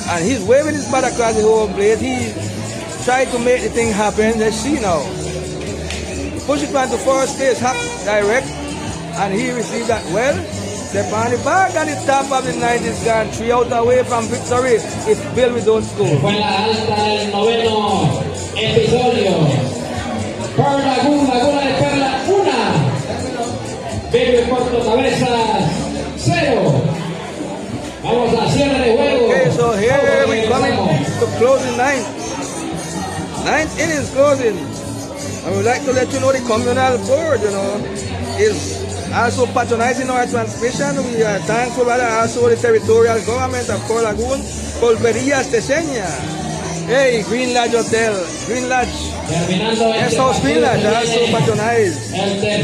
And he's waving his bat across the home plate. He tried to make the thing happen. Let's see now. Push it back to first base, hop direct. And he received that well. Step on the back at the top of the 9th is gone. 3 out away from victory if Bill we don't score. Fue la alta del 9º episodio. Puerto Lagoon, Laguna de Perla 1. Baby Puerto Cabeza 0. Vamos a cierre de juego. Okay, so here we coming to closing 9th. 9th innings closing. I would like to let you know the communal board, is also patronizing our transmission. We are thankful that also the territorial government of Puerto Lagoon, Colberías Teseña. Hey, Green Lodge Hotel, Green Lodge. Guest House Green Lodge also patronized.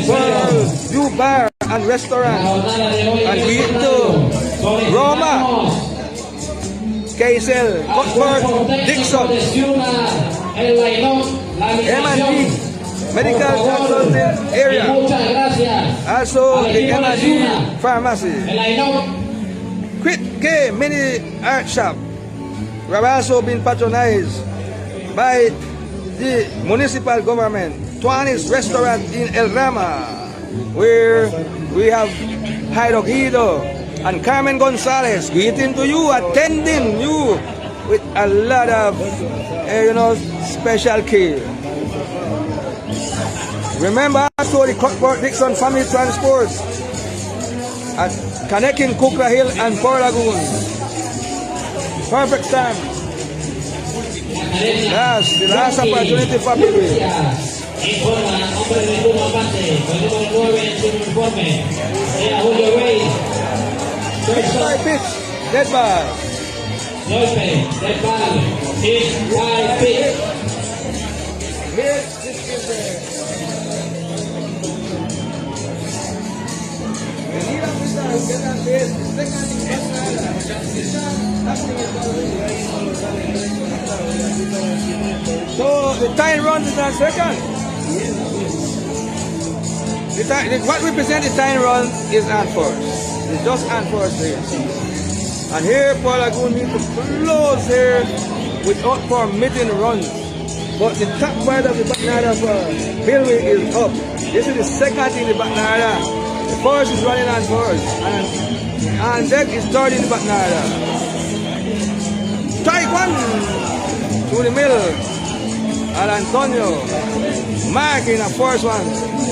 World View Bar and Restaurant. And we to Roma, KSL, Cuthbert, Dixon, M&D, Medical Consulting Area. Also the M&D Pharmacy. Quit K Mini Art Shop. We have also been patronized by the municipal government, Tuanis Restaurant in El Rama, where we have Jairo Guido and Carmen Gonzalez greeting to you, attending you with a lot of, special care. Remember also the Cuthbert Dixon Family Transport at connecting Kukla Hill and Puerto Lagoon. Perfect time. Yes, the last opportunity for people. Informa, hombre de turno aparte, con el número 9 en su uniforme. Era Julio Rey. Hit pitch, dead ball. Golpe, dead ball. Hit by pitch. Here, this is the so the time runs is on second. What represents the time run is on first. It's just on first here. And here Puerto Lagoon needs to close here without permitting runs. But the top part of the Batanara for Billway is up. This is the second in the Batanara. The first is running on first. And deck is third in the Batanara. Strike one to the middle. Al Antonio marking a first one.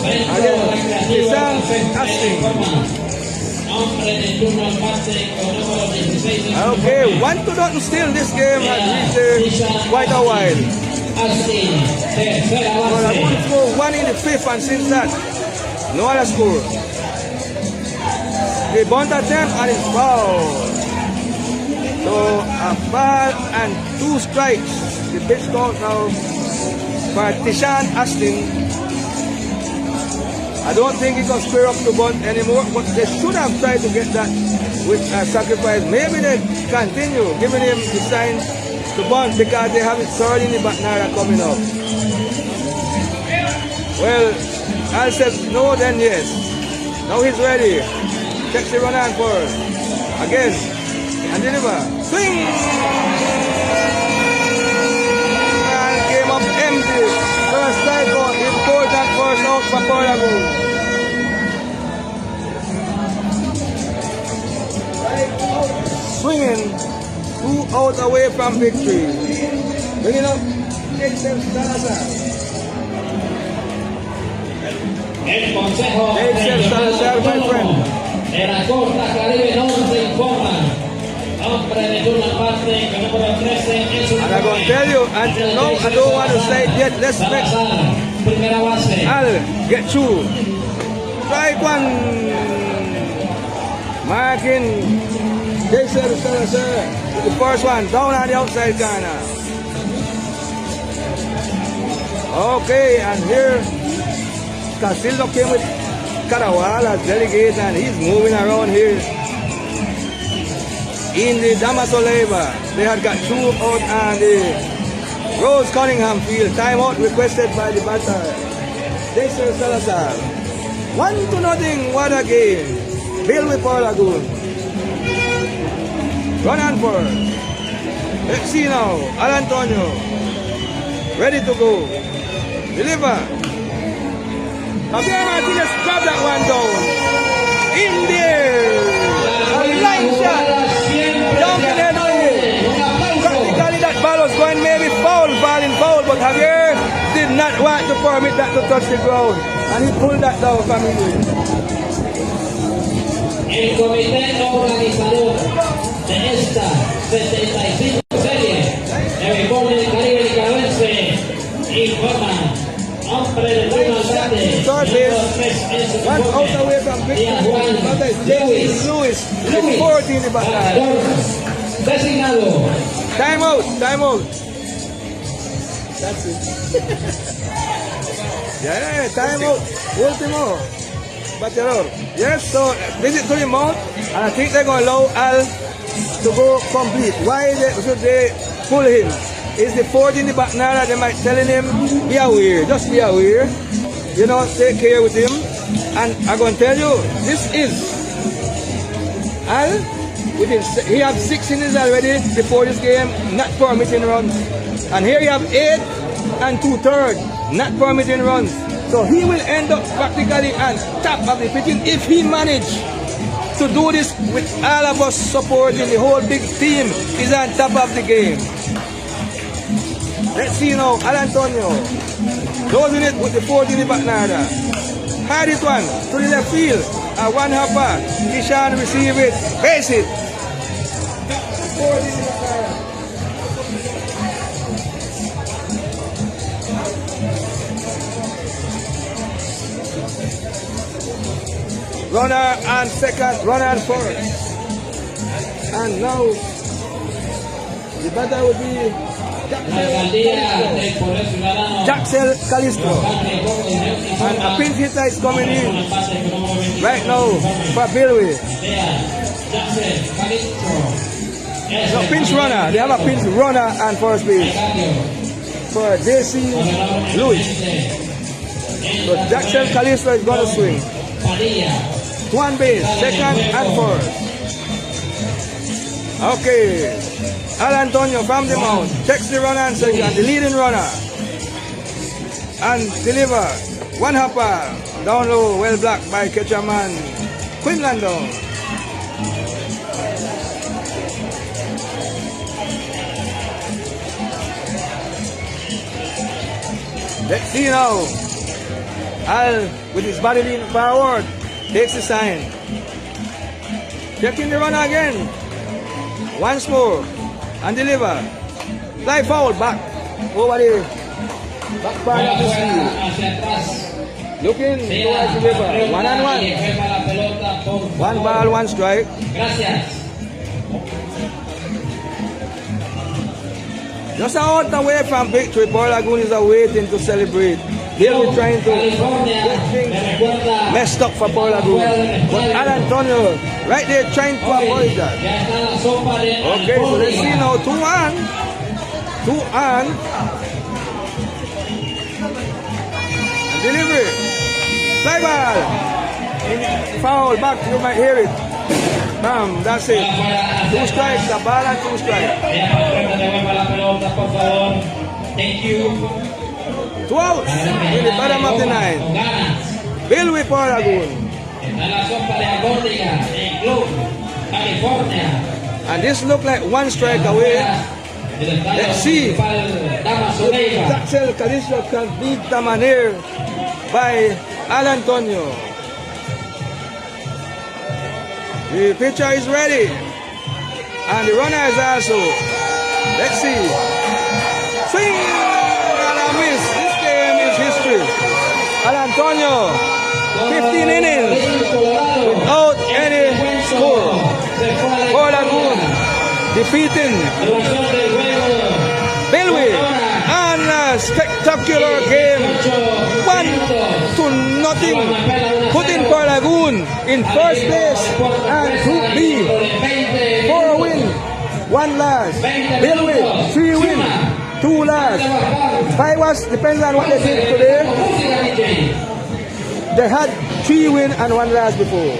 Again, Lisan Asting. Okay, 1-0 still. This game has reached quite a while. Well, I want to score one in the fifth, and since that, no other score. The bunt attempt and it's foul. So a foul and 2 strikes. The pitch count now for Tishan Astin. I don't think he can square up the bunt anymore, but they should have tried to get that with a sacrifice. Maybe they continue giving him the sign to bunt because they have it third in the Batanara coming up. Well, I said no, then yes. Now he's ready. Takes the run on first. Again. And deliver. Swing! And came up empty. First strike out. Important first out for Puerto Lagoon. Swinging. 2 out away from victory. Bringing up. El consejo my friend. de la Costa Caribe Norte informa. Hombre de turno aparte con número 13 en su And I'm going to tell you, until now, I don't want to say it yet. Let's make primera base. Al get through. Strike one. Marking. The first one down on the outside corner. Okay, and here Castillo came with Carawal as delegate, and he's moving around here in the Damasoleva. They had got 2 out on the Rose Cunningham field. Timeout requested by the batter, Jason Salazar. 1-0. What a game. Bill with Puerto Lagoon. Run on first. Let's see now. Al Antonio. Ready to go. Deliver. Javier Martinez grabbed that one down. In there. A line shot. Down in the head. Practically that ball was going maybe falling foul, but Javier did not want to permit that to touch the ground. And he pulled that down from him. El comité organizador de esta 75 serie, el béisbol del Caribe nicaragüense, informa. Hombre de turno aparte, número 3 en su One out away from victory. Lewis, 14 in the back. designado. Time out. That's it. Yeah, time out. Último. Bateador. Yes, so visit to the mount, and I think they're going to allow Al to go complete. Why should they pull him? Is the 4th in the Batanara? They might telling him, be aware, just be aware. You know, take care with him. And I'm going to tell you, this is Al. He had 6 innings already before this game, not permitting runs. And here you have 8 and 2/3 not permitting runs. So he will end up practically on top of the pitching if he manage to do this with all of us supporting. The whole big team is on top of the game. Let's see now, Antonio closing it with the 4th in the back nada. Hard it one to the left field. A one hopper. Kishan receive it. Face it. 4th in the back nada. Runner and second, runner and first. And now the batter will be Jaxel Calistro. And a pinch hitter is coming in right now for Billy. No, pinch runner. They have a pinch runner and first base for JC Lewis. So Jaxel Calistro is going to swing. One base, second and first. Okay. Antonio from the mound checks the runner and second, the leading runner. And deliver. One hopper. Down low, well blocked by catcher man Quinlando. Let's see now. Al, with his body leaning forward, takes the sign. Checking the runner again. Once more. And deliver. Fly foul back. Over the back part of the field. Looking towards the river. 1-1. 1 ball, 1 strike. Just out away from victory, Puerto Lagoon is waiting to celebrate. They'll be trying to get things messed up for Puerto Lagoon. But Antonio, right there, trying to avoid that. Okay, so let's see now. 2-1. 2-1. Delivery. Fly ball. Foul back, you might hear it. Bam, that's it. 2 strikes, the ball and 2 strikes. Thank you. 2 outs in the bottom of the 9th. Bill with Puerto Lagoon. And this look like 1 strike away. Let's see if Jaxel Calistro can beat Tamanir by Antonio. The pitcher is ready. And the runner is also. Let's see. Swing and a miss. This game is history. Antonio, 15 innings without any score. Puerto Lagoon defeating Bilwi and a spectacular game. 1-0, putting Puerto Lagoon in first place and Group B. 4 win, 1 loss. Bilwi 3 win, 2 loss. 5 was depends on what they did today. They had 3 win and 1 loss before.